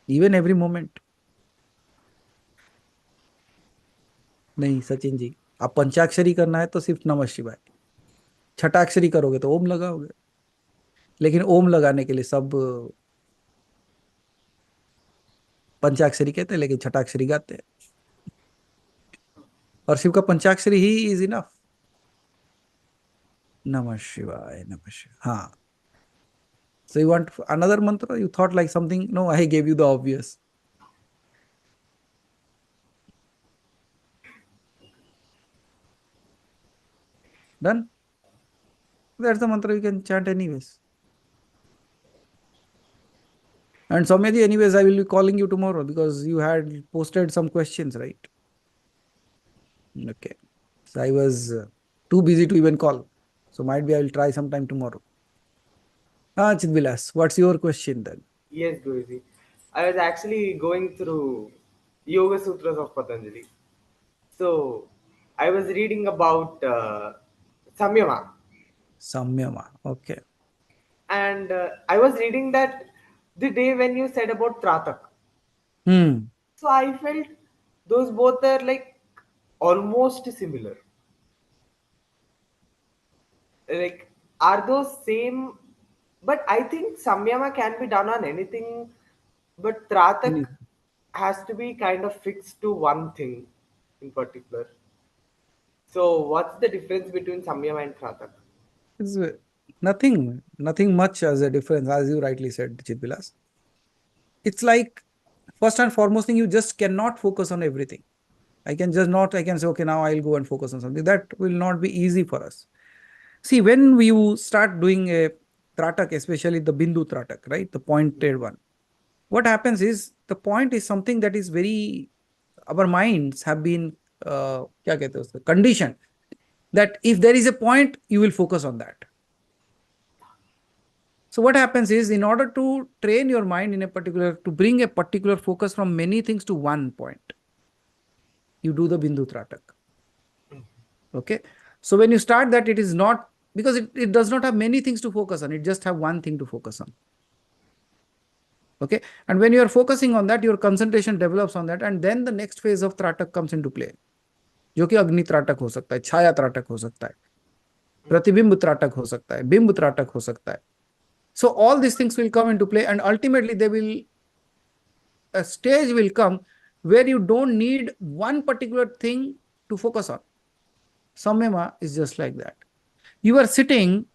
Even every moment. नहीं सचिन जी, आप पंचाक्षरी करना है तो सिर्फ नमः शिवाय. छठाक्षरी करोगे तो ओम लगाओगे. लेकिन ओम लगाने के लिए सब पंचाक्षरी कहते हैं, लेकिन छठाक्षरी गाते हैं. और शिव का पंचाक्षरी ही इज इनफ. नमः शिवाय, नमः शिवाय. हाँ. So you want another mantra? You thought like something? No, I gave you the obvious. Done? That's the mantra you can chant anyways. And Soumyaji, anyways, I will be calling you tomorrow because you had posted some questions, right? Okay. So I was too busy to even call. So might be I will try sometime tomorrow. Chidvilas, what's your question then? Yes, Guruji. I was actually going through Yoga Sutras of Patanjali. So I was reading about Samyama. Samyama, okay. And I was reading that the day when you said about Tratak. So I felt those both are like almost similar. Like, are those same? But I think Samyama can be done on anything, but Tratak has to be kind of fixed to one thing in particular. So what's the difference between Samyama and Tratak? It's nothing much as a difference, as you rightly said, Chidvilas. It's like, first and foremost thing, you just cannot focus on everything. I can say, okay, now I'll go and focus on something. That will not be easy for us. See, when you start doing a Tratak, especially the Bindu Tratak, right? The pointed one. What happens is, the point is something that is very, our minds have been conditioned that if there is a point, you will focus on that. So what happens is, in order to train your mind in a particular, to bring a particular focus from many things to one point, you do the Bindu Tratak. Okay. So when you start that, it is not, because it does not have many things to focus on. It just have one thing to focus on. Okay. And when you are focusing on that, your concentration develops on that. And then the next phase of Tratak comes into play. जो कि अग्नि त्राटक हो सकता है, छाया त्राटक हो सकता है, प्रतिबिंब त्राटक हो सकता है, बिंब त्राटक हो सकता है. So all these things will come into play, and ultimately a stage will come where you don't need one particular thing to focus on. Samyama is just like that. You are sitting,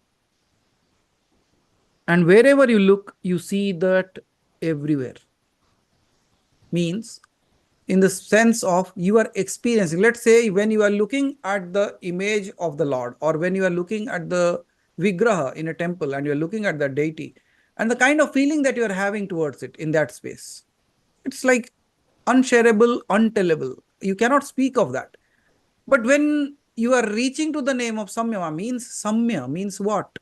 and wherever you look, you see that everywhere. Means, in the sense of you are experiencing, let's say when you are looking at the image of the Lord, or when you are looking at the Vigraha in a temple and you are looking at the deity, and the kind of feeling that you are having towards it in that space, it's like unshareable, untellable. You cannot speak of that. But when you are reaching to the name of Samyama means Samya means what?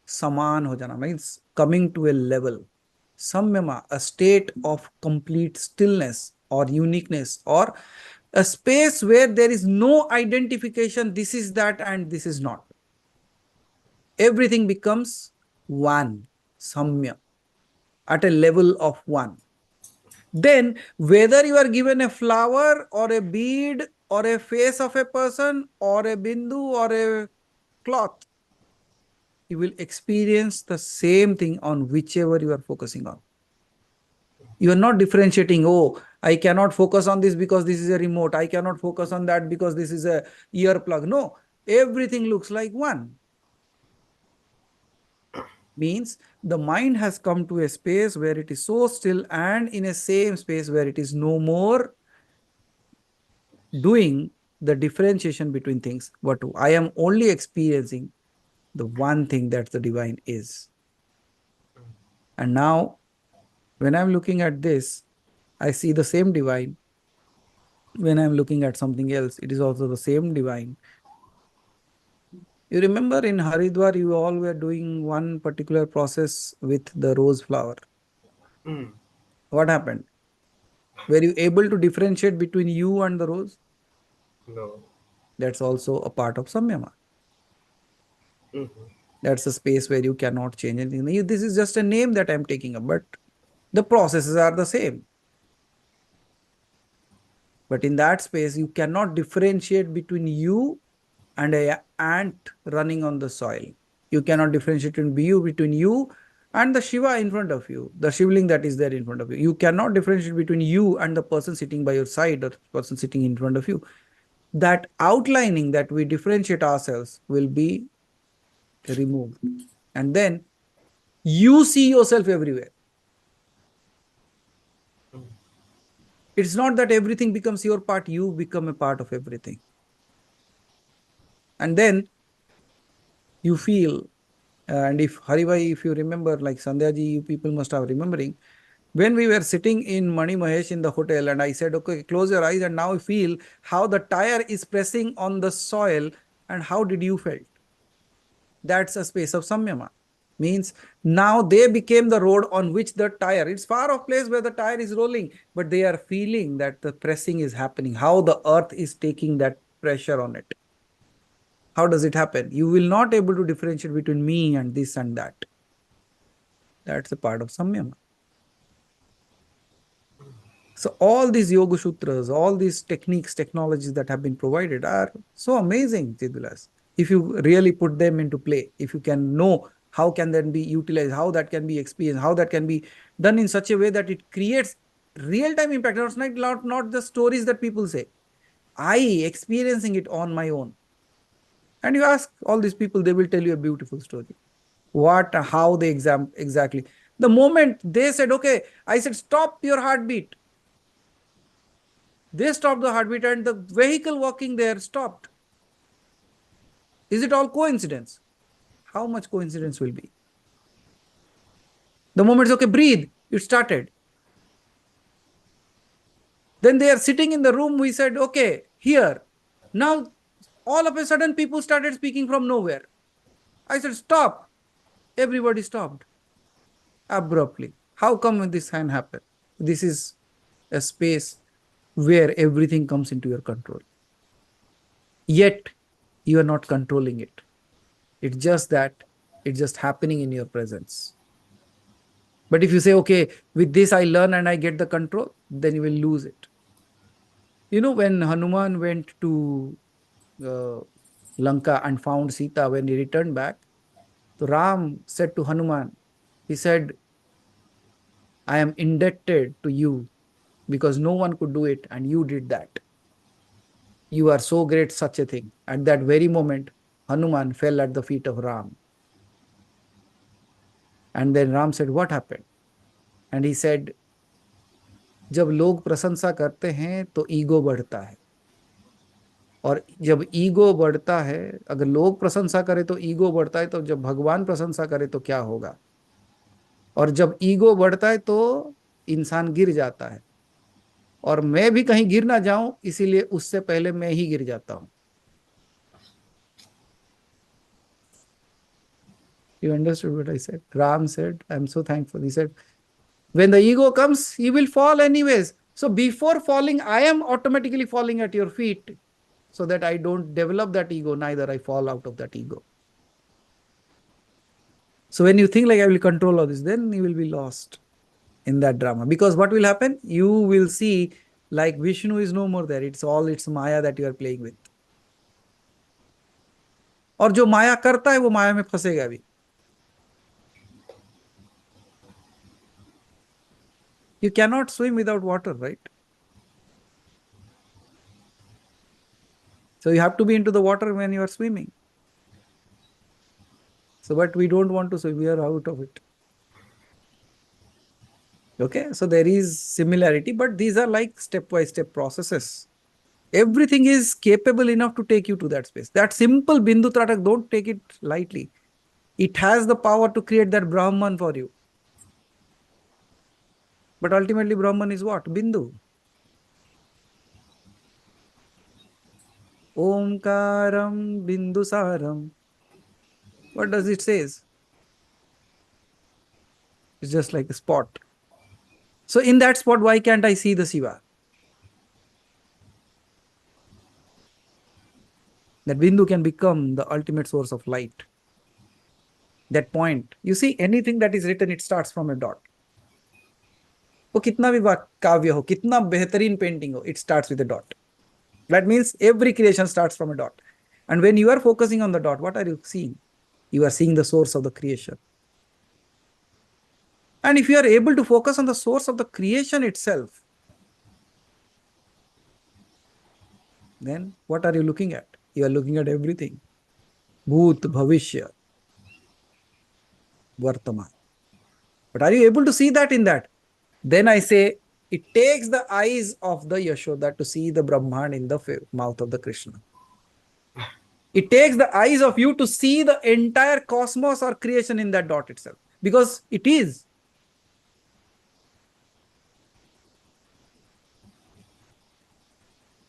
Saman ho jana means coming to a level. Samyama, a state of complete stillness or uniqueness, or a space where there is no identification, this is that and this is not. Everything becomes one, Samya, at a level of one. Then whether you are given a flower or a bead or a face of a person or a bindu or a cloth, you will experience the same thing on whichever you are focusing on. You are not differentiating, oh, I cannot focus on this because this is a remote. I cannot focus on that because this is a earplug. No, everything looks like one. Means the mind has come to a space where it is so still, and in a same space where it is no more doing the differentiation between things, but I am only experiencing the one thing that the divine is. And now when I'm looking at this, I see the same divine. When I'm looking at something else, it is also the same divine. You remember in Haridwar, you all were doing one particular process with the rose flower. What happened? Were you able to differentiate between you and the rose? No. That's also a part of Samyama. That's a space where you cannot change anything. This is just a name that I'm taking up, but the processes are the same. But in that space, you cannot differentiate between you and an ant running on the soil. You cannot differentiate between you and the Shiva in front of you, the Shivling that is there in front of you. You cannot differentiate between you and the person sitting by your side or the person sitting in front of you. That outlining that we differentiate ourselves will be removed. And then you see yourself everywhere. It's not that everything becomes your part, you become a part of everything. And then you feel, and if Haribhai, if you remember, like Sandhya ji, you people must have remembering, when we were sitting in Mani Mahesh in the hotel and I said, okay, close your eyes and now feel how the tire is pressing on the soil, and how did you felt? That's a space of Samyama. Means now they became the road on which the tire, it's far off place where the tire is rolling, but they are feeling that the pressing is happening, how the earth is taking that pressure on it. How does it happen? You will not able to differentiate between me and this and that. That's a part of Samyama. So all these Yoga Sutras, all these techniques, technologies that have been provided are so amazing, Chidulas. If you really put them into play, if you can know how can that be utilized, how that can be experienced, how that can be done in such a way that it creates real-time impact. It's not the stories that people say. I experiencing it on my own. And you ask all these people, they will tell you a beautiful story. What, how they exactly. The moment they said, okay, I said, stop your heartbeat. They stopped the heartbeat and the vehicle walking there stopped. Is it all coincidence? How much coincidence will be? The moment it's okay, breathe, it started. Then they are sitting in the room, we said, okay, here. Now, all of a sudden, people started speaking from nowhere. I said, stop. Everybody stopped. Abruptly. How come this can happen? This is a space where everything comes into your control. Yet, you are not controlling it. It's just that it's just happening in your presence. But if you say, okay, with this I learn and I get the control, then you will lose it. You know, when Hanuman went to Lanka and found Sita, when he returned back, so Ram said to Hanuman, he said, I am indebted to you because no one could do it and you did that. You are so great, such a thing. At that very moment, Hanuman fell at the feet of Ram. And then Ram said, what happened? And he said, जब लोग प्रशंसा करते हैं तो ego बढ़ता है, और जब ईगो बढ़ता है, अगर लोग प्रशंसा करें तो ईगो बढ़ता है, तो जब भगवान प्रशंसा करे तो क्या होगा? और जब ईगो बढ़ता है तो इंसान गिर जाता है, और मैं भी कहीं गिर ना जाऊं इसीलिए उससे पहले मैं ही गिर जाता हूं. You understood what I said? Ram said, I'm so thankful. He said, when the ego comes, he will fall anyways. So before falling, I am automatically falling at your feet so that I don't develop that ego, neither I fall out of that ego. So when you think like I will control all this, then you will be lost in that drama. Because what will happen? You will see like Vishnu is no more there. It's Maya that you are playing with. और जो माया करता है वो माया में फंसेगा भी. You cannot swim without water, right? So you have to be into the water when you are swimming. So, but we don't want to swim, we are out of it. Okay, so there is similarity, but these are like step-by-step processes. Everything is capable enough to take you to that space. That simple Bindu Tratak, don't take it lightly. It has the power to create that Brahman for you. But ultimately, Brahman is what? Bindu. Omkaram Bindusaram. What does it say? It's just like a spot. So in that spot, why can't I see the Shiva? That Bindu can become the ultimate source of light. That point. You see, anything that is written, it starts from a dot. वो कितना भी काव्य हो, कितना बेहतरीन painting हो, it starts with a dot. That means every creation starts from a dot. And when you are focusing on the dot, what are you seeing? You are seeing the source of the creation. And if you are able to focus on the source of the creation itself, then what are you looking at? You are looking at everything. Bhut, Bhavishya, Vartaman. But are you able to see that in that? Then I say, it takes the eyes of the Yashoda to see the Brahman in the mouth of the Krishna. It takes the eyes of you to see the entire cosmos or creation in that dot itself. Because it is.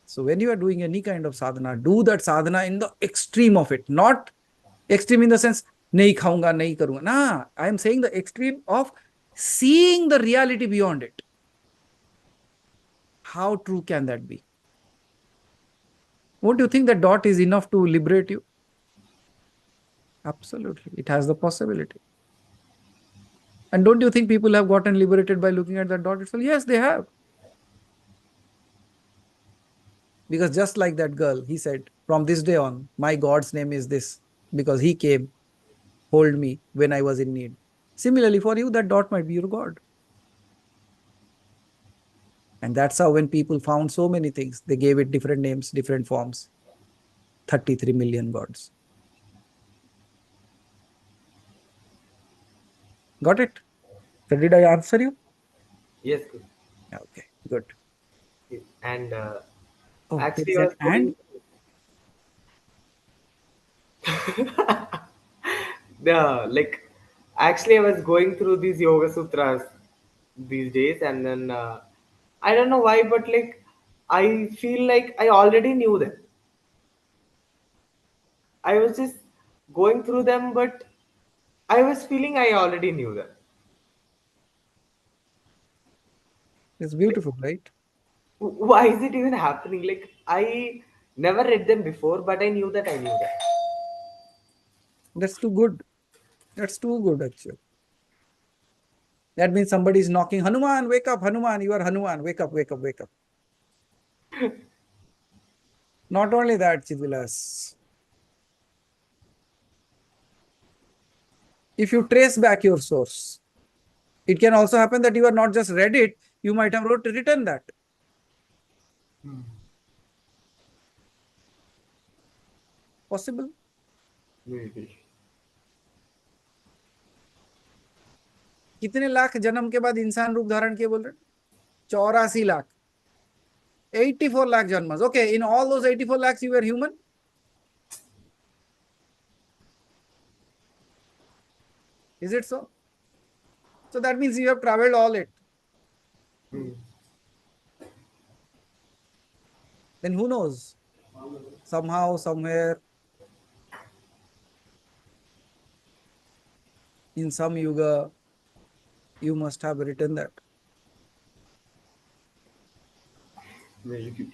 So when you are doing any kind of sadhana, do that sadhana in the extreme of it. Not extreme in the sense, nahi khaunga, nahi karunga. Nah, I am saying the extreme of seeing the reality beyond it. How true can that be? Won't you think that dot is enough to liberate you? Absolutely. It has the possibility. And don't you think people have gotten liberated by looking at that dot itself? Yes, they have. Because just like that girl, he said, from this day on, my God's name is this, because he came, hold me when I was in need. Similarly, for you, that dot might be your God. And that's how when people found so many things, they gave it different names, different forms. 33 million gods. Got it? So did I answer you? Yes, good. Okay, good. And Oh, actually, there's I an was actually I was going through these Yoga Sutras these days, and then I don't know why, but like I feel like I already knew them. I was just going through them, but I was feeling I already knew them. It's beautiful, right? Why is it even happening? Like I never read them before, but I knew that I knew them. That's too good. That's too good, actually. That means somebody is knocking, Hanuman, wake up, Hanuman, you are Hanuman, wake up, wake up, wake up. Not only that, Chidvilas, if you trace back your source, it can also happen that you are not just read it, you might have written that. Possible? Maybe. कितने लाख जन्म के बाद इंसान रूप धारण किए बोल रहे? 84 lakh. 84 lakh janmas. Okay, in all those 84 lakhs, you were human? Is it so? So that means you have traveled all it. Then who knows? Somehow, somewhere. In some yuga, you must have written that. Maybe.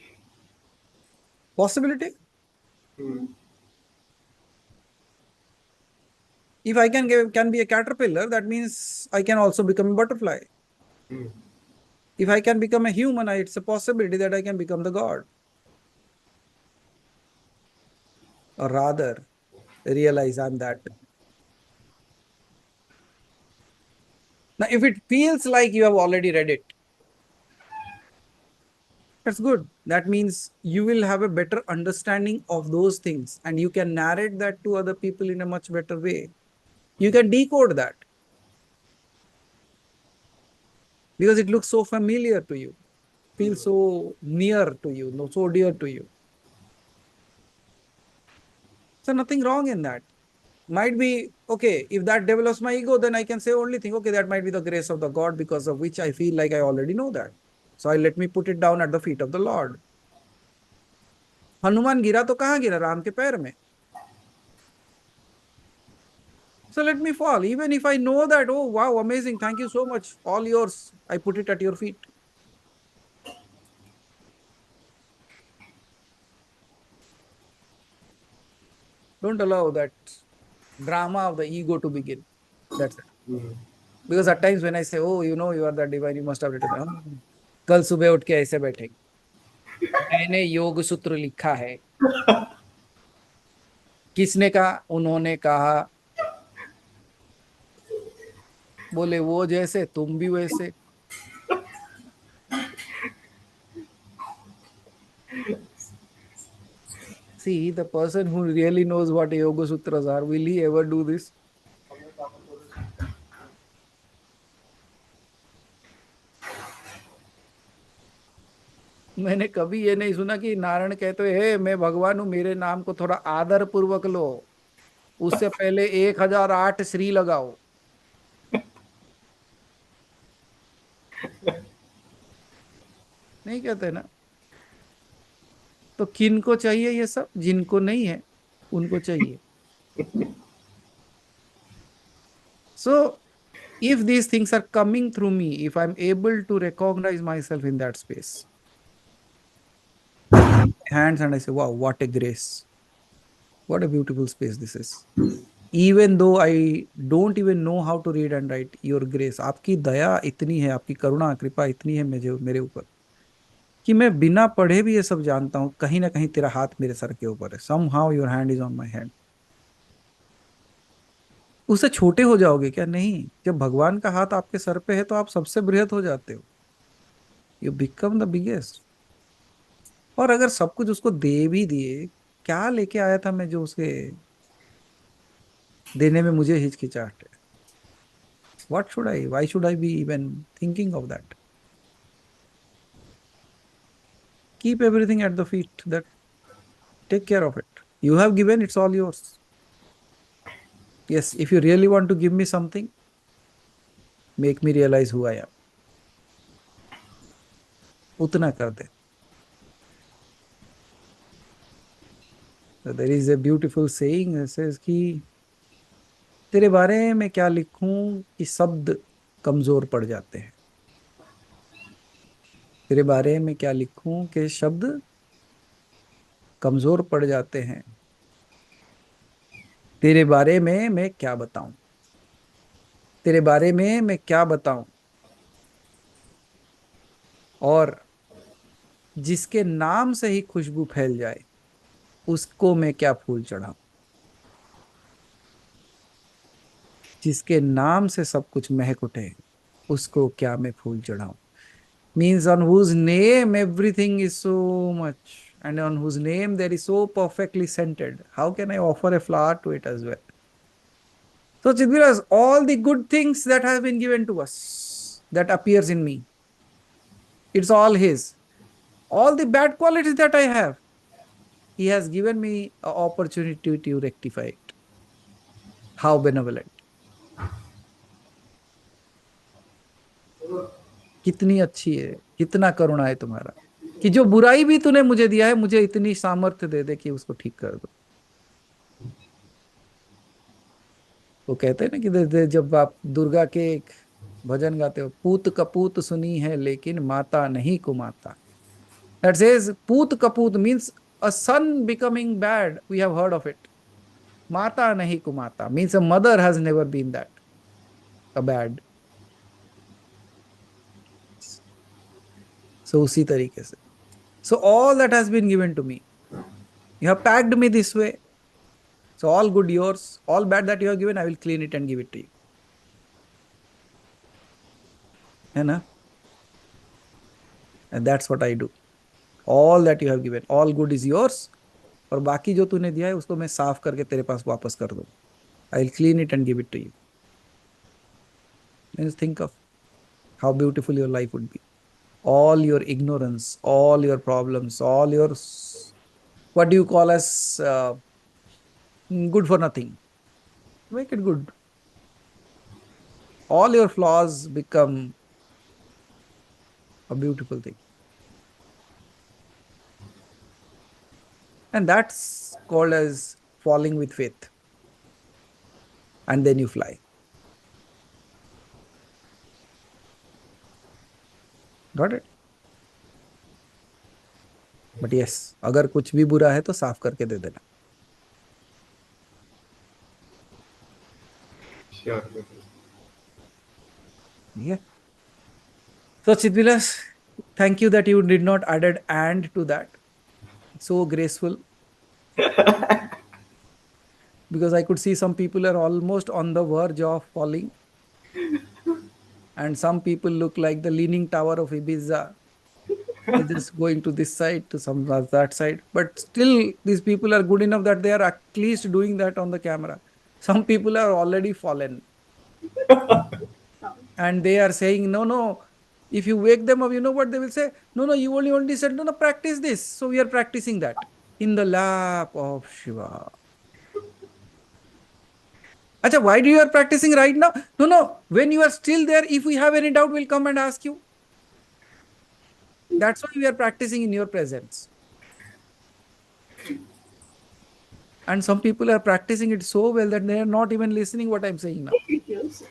Possibility? Hmm. If I can be a caterpillar, that means I can also become a butterfly. Hmm. If I can become a human, it's a possibility that I can become the god. Or rather, realize I'm that. Now, if it feels like you have already read it, that's good. That means you will have a better understanding of those things and you can narrate that to other people in a much better way. You can decode that because it looks so familiar to you, feels so near to you, no, so dear to you. So nothing wrong in that. Might be, okay, if that develops my ego, then I can say only thing, okay, that might be the grace of the God because of which I feel like I already know that. So let me put it down at the feet of the Lord. Hanuman गिरा तो कहाँ गिरा? राम के पैर में. So let me fall. Even if I know that, oh, wow, amazing, thank you so much, all yours, I put it at your feet. Don't allow that drama of the ego to begin. That's it. Hmm. Because at times when I say, oh, you know, you are the divine, you must have written, कल सुबह उठ के ऐसे बैठे, मैंने योग सूत्र लिखा है. किसने कहा? उन्होंने कहा. बोले वो जैसे तुम भी वैसे. See, the person who really knows what Yoga Sutras are, will he ever do this? मैंने कभी ये नहीं सुना कि नारायण कहते हैं, मैं भगवान हूं, मेरे नाम को थोड़ा आदर पूर्वक लो, उससे पहले 1008 श्री लगाओ. नहीं कहते ना. तो किनको चाहिए ये सब? जिनको नहीं है उनको चाहिए. So if these things are coming through me, if I'm able to recognize myself in that space, hands and I say, wow, what a grace, what a beautiful space this is. Even though I don't even know how to read and write, your grace, आपकी दया इतनी है, आपकी करुणा कृपा इतनी है मेरे ऊपर कि मैं बिना पढ़े भी ये सब जानता हूं, कहीं ना कहीं तेरा हाथ मेरे सर के ऊपर है. somehow your hand is on my hand. उससे छोटे हो जाओगे क्या? नहीं. जब भगवान का हाथ आपके सर पे है तो आप सबसे बृहत हो जाते हो. You become the biggest. और अगर सब कुछ उसको दे भी दिए, क्या लेके आया था मैं जो उसके देने में मुझे हिचकिचाहट है? What should I, why should I be even thinking of that? Keep everything at the feet, that take care of it. You have given, it's all yours. Yes, if you really want to give me something, make me realize who I am. उतना कर दे. So there is a beautiful saying that says कि तेरे बारे में क्या लिखूं कि शब्द कमजोर पड़ जाते हैं. तेरे बारे में क्या लिखूं कि शब्द कमजोर पड़ जाते हैं. तेरे बारे में मैं क्या बताऊं, तेरे बारे में मैं क्या बताऊं. और जिसके नाम से ही खुशबू फैल जाए, उसको मैं क्या फूल चढ़ाऊं. जिसके नाम से सब कुछ महक उठे, उसको क्या मैं फूल चढ़ाऊं. Means on whose name everything is so much, and on whose name there is so perfectly scented, how can I offer a flower to it as well? So Chidviras, all the good things that have been given to us, that appears in me, it's all his. All the bad qualities that I have, he has given me an opportunity to rectify it. How benevolent. कितनी अच्छी है, कितना करुणा है तुम्हारा कि जो बुराई भी तूने मुझे दिया है, मुझे इतनी सामर्थ्य दे दे कि उसको ठीक कर दो. वो कहते हैं ना कि जब आप दुर्गा के एक भजन गाते हो, पूत कपूत सुनी है लेकिन माता नहीं कुमाता. That says पूत कपूत means a son becoming bad. We have heard of it. Mata nahi kumata means a mother has never been that, a bad. So उसी तरीके से. So all that has been given to me. You have packed me this way. So all good yours, all bad that you have given, I will clean it and give it to you. है ना? And that's what I do. All that you have given, all good is yours. और बाकी जो तूने दिया है उसको मैं साफ करके तेरे पास वापस कर दूँ. I will clean it and give it to you. Just think of how beautiful your life would be. All your ignorance, all your problems, all your, what do you call as good for nothing, make it good. All your flaws become a beautiful thing. And that's called as falling with faith. And then you fly. Got it? But yes, अगर कुछ भी बुरा है तो साफ करके दे देना. Sure. Yeah. So Chidvilas, thank you that you did not added and to that. So graceful. Because I could see some people are almost on the verge of falling. And some people look like the Leaning Tower of Ibiza. They're just going to this side, to some that side. But still, these people are good enough that they are at least doing that on the camera. Some people are already fallen. And they are saying, no. If you wake them up, you know what they will say? No, you only said, no, practice this. So we are practicing that in the lap of Shiva. Acha, why do you are practicing right now? No. When you are still there, if we have any doubt, we'll come and ask you. That's why we are practicing in your presence. And some people are practicing it so well that they are not even listening what I'm saying now. Yes.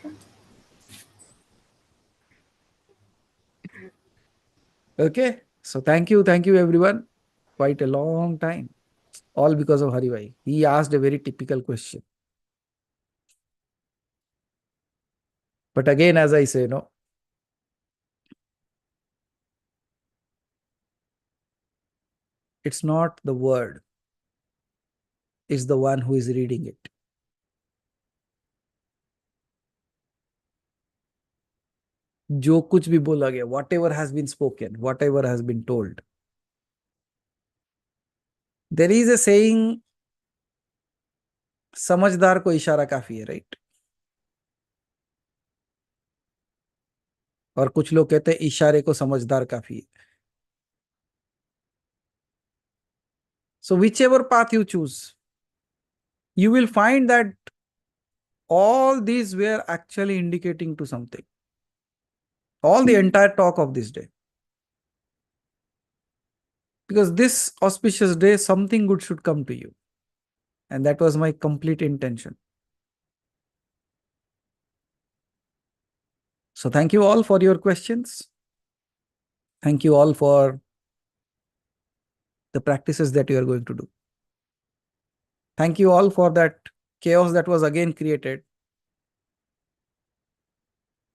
Okay. So thank you everyone. Quite a long time. All because of Hari Bhai. He asked a very typical question. But again, as I say, no, it's not the word. It's the one who is reading it. जो कुछ भी बोला गया, whatever has been spoken, whatever has been told. There is a saying, समझदार को इशारा काफी है, right? और कुछ लोग कहते हैं इशारे को समझदार काफी है. So whichever path you choose, you will find that all these were actually indicating to something. All the entire talk of this day. Because this auspicious day, something good should come to you. And that was my complete intention. So thank you all for your questions. Thank you all for the practices that you are going to do. Thank you all for that chaos that was again created.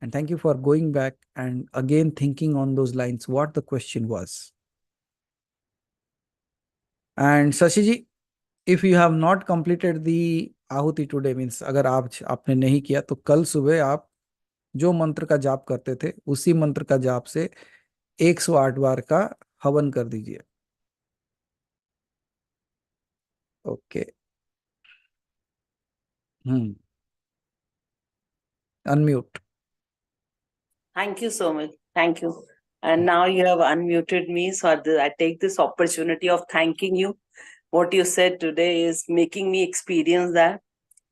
And thank you for going back and again thinking on those lines, what the question was. And Shashiji, if you have not completed the आहुति today, means अगर आपने नहीं किया तो कल सुबह आप जो मंत्र का जाप करते थे उसी मंत्र का जाप से 108 बार का हवन कर दीजिए. Okay. Unmute. Thank you so much. Thank you. And now you have unmuted me, so I take this opportunity of thanking you. What you said today is making me experience that.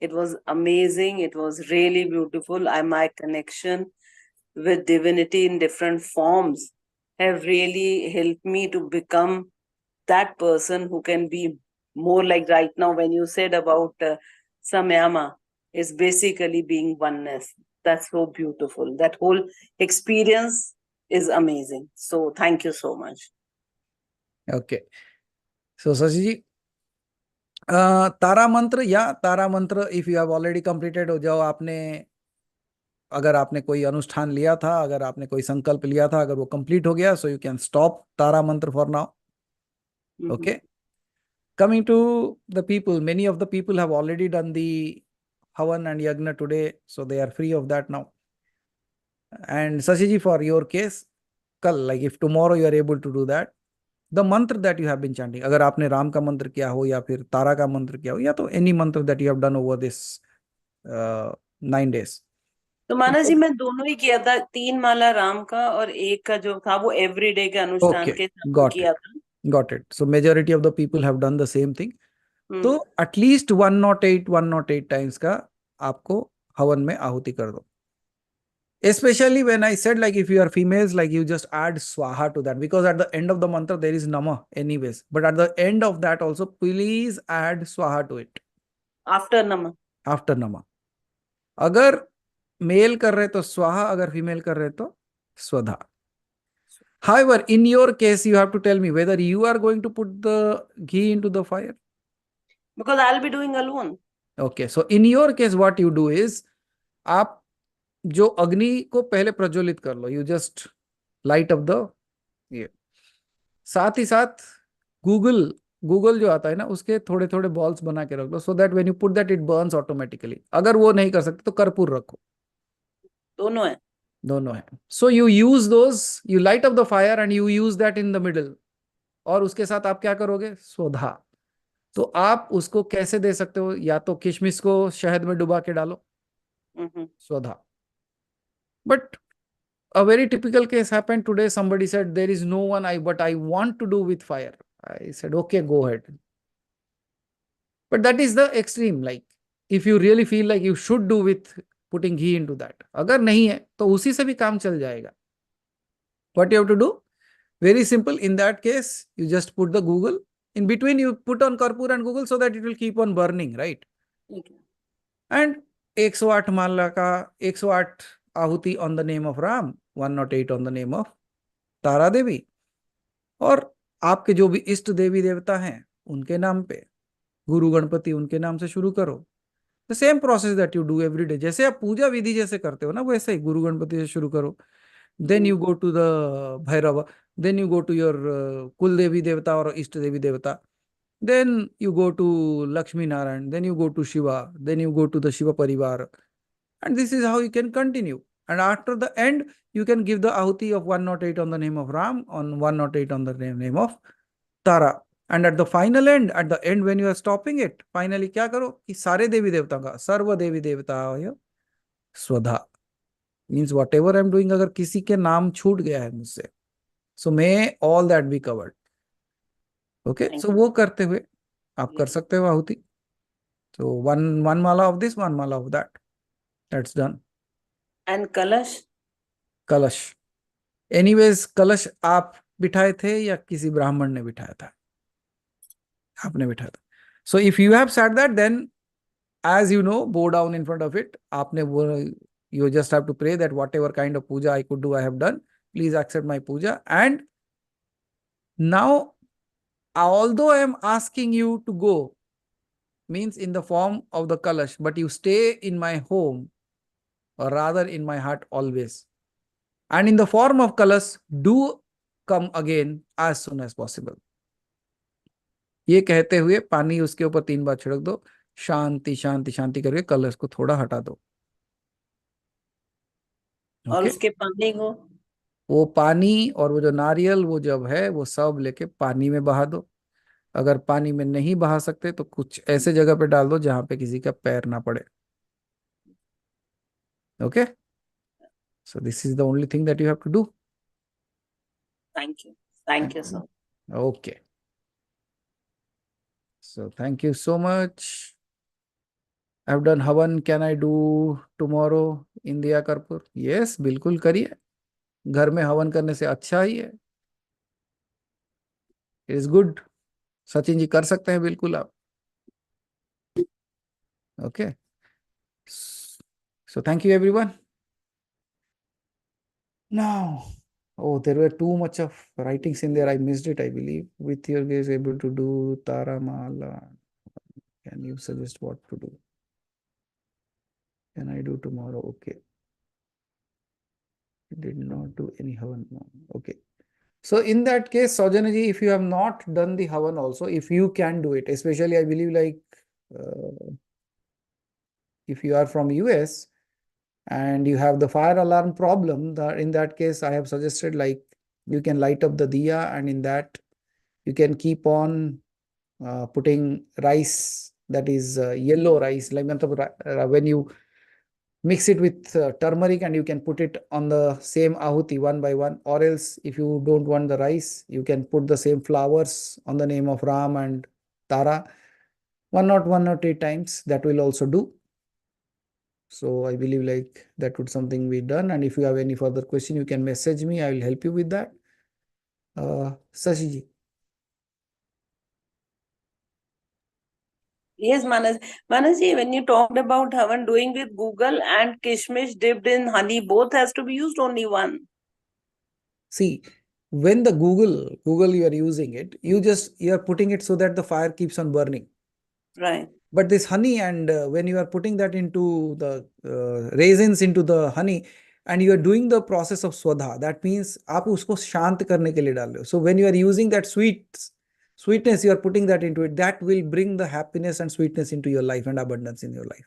It was amazing. It was really beautiful. My connection with divinity in different forms have really helped me to become that person who can be more like right now when you said about Samyama. is basically being oneness. That's so beautiful. That whole experience is amazing. So thank you so much. Okay. So Shashi ji, तारा मंत्र या तारा मंत्र if you have already completed, जो आपने, अगर आपने कोई अनुष्ठान लिया था, अगर आपने कोई संकल्प लिया था, अगर वो कंप्लीट हो गया, सो यू कैन स्टॉप तारा मंत्र for now. Okay. Coming to the people, many of the people have already done the Havan and Yagna today, so they are free of that now. And Shashi ji, for your case, kal, like if tomorrow you are able to do that, the mantra that you have been chanting, अगर आपने राम का मंत्र किया हो या फिर तारा का मंत्र किया हो या तो any mantra that you have done over this 9 days. तो मानस जी मैं दोनों ही किया था, 3 माला राम का और एक का जो था वो एवरीडे के अनुष्ठान Okay, के साथ got किया it. था. Got it. So majority of the people have done the same thing. तो at least 108 times का आपको हवन में आहुति कर दो. Especially when I said, like, if you are females, like you just add swaha to that, because at the end of the mantra there is nama anyways, but at the end of that also please add swaha to it. After nama. After nama. अगर mail कर रहे तो स्वाहा, अगर female कर रहे तो स्वधा. However, in your case, you have to tell me whether you are going to put the ghee into the fire. Because I'll be doing alone. Okay, so in your case, what you do is, आप जो अग्नि को पहले प्रज्वलित कर लो, you just light up the ये. साथ ही साथ गूगल जो आता है ना, उसके थोड़े थोड़े बॉल्स बना के रख लो, so that when you put that it burns automatically. अगर वो नहीं कर सकते तो कर्पूर रखो. दोनों है. दोनों है. So you use those, you light up the fire and you use that in the middle. और उसके साथ आप क्या करोगे? सोधा. तो आप उसको कैसे दे सकते हो? या तो किशमिश को शहद में डुबा के डालो, सोधा. But a very typical case happened today. Somebody said there is no one but I want to do with fire. I said okay, go ahead. But that is the extreme. Like if you really feel like you should do with putting ghee into that. अगर नहीं है तो उसी से भी काम चल जाएगा. What you have to do? Very simple. In that case, you just put the Google. In between, you put on Karpur and Google so that it will keep on burning, right? Okay. And 108 माला का 108 आहुति on the name of Ram, 108 on the name of तारा देवी. और आपके जो भी इष्ट देवी देवता हैं उनके नाम पे, गुरु गणपति उनके नाम से शुरू करो. The same process that you do every day. जैसे आप पूजा विधि जैसे करते हो ना, वैसे ही गुरु गणपति से शुरू करो. Then you go to the Bhairava. Then you go to your Kul Devi Devata or Ishta Devi Devata. Then you go to Lakshmi Narayan. Then you go to Shiva. Then you go to the Shiva Parivar. And this is how you can continue. And after the end, you can give the ahuti of 108 on the name of Ram, on 108 on the name of Tara. And at the final end, at the end when you are stopping it, finally क्या करो कि सारे देवी देवता का, सर्व देवी देवता स्वधा. Means whatever I'm doing, अगर किसी के नाम छूट गया है मुझसे, so may all that be covered. Okay, so वो करते हुए आप कर सकते हो आहुति. So one mala of this, one mala of that. That's done. And कलश? कलश. Anyways, कलश आप बिठाए थे या किसी ब्राह्मण ने बिठाया था? आपने बिठाया था. So if you have said that, then as you know, bow down in front of it. आपने वो, you just have to pray that whatever kind of puja I could do, I have done. Please accept my puja. And now, although I am asking you to go, means in the form of the kalash, but you stay in my home, or rather in my heart always. And in the form of kalash, do come again as soon as possible. ये कहते हुए पानी उसके ऊपर 3 बार छिड़क दो. शांति शांति शांति करके कलश को थोड़ा हटा दो. और उसके पानी को, वो पानी और वो जो नारियल वो जब है वो सब लेके पानी में बहा दो. अगर पानी में नहीं बहा सकते तो कुछ ऐसे जगह पे डाल दो जहां पे किसी का पैर ना पड़े. Okay, so this is the only thing that you have to do. Thank you sir. Okay, so thank you so much. I've done Havan. Can I do tomorrow in Diya Karpur? Yes, बिल्कुल करिए. घर में हवन करने से अच्छा ही है. It is good. Sachin ji कर सकते हैं बिल्कुल आप. Okay, So thank you, everyone. Now, oh, there were too much of writings in there. I missed it, I believe. With your gaze able to do Tara Mala. Can you suggest what to do? Can I do tomorrow? Okay. Did not do any Havan. No. Okay. So in that case, Saujanaji, if you have not done the Havan also, if you can do it, especially I believe like if you are from US and you have the fire alarm problem, in that case, I have suggested like you can light up the diya, and in that you can keep on putting rice, that is yellow rice, like when you mix it with turmeric, and you can put it on the same ahuti one by one. Or else if you don't want the rice, you can put the same flowers on the name of Ram and Tara 108 times. That will also do. So I believe like that would something be done. And if you have any further question, you can message me. I will help you with that. Sashiji. Yes, Manasji, when you talked about Havan doing with Google and Kishmish dipped in honey, both has to be used, only one? See, when the Google you are using it, you are putting it so that the fire keeps on burning. Right. But this honey, and when you are putting that into the raisins into the honey, and you are doing the process of swadha, that means आप उसको शांत करने के लिए डाल रहे हो. So when you are using that sweetness, you are putting that into it. That will bring the happiness and sweetness into your life and abundance in your life.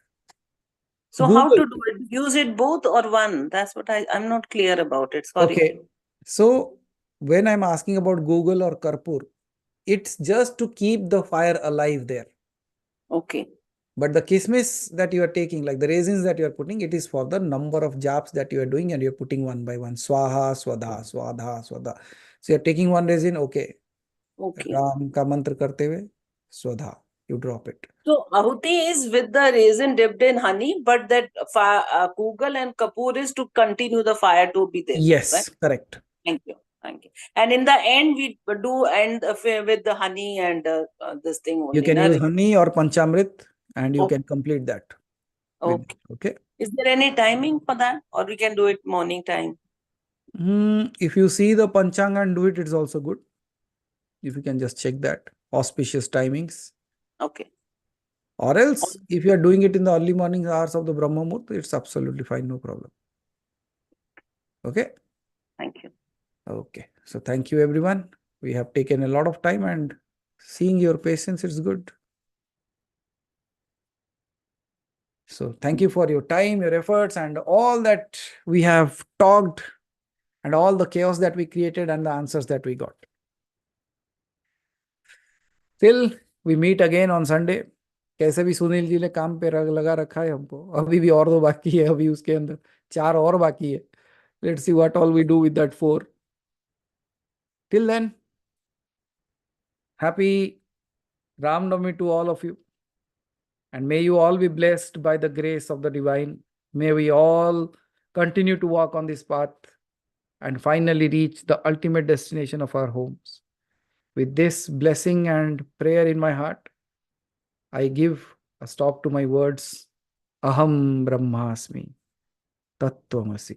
So how to do it? Use it both or one? That's what I'm not clear about it. Sorry. Okay. So when I'm asking about Google or Karpur, it's just to keep the fire alive there. Okay. But the kismis that you are taking, like the raisins that you are putting, it is for the number of japs that you are doing, and you're putting one by one. Swaha, Swadha, Swadha, Swadha. So you're taking one raisin, okay. Okay. Ram ka mantra karte hue, Swadha. You drop it. So ahuti is with the raisin dipped in honey, but that Google and Kapoor is to continue the fire to be there. Yes, right? correct. Thank you. Thank you. And in the end, we do end with the honey and this thing only. You can use honey or panchamrit, and you Okay. can complete that. Okay. Okay. Is there any timing for that, or we can do it morning time? If you see the panchanga and do it, it's also good. If you can just check that auspicious timings. Okay. Or else, if you are doing it in the early morning hours of the Brahma Muhurta, it's absolutely fine, no problem. Okay? Thank you. Okay. So thank you, everyone. We have taken a lot of time, and seeing your patience, it's good. So thank you for your time, your efforts, and all that we have talked, and all the chaos that we created, and the answers that we got. Till we meet again on Sunday. कैसे भी सुनील जी ने काम पे लगा रखा है हमको. अभी भी और 2 बाकी है. अभी उसके अंदर 4 और बाकी है. Let's see what all we do with that 4. Till then, happy Ram Navami to all of you. And may you all be blessed by the grace of the divine. May we all continue to walk on this path and finally reach the ultimate destination of our homes. With this blessing and prayer in my heart, I give a stop to my words. Aham Brahmasmi Tattvamasi.